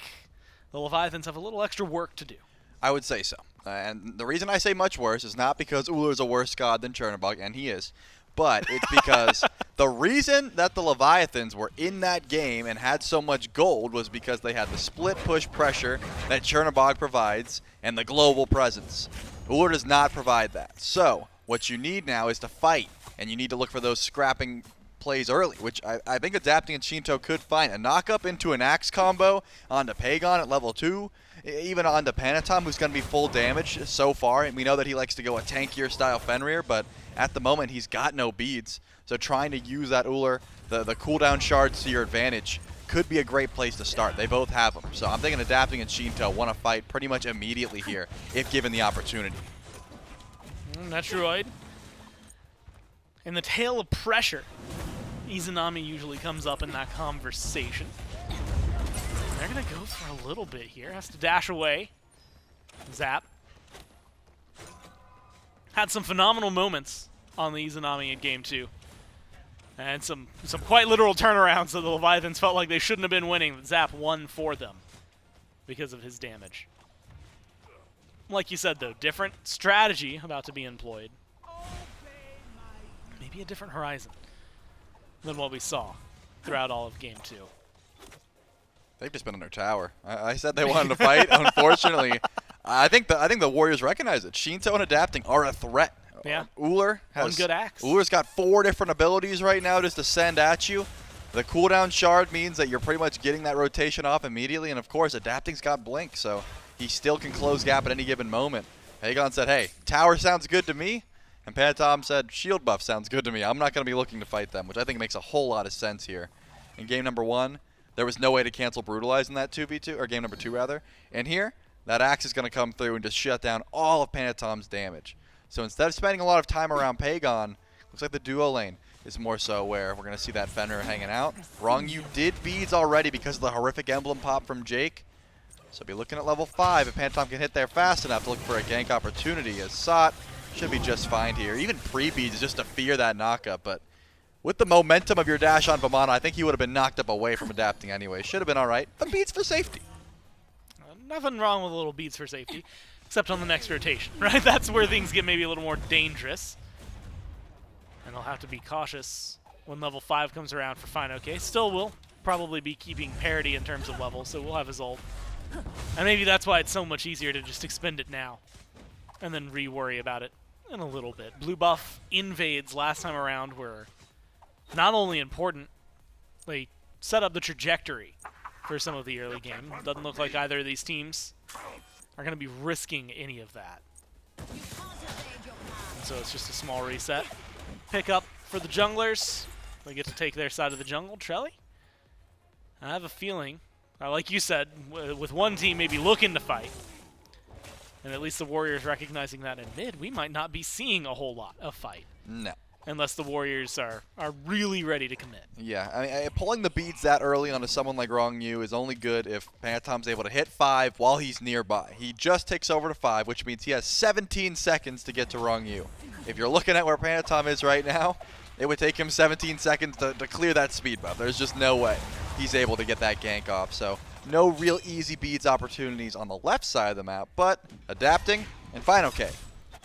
the Leviathans have a little extra work to do. I would say so. And the reason I say much worse is not because Ullr is a worse god than Chernobog, and he is, but it's because the reason that the Leviathans were in that game and had so much gold was because they had the split push pressure that Chernobog provides and the global presence. Ullr does not provide that. So what you need now is to fight, and you need to look for those scrapping plays early, which I think Adapting and Sheento could find. A knock-up into an Axe combo onto Pegon at level 2, even onto Panitom, who's going to be full damage so far. And we know that he likes to go a tankier style Fenrir, but at the moment he's got no beads. So trying to use that Ullr, the cooldown shards to your advantage, could be a great place to start. They both have them. So I'm thinking Adapting and Sheento want to fight pretty much immediately here, if given the opportunity. Netrioid. In the tail of pressure, Izanami usually comes up in that conversation. They're going to go for a little bit here. Has to dash away. Zap. Had some phenomenal moments on the Izanami in Game 2. And some quite literal turnarounds that the Leviathans felt like they shouldn't have been winning. Zap won for them because of his damage. Like you said, though, different strategy about to be employed. Maybe a different horizon than what we saw throughout all of Game 2. They've just been on their tower. I said they wanted to fight. Unfortunately, I think the Warriors recognize it. Sheento and Adapting are a threat. Yeah. Ullr has one good axe. Ullr's got 4 different abilities right now just to send at you. The cooldown shard means that you're pretty much getting that rotation off immediately, and of course, Adapting's got Blink, so he still can close gap at any given moment. Pegon said, "Hey, tower sounds good to me," and Panitom said, "Shield buff sounds good to me. I'm not going to be looking to fight them," which I think makes a whole lot of sense here. In game number 1, there was no way to cancel Brutalize in that 2v2, or game number 2 rather. And here, that axe is going to come through and just shut down all of Panitom's damage. So instead of spending a lot of time around Pegon, looks like the duo lane is more so where we're going to see that Fenrir hanging out. Ronngyu did beads already because of the horrific emblem pop from Jake. So be looking at level 5 if Panitom can hit there fast enough to look for a gank opportunity, as Sot should be just fine here. Even pre-beads is just to fear that knockup, but with the momentum of your dash on Vamana, I think he would have been knocked up away from Adapting anyway. Should have been alright, but beads for safety. Nothing wrong with a little beads for safety, except on the next rotation, right? That's where things get maybe a little more dangerous. And they'll have to be cautious when level 5 comes around for fineokay. Still will probably be keeping parity in terms of level, so we'll have his ult And maybe that's why it's so much easier to just expend it now and then re-worry about it in a little bit. Blue buff invades last time around were not only important, they set up the trajectory for some of the early game. Doesn't look like either of these teams are going to be risking any of that. And so it's just a small reset. Pick up for the junglers. They get to take their side of the jungle. Trelly? I have a feeling, like you said, with one team maybe looking to fight, and at least the Warriors recognizing that in mid, we might not be seeing a whole lot of fight. No. Unless the Warriors are really ready to commit. Yeah, I mean, pulling the beads that early onto someone like Ronngyu is only good if Panitom's able to hit 5 while he's nearby. He just takes over to 5, which means he has 17 seconds to get to Ronngyu. If you're looking at where Panitom is right now, it would take him 17 seconds to clear that speed buff. There's just no way he's able to get that gank off. So no real easy beads opportunities on the left side of the map, but adapting and fineokay.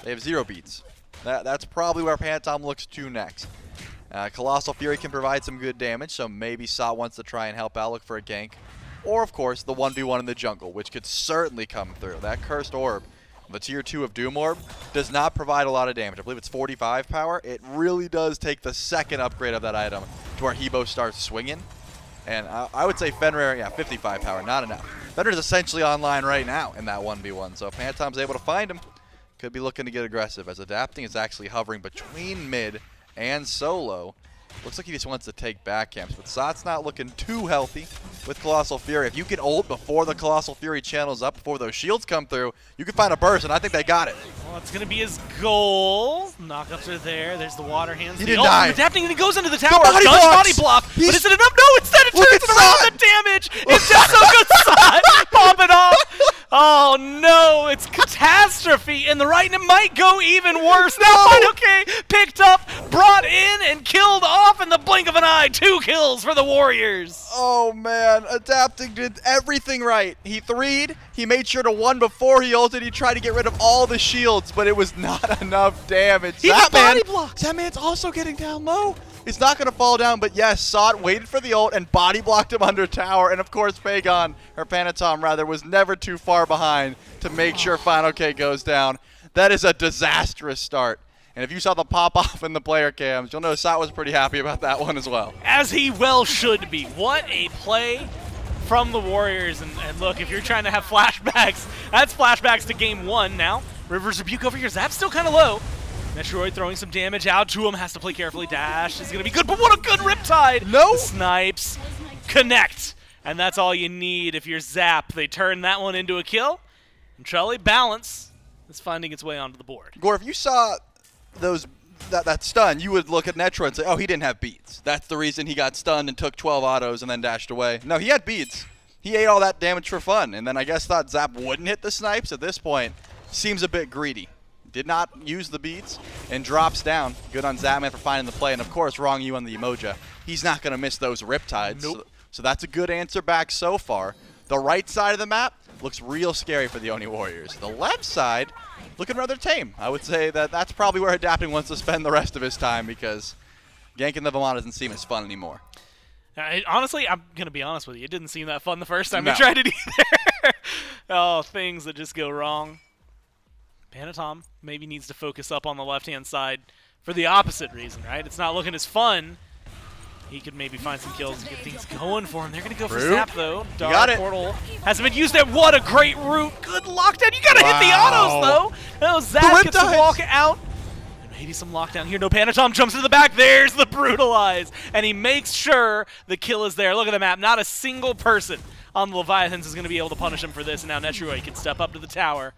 They have 0 beads. That's probably where Panitom looks to next. Colossal Fury can provide some good damage, so maybe Sot wants to try and help out, look for a gank. Or, of course, the 1v1 in the jungle, which could certainly come through. That Cursed Orb, the Tier 2 of Doom Orb, does not provide a lot of damage. I believe it's 45 power. It really does take the second upgrade of that item to where Hebo starts swinging. And I would say Fenrir, yeah, 55 power, not enough. Fenrir's essentially online right now in that 1v1, so if Panitom's able to find him, could be looking to get aggressive, as adapting is actually hovering between mid and solo. Looks like he just wants to take back camps, but Sot's not looking too healthy with Colossal Fury. If you can ult before the Colossal Fury channels up, before those shields come through, you can find a burst, and I think they got it. Well, it's going to be his goal. Knockups are there. There's the water hands. He didn't die. Adapting, and he goes into the tower. Body Does blocks. body block, He's but is it enough? No, instead it Look turns at it around. Sot. The damage. It's just so good. Sot popping off. Oh no, it's catastrophe, and the right might go even worse. Now fineokay picked up, brought in, and killed off in the blink of an eye. 2 kills for the Warriors. Oh man, adapting did everything right. He 3'd, he made sure to 1 before he ulted, he tried to get rid of all the shields, but it was not enough damage. He got body blocks. Zapman's also getting down low. He's not going to fall down, but yes, Sot waited for the ult and body blocked him under tower, and of course Pegon, or Panitom rather, was never too far behind to make sure fineokay goes down. That is a disastrous start. And if you saw the pop-off in the player cams, you'll know Sot was pretty happy about that one as well. As he well should be. What a play from the Warriors. And look, if you're trying to have flashbacks, that's flashbacks to game 1 now. River's Rebuke over here. Zap's still kind of low. Netrioid throwing some damage out to him. Has to play carefully. Dash is going to be good, but what a good Riptide. No. The snipes connect. And that's all you need if you're Zap. They turn that one into a kill. And Trelly balance is finding its way onto the board. Gore, if you saw that stun, you would look at Netrioid and say, oh, he didn't have beads. That's the reason he got stunned and took 12 autos and then dashed away. No, he had beads. He ate all that damage for fun, and then I guess thought Zap wouldn't hit the snipes. At this point, seems a bit greedy. Did not use the beads and drops down. Good on Zapman for finding the play, and of course, Ronngyu on the Yemoja. He's not going to miss those Riptides. Nope. So that's a good answer back so far. The right side of the map looks real scary for the Oni Warriors. The left side looking rather tame. I would say that's probably where Adapting wants to spend the rest of his time, because ganking the Vamana doesn't seem as fun anymore. Honestly, I'm going to be honest with you. It didn't seem that fun the first time No. we tried it either. Oh, things that just go wrong. Panitom maybe needs to focus up on the left-hand side for the opposite reason, right? It's not looking as fun. He could maybe find some kills and get things going for him. They're going to go for Zap, though. Dark got it. Portal hasn't been used yet. What a great route. Good lockdown. You got to hit the autos, though. No, Zap gets to walk out. And maybe some lockdown here. No, Panitom jumps into the back. There's the Brutalize. And he makes sure the kill is there. Look at the map. Not a single person on the Leviathans is going to be able to punish him for this. And now Netrioid can step up to the tower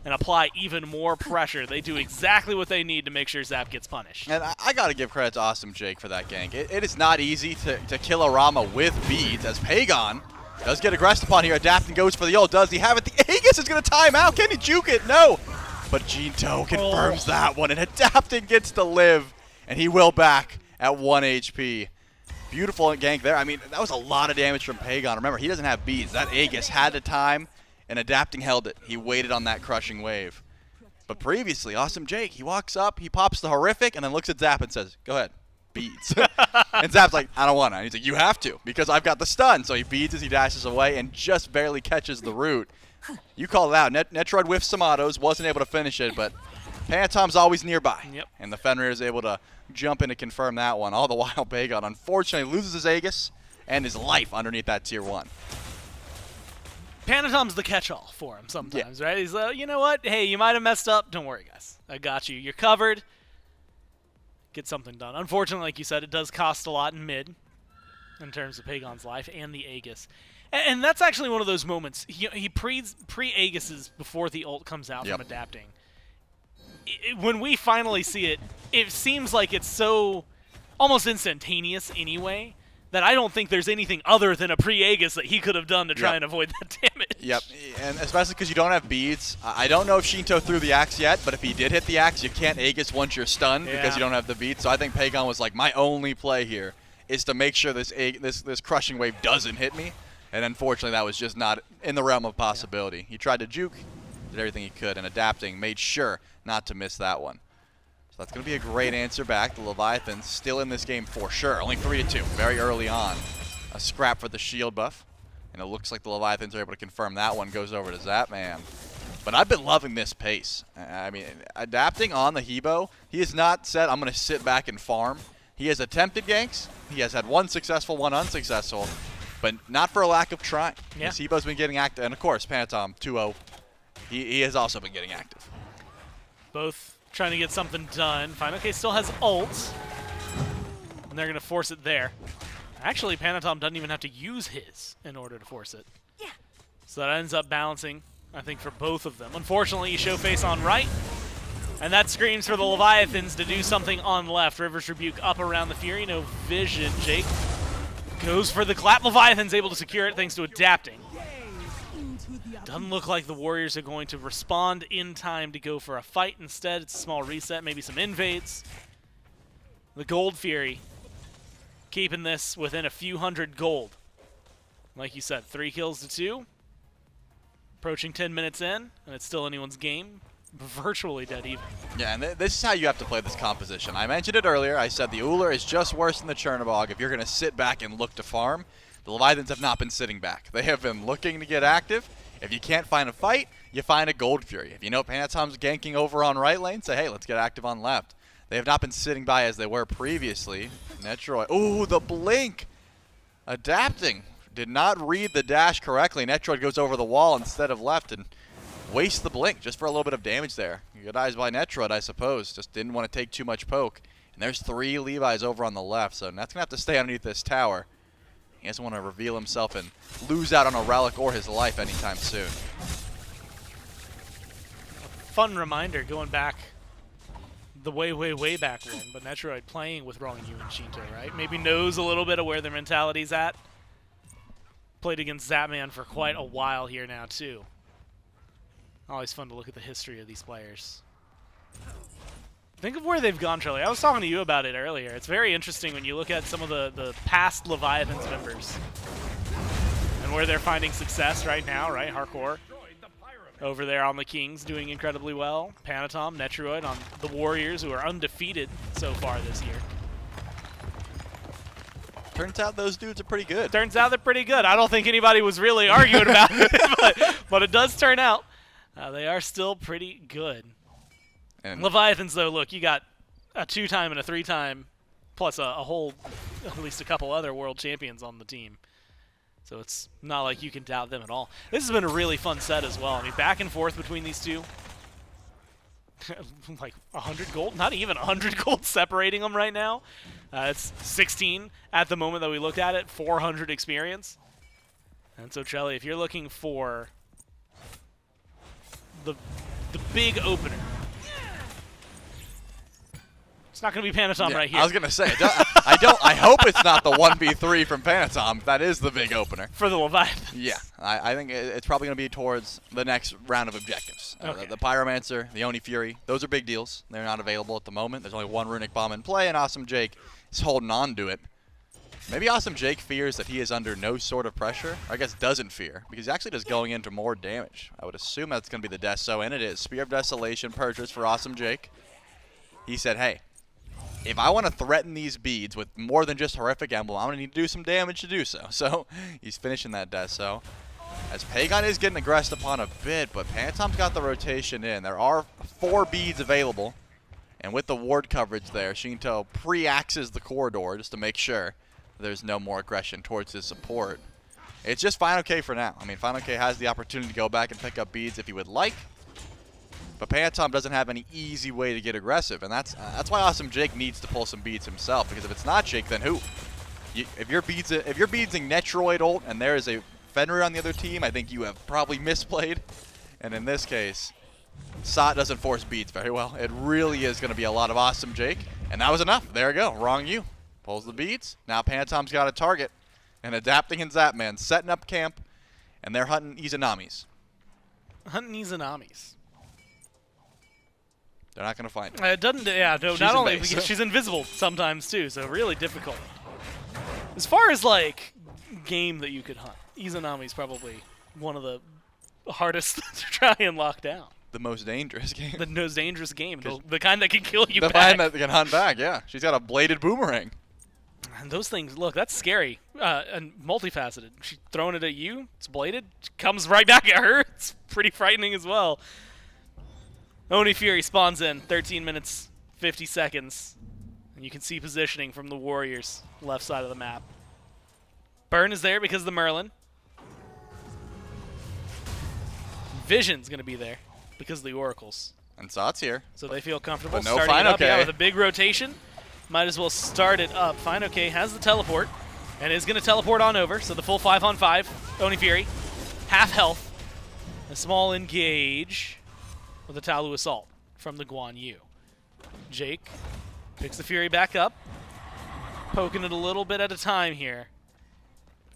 and apply even more pressure. They do exactly what they need to make sure Zap gets punished. And I got to give credit to Awesome Jake for that gank. It is not easy to kill a Rama with beads, as Pegon does get aggressed upon here. Adapting goes for the ult. Does he have it? The Aegis is going to time out. Can he juke it? No. But Sheento confirms that one, and Adapting gets to live, and he will back at 1 HP. Beautiful gank there. I mean, that was a lot of damage from Pegon. Remember, he doesn't have beads. That Aegis had the time, and Adapting held it. He waited on that crushing wave. But previously, Awesome Jake, he walks up, he pops the Horrific, and then looks at Zap and says, go ahead. beads. And Zap's like, I don't want to. And he's like, you have to, because I've got the stun. So he beads as he dashes away and just barely catches the root. You call it out. Netrioid whiffs some autos, wasn't able to finish it, but Panitom's always nearby. Yep. And the Fenrir is able to jump in to confirm that one. All the while, Pegon unfortunately loses his Aegis and his life underneath that tier 1. Panitom's the catch-all for him sometimes, right? He's you know what? Hey, you might have messed up. Don't worry, guys. I got you. You're covered. Get something done. Unfortunately, like you said, it does cost a lot in mid in terms of Pegon's life and the Aegis. And that's actually one of those moments. He pre-Aegises before the ult comes out from adapting. When we finally see it, it seems like it's so almost instantaneous anyway that I don't think there's anything other than a pre-Aegis that he could have done to try and avoid that damage. Yep, and especially because you don't have beads. I don't know if Sheento threw the axe yet, but if he did hit the axe, you can't Aegis once you're stunned because you don't have the beads. So I think Pegon was like, my only play here is to make sure this crushing wave doesn't hit me. And unfortunately, that was just not in the realm of possibility. He tried to juke, did everything he could, and adapting made sure not to miss that one. So that's going to be a great answer back. The Leviathans still in this game for sure. Only 3-2, very early on. A scrap for the shield buff. And it looks like the Leviathans are able to confirm that one goes over to Zapman. But I've been loving this pace. I mean, adapting on the Hebo, he has not said, I'm going to sit back and farm. He has attempted ganks. He has had one successful, one unsuccessful. But not for a lack of trying. Yeah. His Hebo's been getting active. And, of course, Panitom, 2-0. He has also been getting active. Both trying to get something done. fineokay still has ult. And they're going to force it there. Actually, Panitom doesn't even have to use his in order to force it. Yeah. So that ends up balancing, I think, for both of them. Unfortunately, you show face on right. And that screams for the Leviathans to do something on left. River's Rebuke up around the Fury. No vision. Jake goes for the clap. Leviathan's able to secure it thanks to adapting. Doesn't look like the Warriors are going to respond in time to go for a fight. Instead, it's a small reset, maybe some invades. The Gold Fury keeping this within a few hundred gold. Like you said, 3 kills to 2. Approaching 10 minutes in, and it's still anyone's game. Virtually dead even. Yeah, and this is how you have to play this composition. I mentioned it earlier. I said the Ullr is just worse than the Chernobog if you're going to sit back and look to farm. The Leviathans have not been sitting back. They have been looking to get active. If you can't find a fight, you find a Gold Fury. If you know Panitom's ganking over on right lane, say, hey, let's get active on left. They have not been sitting by as they were previously. Netrioid. Ooh, the blink! Adapting. Did not read the dash correctly. Netrioid goes over the wall instead of left and wastes the blink just for a little bit of damage there. Good eyes by Netrioid, I suppose. Just didn't want to take too much poke. And there's 3 Levi's over on the left, so Net's going to have to stay underneath this tower. He doesn't want to reveal himself and lose out on a relic or his life anytime soon. Fun reminder going back the way back when, but Netrioid playing with Ronngyu and Sheento, right? Maybe knows a little bit of where their mentality's at. Played against Zapman for quite a while here now, too. Always fun to look at the history of these players. Think of where they've gone, Charlie. I was talking to you about it earlier. It's very interesting when you look at some of the past Leviathans members and where they're finding success right now, right? Hardcore over there on the Kings doing incredibly well. Panitom, Netrioid on the Warriors, who are undefeated so far this year. Turns out those dudes are pretty good. Turns out they're pretty good. I don't think anybody was really arguing about it, but it does turn out they are still pretty good. And Leviathans, though, look, you got a 2-time and a 3-time, plus a whole, at least a couple other world champions on the team. So it's not like you can doubt them at all. This has been a really fun set as well. I mean, back and forth between these two. Like 100 gold? Not even 100 gold separating them right now. It's 16 at the moment that we looked at it, 400 experience. And so, Trelly, if you're looking for the big opener, it's not going to be Panitom right here. I was going to say, I hope it's not the 1v3 from Panitom. That is the big opener. For the Leviathans. Yeah, I think it's probably going to be towards the next round of objectives. Okay. The Pyromancer, the Oni Fury, those are big deals. They're not available at the moment. There's only one Runic Bomb in play, and Awesome Jake is holding on to it. Maybe Awesome Jake fears that he is under no sort of pressure, or I guess doesn't fear, because he's actually just going into more damage. I would assume that's going to be the Deso, and it is. Spear of Desolation purchase for Awesome Jake. He said, hey, if I want to threaten these beads with more than just Horrific Emblem, I'm going to need to do some damage to do so. So he's finishing that Deso. As Pegon is getting aggressed upon a bit, but Panitom's got the rotation in. There are 4 beads available. And with the ward coverage there, Sheento pre-axes the corridor just to make sure there's no more aggression towards his support. It's just fineokay for now. I mean, fineokay has the opportunity to go back and pick up beads if he would like. But Panitom doesn't have any easy way to get aggressive. And that's why Awesome Jake needs to pull some beads himself. Because if it's not Jake, then who? If you're beadsing Netrioid ult and there is a Fenrir on the other team, I think you have probably misplayed. And in this case, Sot doesn't force beads very well. It really is going to be a lot of Awesome Jake. And that was enough. There we go. Ronngyu pulls the beads. Now Panitom's got a target. And adapting in Zapman, setting up camp. And they're hunting Izanamis. Hunting Izanamis. They're not going to find her. It doesn't, yeah, no, She's not in only, base. because she's invisible sometimes too, so really difficult. As far as, like, game that you could hunt, Izanami's probably one of the hardest to try and lock down. The most dangerous game. The most dangerous game, the kind that can kill you The back. kind that can hunt back, yeah. She's got a bladed boomerang. And those things, look, that's scary and multifaceted. She's throwing it at you, it's bladed, comes right back at her. It's pretty frightening as well. Oni Fury spawns in, 13 minutes, 50 seconds. And you can see positioning from the Warriors, left side of the map. Burn is there because of the Merlin. Vision's going to be there because of the Oracles. And Sot's here. So they feel comfortable But no starting it up. fineokay. Yeah, with a big rotation. Might as well start it up. fineokay has the teleport and is going to teleport on over. So the full 5-on-5. Oni Fury, half health. A small engage with a Talu Assault from the Guan Yu. Jake picks the Fury back up. Poking it a little bit at a time here.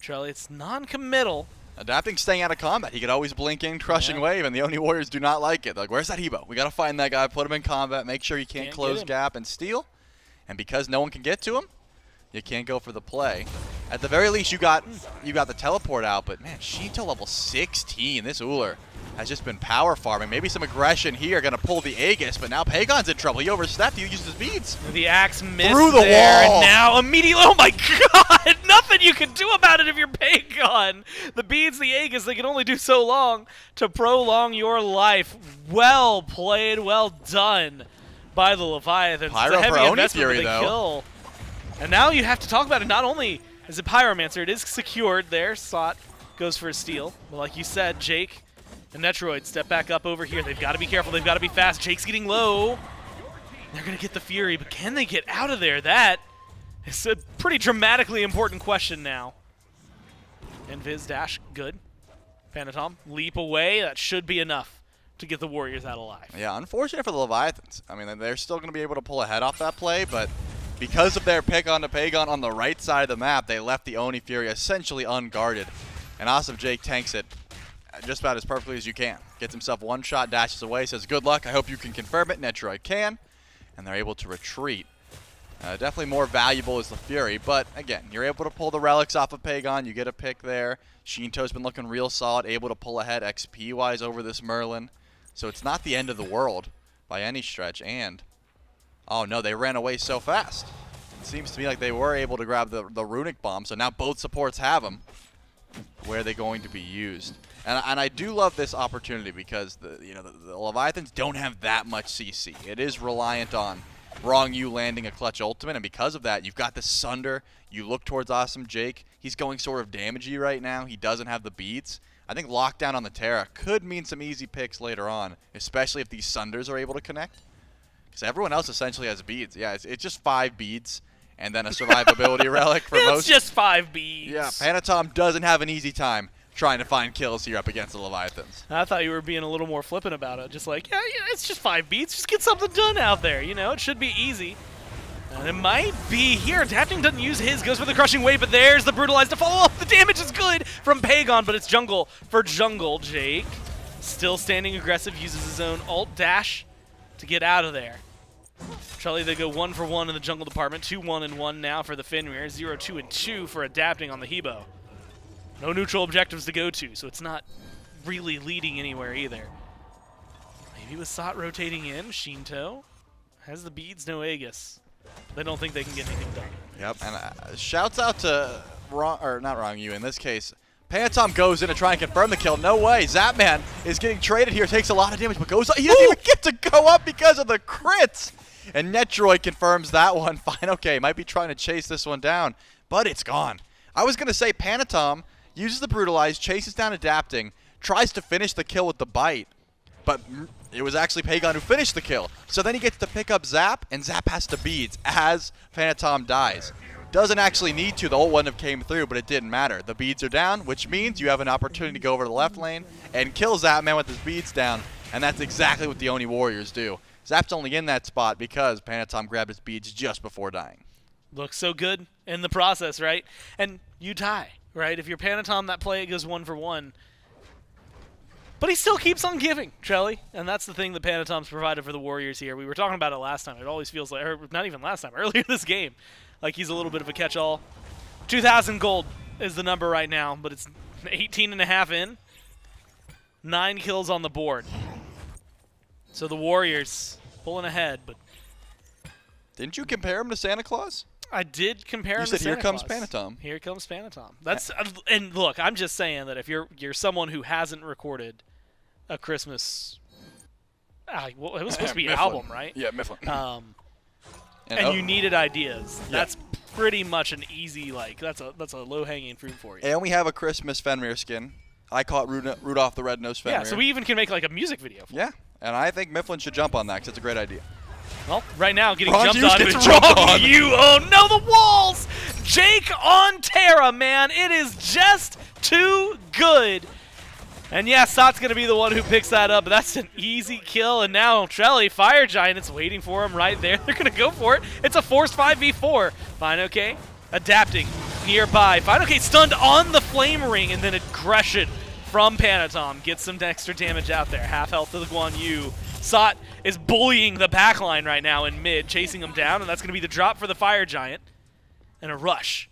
Trelly, it's non-committal. Adapting, staying out of combat. He could always blink in, crushing wave, and the Oni Warriors do not like it. They're like, where's that Hebo? We got to find that guy, put him in combat, make sure he can't close gap and steal. And because no one can get to him, you can't go for the play. At the very least, you got the teleport out, but man, Sheento level 16. This Ullr has just been power farming. Maybe some aggression here, gonna pull the Aegis, but now Pegon's in trouble. He overstepped, he used his beads. The axe missed Through the there, wall. and now immediately, oh my god! Nothing you can do about it if you're Pegon. The beads, the Aegis, they can only do so long to prolong your life. Well played, well done by the Leviathans. Pyro it's a heavy for Oni investment Fury, for the though. kill. And now you have to talk about it. Not only is it Pyromancer, it is secured there. Sot goes for a steal. But like you said, Jake and Netrioid step back up over here. They've got to be careful. They've got to be fast. Jake's getting low. They're going to get the Fury, but can they get out of there? That is a pretty dramatically important question now. And Viz dash, good. Panitom, leap away. That should be enough to get the Warriors out alive. Yeah, unfortunate for the Leviathans. I mean, they're still going to be able to pull a head off that play, but because of their pick on the Pegon on the right side of the map, they left the Oni Fury essentially unguarded. And Awesome Jake tanks it just about as perfectly as you can. Gets himself one shot, dashes away, says, good luck, I hope you can confirm it. Netrioid can, and they're able to retreat. Definitely more valuable is the Fury, but again, you're able to pull the relics off of Pegon. You get a pick there. Sheento's been looking real solid, able to pull ahead XP-wise over this Merlin. So it's not the end of the world by any stretch, and oh no, they ran away so fast. It seems to me like they were able to grab the runic bomb, so now both supports have them. Where are they going to be used? And I do love this opportunity because the Leviathans don't have that much CC. It is reliant on Ronngyu landing a clutch ultimate, and because of that, you've got the Sunder. You look towards Awesome Jake. He's going sort of damagey right now. He doesn't have the beats. I think lockdown on the Terra could mean some easy picks later on, especially if these Sunders are able to connect. Because everyone else essentially has beads. Yeah, it's just 5 beads and then a survivability relic for most. It's just 5 beads. Yeah, Panitom doesn't have an easy time trying to find kills here up against the Leviathans. I thought you were being a little more flippant about it. Just like, yeah, it's just 5 beats. Just get something done out there. You know, it should be easy. And it might be here. Adapting doesn't use his, goes for the crushing wave, but there's the brutalize to follow up. The damage is good from Pegon, but it's jungle for jungle. Jake still standing aggressive, uses his own ult dash to get out of there. Charlie, they go 1 for 1 in the jungle department. 2-1-1 now for the Fenrir. 0-2-2 for adapting on the Hebo. No neutral objectives to go to, so it's not really leading anywhere either. Maybe with Sot rotating in, Sheento has the beads, no Aegis. They don't think they can get anything done. Yep, and shouts out to not Ronngyu in this case. Panitom goes in to try and confirm the kill. No way. Zapman is getting traded here. Takes a lot of damage, but goes up. He doesn't even get to go up because of the crits. And Netrioid confirms that one. fineokay might be trying to chase this one down, but it's gone. I was going to say Panitom uses the Brutalize, chases down Adapting, tries to finish the kill with the bite, but it was actually Pegon who finished the kill. So then he gets to pick up Zap, and Zap has to beads as Panitom dies. Doesn't actually need to. The ult wouldn't have came through, but it didn't matter. The beads are down, which means you have an opportunity to go over to the left lane and kill Zapman with his beads down, and that's exactly what the Oni Warriors do. Zap's only in that spot because Panitom grabbed his beads just before dying. Looks so good in the process, right? And you die, right? If you're Panitom, that play goes 1 for 1. But he still keeps on giving, Trelly, and that's the thing that Panitom's provided for the Warriors here. We were talking about it last time. It always feels like, or not even last time, earlier this game, like he's a little bit of a catch-all. 2,000 gold is the number right now, but it's 18.5 in. 9 kills on the board. So the Warriors pulling ahead, but Didn't you compare him to Santa Claus? I did compare him You to said, Santa here comes Claus. Panitom. Here comes Panitom. That's and look, I'm just saying that if you're someone who hasn't recorded a Christmas, well, it was supposed to be an Mifflin. album, right? Yeah, Mifflin. And you needed ideas. Yeah. That's pretty much an easy that's a low-hanging fruit for you. And we have a Christmas Fenrir skin. I call it Rudolph the Red-Nosed Fenrir. Yeah, so we even can make like a music video for it. Yeah, and I think Mifflin should jump on that because it's a great idea. Well, right now getting Ronngyu jumped on gets is jumped on. Ronngyu. Oh no, the walls! Jake on Terra, man. It is just too good. And yeah, Sot's going to be the one who picks that up, but that's an easy kill. And now Trelly, Fire Giant, is waiting for him right there. They're going to go for it. It's a forced 5v4. fineokay adapting nearby. fineokay stunned on the Flame Ring, and then aggression from Panitom gets some extra damage out there. Half health to the Guan Yu. Sot is bullying the backline right now in mid, chasing him down, and that's going to be the drop for the Fire Giant. And a rush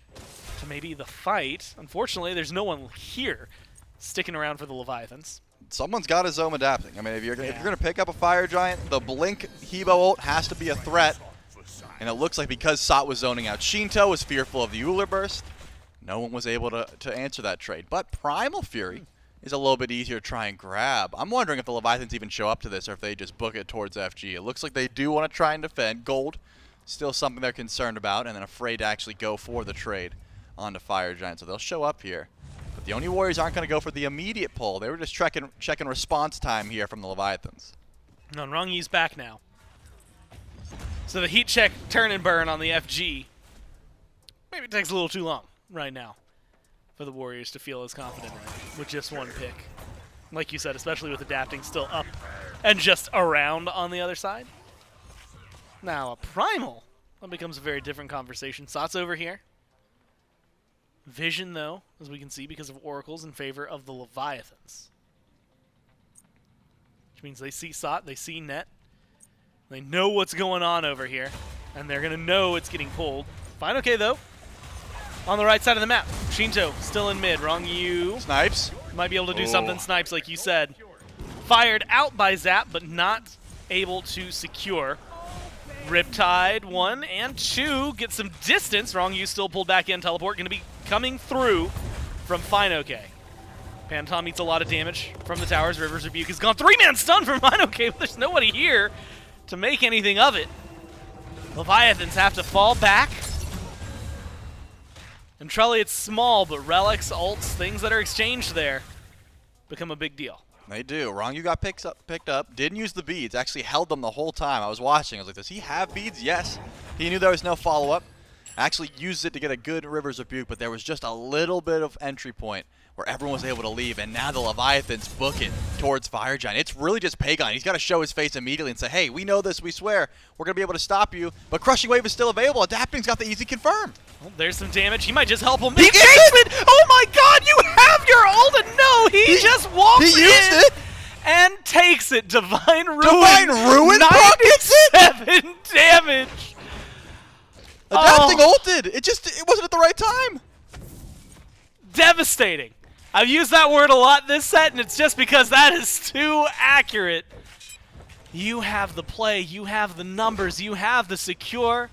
to maybe the fight. Unfortunately, there's no one here sticking around for the Leviathans. Someone's got his Zome adapting. I mean, if you're going to pick up a Fire Giant, the Blink Hebo ult has to be a threat. And it looks like because Sot was zoning out, Sheento was fearful of the Ullr burst. No one was able to answer that trade. But Primal Fury is a little bit easier to try and grab. I'm wondering if the Leviathans even show up to this or if they just book it towards FG. It looks like they do want to try and defend. Gold, still something they're concerned about, and then afraid to actually go for the trade onto Fire Giant. So they'll show up here. But the Oni Warriors aren't going to go for the immediate pull. They were just checking response time here from the Leviathans. No, Rongyu's back now. So the heat check turn and burn on the FG. Maybe it takes a little too long right now for the Warriors to feel as confident with just one pick. Like you said, especially with adapting still up and just around on the other side. Now a Primal, that becomes a very different conversation. Sot's over here. Vision, though, as we can see, because of Oracles in favor of the Leviathans. Which means they see Sot, they see Net. They know what's going on over here, and they're going to know it's getting pulled. fineokay, though, on the right side of the map. Sheento still in mid. Ronngyu Snipes. might be able to do something. Snipes, like you said. Fired out by Zap, but not able to secure. Riptide, 1 and 2, get some distance. Ronngyu still pulled back in. Teleport going to be coming through from fineokay. Panitom eats a lot of damage from the towers. River's Rebuke is gone. 3-man stun from fineokay, but there's nobody here to make anything of it. Leviathans have to fall back. And Trelly, it's small, but relics, ults, things that are exchanged there become a big deal. They do. Ronngyu got picked up, didn't use the beads, actually held them the whole time. I was watching. I was like, does he have beads? Yes. He knew there was no follow-up. Actually used it to get a good River's Rebuke, but there was just a little bit of entry point where everyone was able to leave, and now the Leviathans book it towards Fire Giant. It's really just Pegon. He's got to show his face immediately and say, hey, we know this, we swear. We're going to be able to stop you, but Crushing Wave is still available. Adapting's got the easy confirmed. Well, there's some damage. He might just help him. He gets it! Oh my god, you have your ult, and no, he just walks He used in it. and takes it. Divine Ruin. Divine Ruin pockets it. 97 damage. Adapting ulted. It wasn't at the right time. Devastating. I've used that word a lot this set, and it's just because that is too accurate. You have the play, you have the numbers, you have the secure.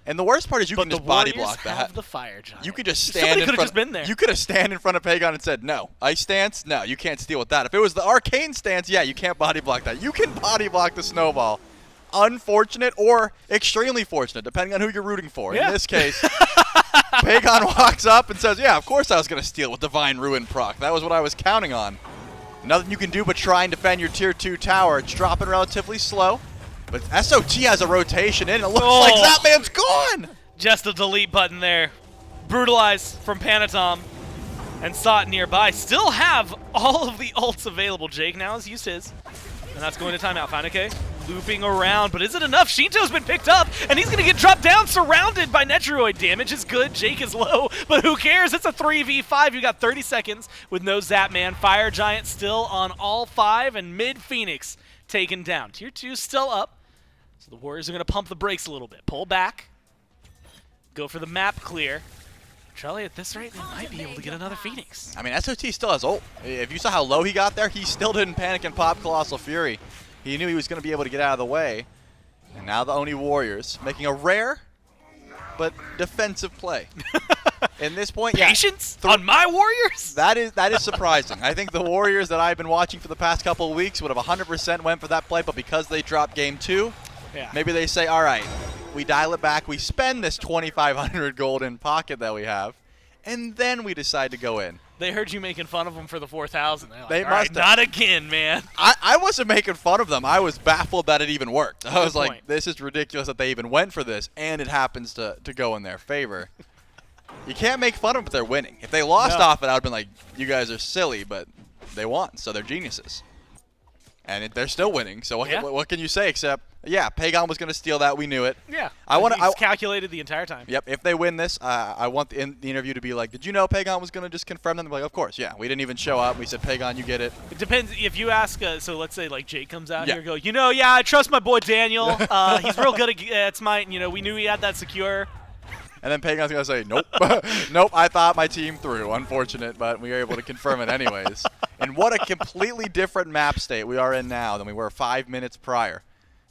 And the worst part is you But can the just body Warriors block that. have the fire giant. You could just Somebody stand in could have front. just been there. You could have stand in front of Pegon and said, "No, ice stance. No, you can't steal with that." If it was the arcane stance, yeah, you can't body block that. You can body block the snowball. Unfortunate or extremely fortunate, depending on who you're rooting for. Yeah. In this case, Pegon walks up and says, "Yeah, of course I was going to steal with Divine Ruin proc. That was what I was counting on. Nothing you can do but try and defend your tier 2 tower. It's dropping relatively slow, but SOT has a rotation in. It looks like Zapman's gone." Just a delete button there. Brutalize from Panitom. And Sot nearby. Still have all of the ults available. Jake now has used his. And that's going to timeout. fineokay looping around. But is it enough? Sheento's been picked up. And he's going to get dropped down. Surrounded by Netrioid. Damage is good. Jake is low. But who cares? It's a 3v5. You got 30 seconds with no Zapman. Fire Giant still on all 5. And mid Phoenix taken down. Tier 2 still up. So the Warriors are going to pump the brakes a little bit. Pull back. Go for the map clear. Charlie, at this rate, they might be able to get another Phoenix. I mean, SOT still has ult. If you saw how low he got there, he still didn't panic and pop Colossal Fury. He knew he was going to be able to get out of the way. And now the Oni Warriors making a rare but defensive play. In this point, Patience on my Warriors? That is surprising. I think the Warriors that I've been watching for the past couple of weeks would have 100% went for that play, but because they dropped game 2, maybe they say, all right, we dial it back, we spend this 2,500 gold in pocket that we have, and then we decide to go in. They heard you making fun of them for the 4,000. Like, they must must have. Not again, man. I wasn't making fun of them. I was baffled that it even worked. I was Good like, point. this is ridiculous that they even went for this, and it happens to go in their favor. You can't make fun of them if they're winning. If they lost off it, I would have been like, you guys are silly, but they won, so they're geniuses. And they're still winning, so what can you say except, yeah, Pegon was going to steal that. We knew it. Yeah. I calculated the entire time. Yep. If they win this, I want the interview to be like, did you know Pegon was going to just confirm them? They're like, of course, yeah. We didn't even show up. We said, Pegon, you get it. It depends. If you ask, so let's say like Jake comes out here and go, I trust my boy Daniel. He's real good at SMITE. And, we knew he had that secure. And then Pegon's going to say, nope. Nope, I thought my team threw. Unfortunate, but we were able to confirm it anyways. And what a completely different map state we are in now than we were 5 minutes prior.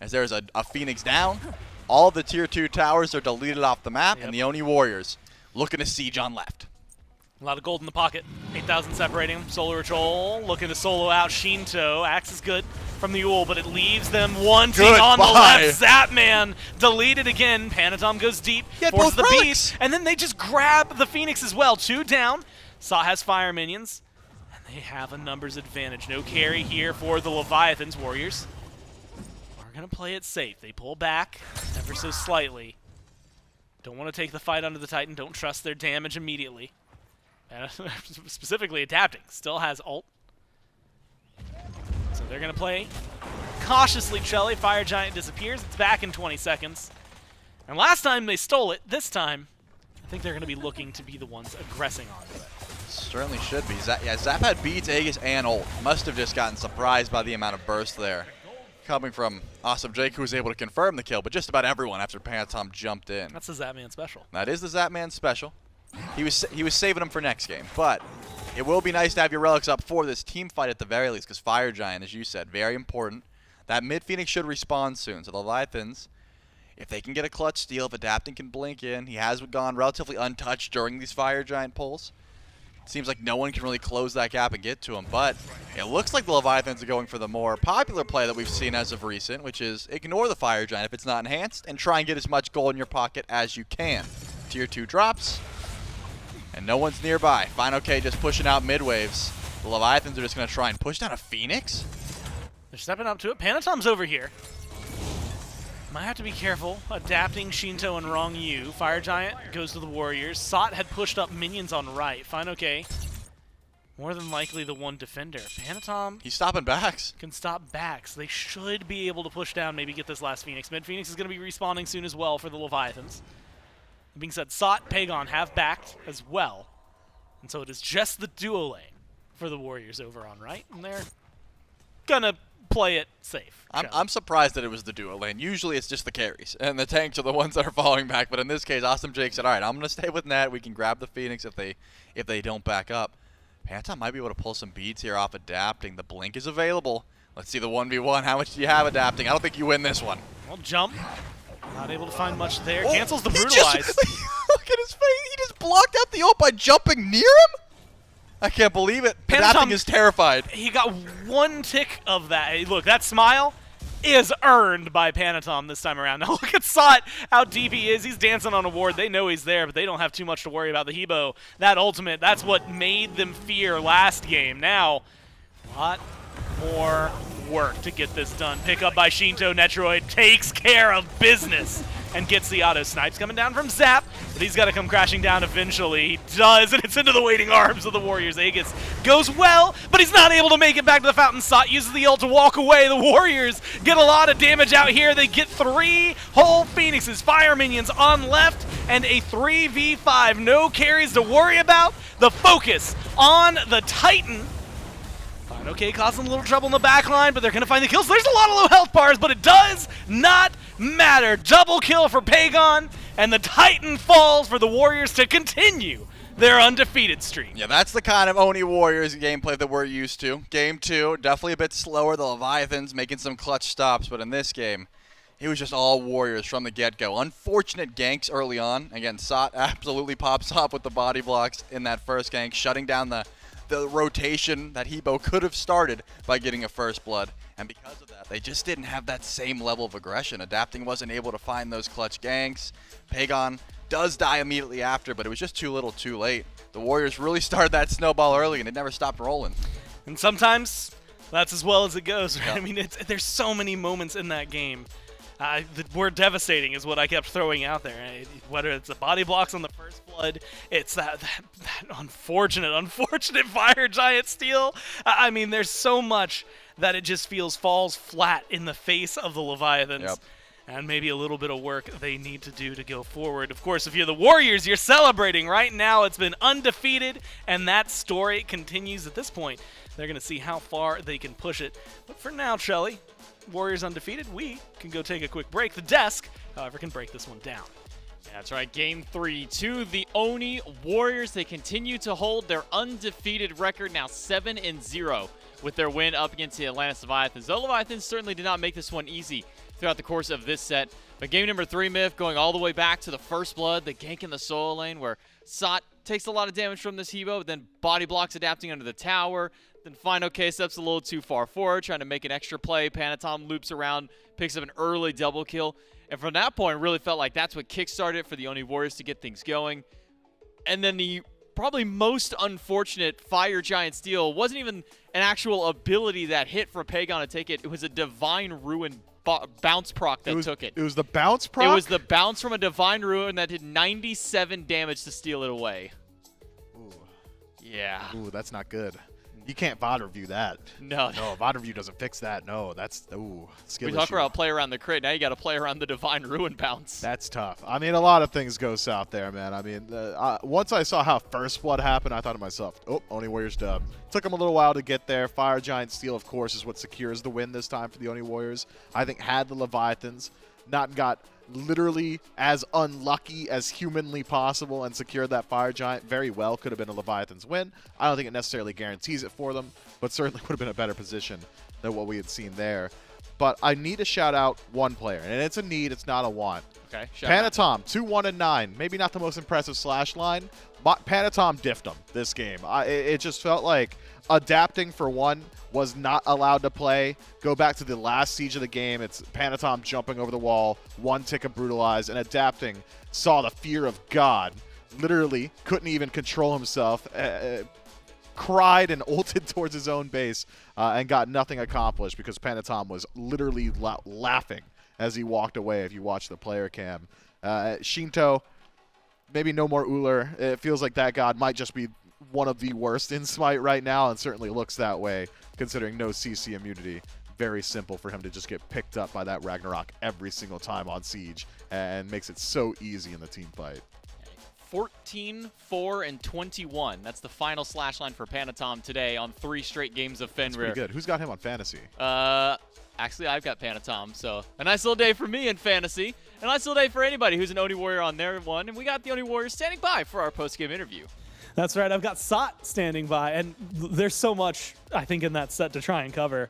As there's a Phoenix down, all the tier 2 towers are deleted off the map, and the Oni Warriors looking to siege on left. A lot of gold in the pocket. 8,000 separating them. SoloOrTroll looking to solo out Sheento. Axe is good from the Ullr, but it leaves them wanting on the left. Zapman deleted again. Panitom goes deep. Forces the beast. And then they just grab the Phoenix as well. 2 down. Saw has fire minions. And they have a numbers advantage. No carry here for the Leviathans. Warriors are going to play it safe. They pull back ever so slightly. Don't want to take the fight under the Titan. Don't trust their damage immediately. Specifically adapting. Still has ult. So they're going to play cautiously. Chelly. Fire Giant disappears. It's back in 20 seconds. And last time they stole it. This time, I think they're going to be looking to be the ones aggressing onto it. Certainly should be. Zap had beats, Aegis, and ult. Must have just gotten surprised by the amount of burst there. Coming from Awesome Jake, who was able to confirm the kill, but just about everyone after Panitom jumped in. That's the Zapman special. That is the Zapman special. He was saving them for next game, but it will be nice to have your relics up for this team fight at the very least, because Fire Giant, as you said, very important. That mid Phoenix should respawn soon, so the Leviathans, if they can get a clutch steal, if Adapting can blink in, he has gone relatively untouched during these Fire Giant pulls. Seems like no one can really close that gap and get to him, but it looks like the Leviathans are going for the more popular play that we've seen as of recent, which is ignore the Fire Giant if it's not enhanced and try and get as much gold in your pocket as you can. Tier 2 drops, and no one's nearby. fineokay just pushing out mid waves. The Leviathans are just going to try and push down a Phoenix? They're stepping up to it. Panitom's over here. Might have to be careful. Adapting Sheento and Ronngyu. Fire Giant goes to the Warriors. Sot had pushed up minions on right. fineokay, more than likely the one defender. Panitom, he's stopping backs. Can stop backs. They should be able to push down, maybe get this last Phoenix. Mid Phoenix is going to be respawning soon as well for the Leviathans. That being said, Sot, Pegon have backed as well. And so it is just the duo lane for the Warriors over on right. And they're going to play it safe. I'm surprised that it was the duo lane. Usually it's just the carries, and the tanks are the ones that are falling back. But in this case, Awesome Jake said, all right, I'm going to stay with Net. We can grab the Phoenix if they don't back up. Panitom might be able to pull some beats here off Adapting. The blink is available. Let's see the 1v1. How much do you have Adapting? I don't think you win this one. Well, jump. Not able to find much there. Oh, Cancels the he brutalize. Look at his face. He just blocked out the ult by jumping near him? I can't believe it. That thing is terrified. He got one tick of that. Hey, look, that smile is earned by Panitom this time around. Now look at Sot, how deep he is. He's dancing on a ward. They know he's there, but they don't have too much to worry about. The Hebo, that ultimate, that's what made them fear last game. Now, a lot more work to get this done. Pick up by Sheento. Netrioid takes care of business and gets the auto snipes coming down from Zap, but he's got to come crashing down eventually. He does, and it's into the waiting arms of the Warriors. Aegis goes well, but he's not able to make it back to the fountain. Sot uses the ult to walk away. The Warriors get a lot of damage out here. They get 3 whole Phoenixes, fire minions on left, and a 3v5. No carries to worry about. The focus on the Titan. Okay, causing a little trouble in the back line, but they're going to find the kills. There's a lot of low health bars, but it does not matter. Double kill for Pegon, and the Titan falls for the Warriors to continue their undefeated streak. Yeah, that's the kind of Oni Warriors gameplay that we're used to. Game 2, definitely a bit slower. The Leviathans making some clutch stops, but in this game, it was just all Warriors from the get-go. Unfortunate ganks early on. Again, Sot absolutely pops off with the body blocks in that first gank, shutting down the rotation that Hebo could have started by getting a first blood. And because of that, they just didn't have that same level of aggression. Adapting wasn't able to find those clutch ganks. Pegon does die immediately after, but it was just too little too late. The Warriors really started that snowball early, and it never stopped rolling. And sometimes that's as well as it goes. Right? Yep. I mean, there's so many moments in that game. The word devastating is what I kept throwing out there. Right? Whether it's the body blocks on the first blood, it's that unfortunate fire giant steal. I mean, there's so much that it just falls flat in the face of the Leviathans. Yep. And maybe a little bit of work they need to do to go forward. Of course, if you're the Warriors, you're celebrating right now. It's been undefeated, and that story continues at this point. They're going to see how far they can push it. But for now, Shelly, Warriors undefeated, we can go take a quick break. The desk, however, can break this one down. That's right, Game 3 to the Oni Warriors. They continue to hold their undefeated record, now 7-0, with their win up against the Atlantis Leviathans. The Leviathans certainly did not make this one easy throughout the course of this set. But game number 3, Myth, going all the way back to the first blood, the gank in the solo lane, where Sot takes a lot of damage from this Hebo, but then body blocks adapting under the tower. Then fineokay steps a little too far forward, trying to make an extra play. Panitom loops around, picks up an early double kill. And from that point, it really felt like that's what kickstarted it for the Oni Warriors to get things going. And then the probably most unfortunate fire giant steal wasn't even an actual ability that hit for Pegon to take it. It was a Divine Ruin bounce proc that took it. It was the bounce proc? It was the bounce from a Divine Ruin that did 97 damage to steal it away. Ooh. Yeah. Ooh, that's not good. You can't VOD review that. No. No, VOD review doesn't fix that. No, that's, ooh, skill We talk issue. about play around the crit. Now you got to play around the Divine Ruin bounce. That's tough. I mean, a lot of things go south there, man. I mean, once I saw how First Blood happened, I thought to myself, oh, Oni Warriors dub. Took them a little while to get there. Fire Giant Steel, of course, is what secures the win this time for the Oni Warriors. I think had the Leviathans not got literally as unlucky as humanly possible and secured that Fire Giant, very well could have been a Leviathan's win. I don't think it necessarily guarantees it for them, but certainly would have been a better position than what we had seen there. But I need to shout out one player, and it's a need, it's not a want. Okay, shout out. Panitom, 2-1-9. Maybe not the most impressive slash line, but Panitom diffed him this game. It just felt like adapting for one was not allowed to play. Go back to the last siege of the game. It's Panitom jumping over the wall, one tick of brutalize, and adapting saw the fear of God. Literally couldn't even control himself. Cried and ulted towards his own base and got nothing accomplished because Panitom was literally laughing as he walked away if you watch the player cam. Sheento, maybe no more Ullr. It feels like that god might just be one of the worst in SMITE right now, and certainly looks that way considering no CC immunity. Very simple for him to just get picked up by that Ragnarok every single time on Siege, and makes it so easy in the team fight. 14, 4, and 21. That's the final slash line for Panitom today on 3 straight games of Fenrir. That's pretty good. Who's got him on fantasy? Actually, I've got Panitom, so a nice little day for me in fantasy. A nice little day for anybody who's an Oni Warrior on their one. And we got the Oni Warriors standing by for our post-game interview. That's right. I've got Sot standing by, and there's so much, I think, in that set to try and cover.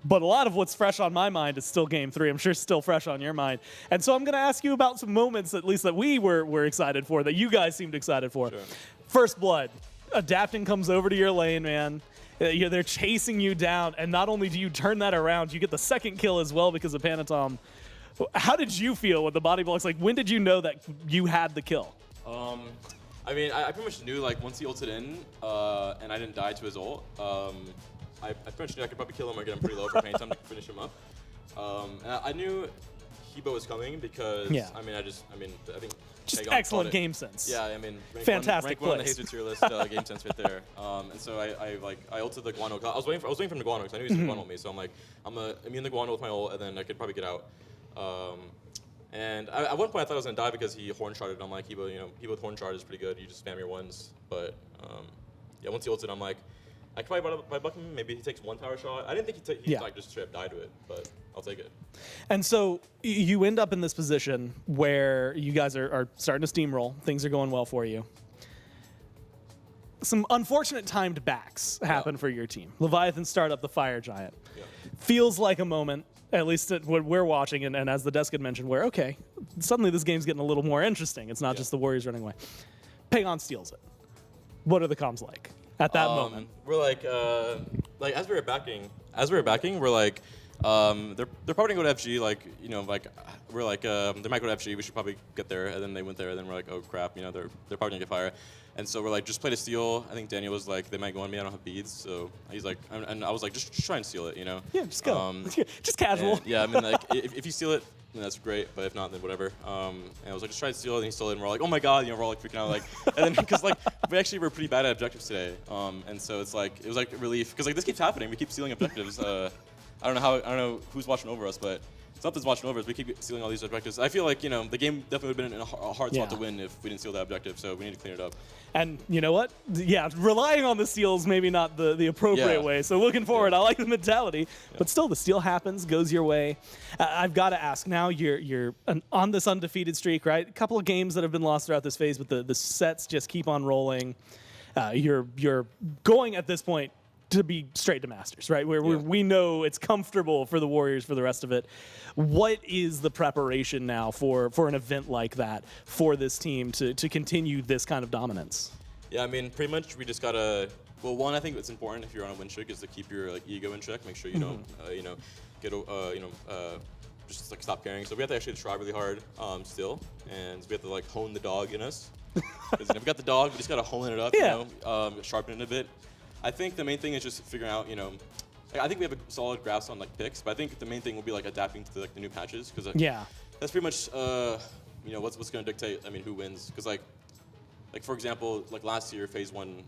but a lot of what's fresh on my mind is still Game 3. I'm sure it's still fresh on your mind. And so I'm going to ask you about some moments, at least that we were excited for, that you guys seemed excited for. Sure. First Blood. Adapting comes over to your lane, man. They're chasing you down, and not only do you turn that around, you get the second kill as well because of Panitom. How did you feel with the body blocks? Like, when did you know that you had the kill? I mean, I pretty much knew, like, once he ulted in and I didn't die to his ult, I pretty much knew I could probably kill him or get him pretty low for Panitom to finish him up. And I knew Hebo was coming because, Yeah. I think Just Pegon excellent called it. game sense. Yeah, I mean, Fantastic rank one on the plays. Hazer tier list game sense right there. And so I ulted the Guan ult. I was waiting for him to Guan ult because I knew he was going to Guan ult me. So I'm like, I'm immune the Guan ult with my ult, and then I could probably get out. And at one point I thought I was gonna die because he horn charted. I'm like, Hebo with horn chart is pretty good. You just spam your ones. But yeah, once he ulted, I'm like, I could probably buck him. Maybe he takes one tower shot. I didn't think he like just straight up died to it, but I'll take it. And so you end up in this position where you guys are starting to steamroll. Things are going well for you. Some unfortunate timed backs happen for your team. Leviathan start up the Fire Giant. Yeah. Feels like a moment, at least what we're watching, and as the desk had mentioned, where, okay, suddenly this game's getting a little more interesting. It's not just the Warriors running away. Pegon steals it. What are the comms like at that moment? We're like as we were backing, we're like, they're probably gonna go to FG. We're like, they might go to FG. We should probably get there. And then they went there. And then we're like, oh crap, they're probably gonna get fire. And so we're like, just play to steal. I think Daniel was like, they might go on me. I don't have beads. So he's like, and I was like, just try and steal it, Yeah, just go. Just casual. Yeah, I mean, like, if you steal it, then that's great. But if not, then whatever. And I was like, just try and steal it. And he stole it. And we're like, oh my god, we're all like freaking out, like. And then because like we actually were pretty bad at objectives today. And so it was like a relief because like this keeps happening. We keep stealing objectives. I don't know who's watching over us, but something's watching over us. We keep stealing all these objectives. I feel like the game definitely would have been in a hard spot to win if we didn't steal that objective. So we need to clean it up. And you know what? Yeah, relying on the steals maybe not the appropriate way. So looking forward, I like the mentality. But still, the steal happens, goes your way. I've got to ask now. You're on this undefeated streak, right? A couple of games that have been lost throughout this phase, but the sets just keep on rolling. You're going at this point to be straight to Masters, right? Where we know it's comfortable for the Warriors for the rest of it. What is the preparation now for an event like that for this team to continue this kind of dominance? Yeah, I mean, pretty much we just gotta. Well, one, I think it's important if you're on a win streak is to keep your ego in check. Make sure you don't, get just like stop caring. So we have to actually try really hard still, and we have to like hone the dog in us. Because if we got the dog, we just gotta hone it up, sharpen it a bit. I think the main thing is just figuring out, I think we have a solid grasp on like picks, but I think the main thing will be like adapting to like the new patches because that's pretty much what's going to dictate. I mean, who wins? Because like for example, like last year phase 1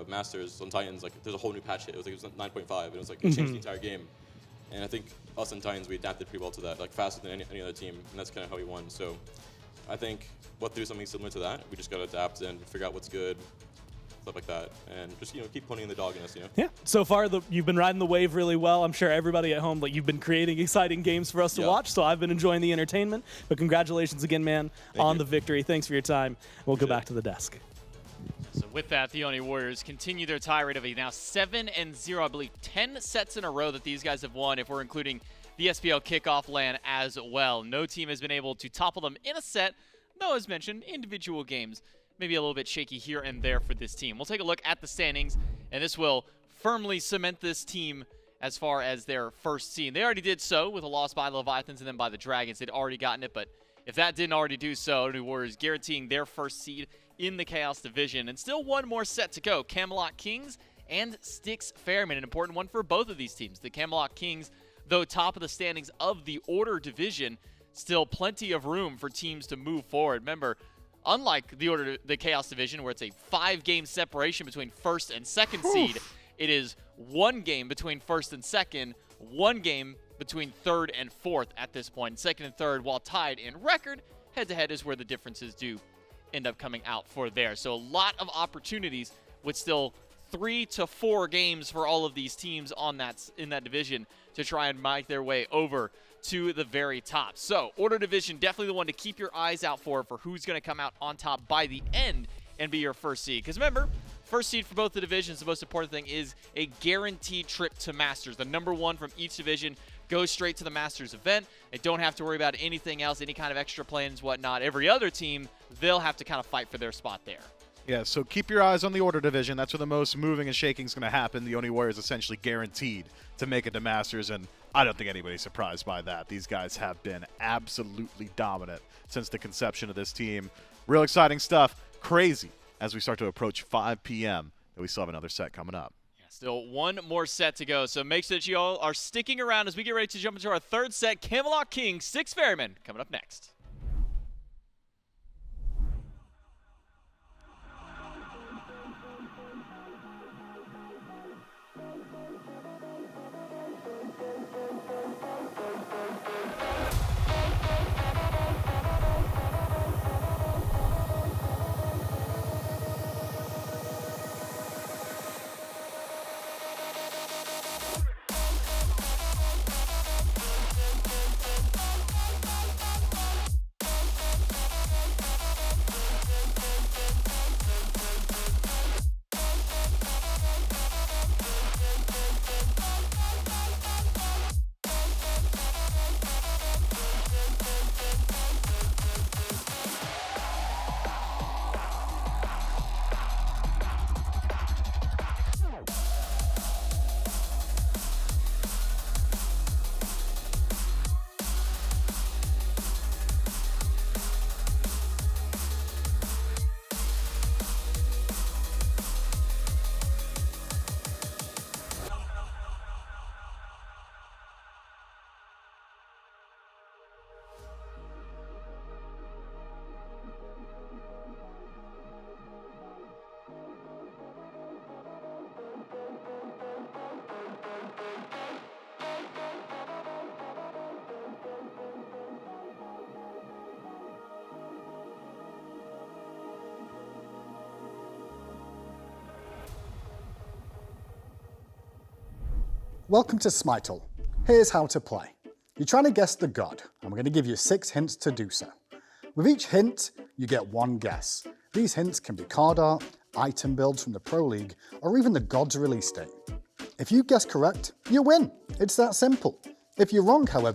Masters on Titans, like there's a whole new patch hit. It was 9.5, and it was like it changed the entire game. And I think us and Titans we adapted pretty well to that, like faster than any other team, and that's kind of how we won. So I think we'll do something similar to that. We just got to adapt and figure out what's good. Stuff like that, and just keep pointing the dog in us. Yeah. So far, you've been riding the wave really well. I'm sure everybody at home, you've been creating exciting games for us to watch. So I've been enjoying the entertainment. But congratulations again, man, on the victory. Thanks for your time. We'll go back to the desk. So with that, the Oni Warriors continue their tirade of now 7-0. I believe 10 sets in a row that these guys have won, if we're including the SPL kickoff LAN as well. No team has been able to topple them in a set, though, as mentioned, individual games maybe a little bit shaky here and there for this team. We'll take a look at the standings, and this will firmly cement this team as far as their first seed. They already did so with a loss by the Leviathans and then by the Dragons. They'd already gotten it, but if that didn't already do so, Oni Warriors guaranteeing their first seed in the Chaos Division. And still one more set to go. Camelot Kings and Styx Fairman, an important one for both of these teams. The Camelot Kings, though top of the standings of the Order Division, still plenty of room for teams to move forward. Remember, unlike the Chaos Division, where it's a 5-game separation between first and second seed, it is 1 game between first and second, 1 game between third and fourth at this point. Second and third, while tied in record, head-to-head is where the differences do end up coming out for there. So a lot of opportunities with still 3 to 4 games for all of these teams in that division to try and make their way over to the very top. So Order Division, definitely the one to keep your eyes out for who's going to come out on top by the end and be your first seed. Because remember, first seed for both the divisions, the most important thing is a guaranteed trip to Masters. The number 1 from each division goes straight to the Masters event. They don't have to worry about anything else, any kind of extra plans, whatnot. Every other team, they'll have to kind of fight for their spot there. Yeah, so keep your eyes on the Order division. That's where the most moving and shaking is going to happen. The Oni Warriors essentially guaranteed to make it to Masters, and I don't think anybody's surprised by that. These guys have been absolutely dominant since the conception of this team. Real exciting stuff. Crazy as we start to approach 5 p.m. and we still have another set coming up. Yeah, still one more set to go, so make sure that you all are sticking around as we get ready to jump into our third set. Camelot King, 6 Ferrymen, coming up next. Welcome to SMITE. Here's how to play. You're trying to guess the god, and we're going to give you 6 hints to do so. With each hint, you get 1 guess. These hints can be card art, item builds from the Pro League, or even the god's release date. If you guess correct, you win. It's that simple. If you're wrong, however,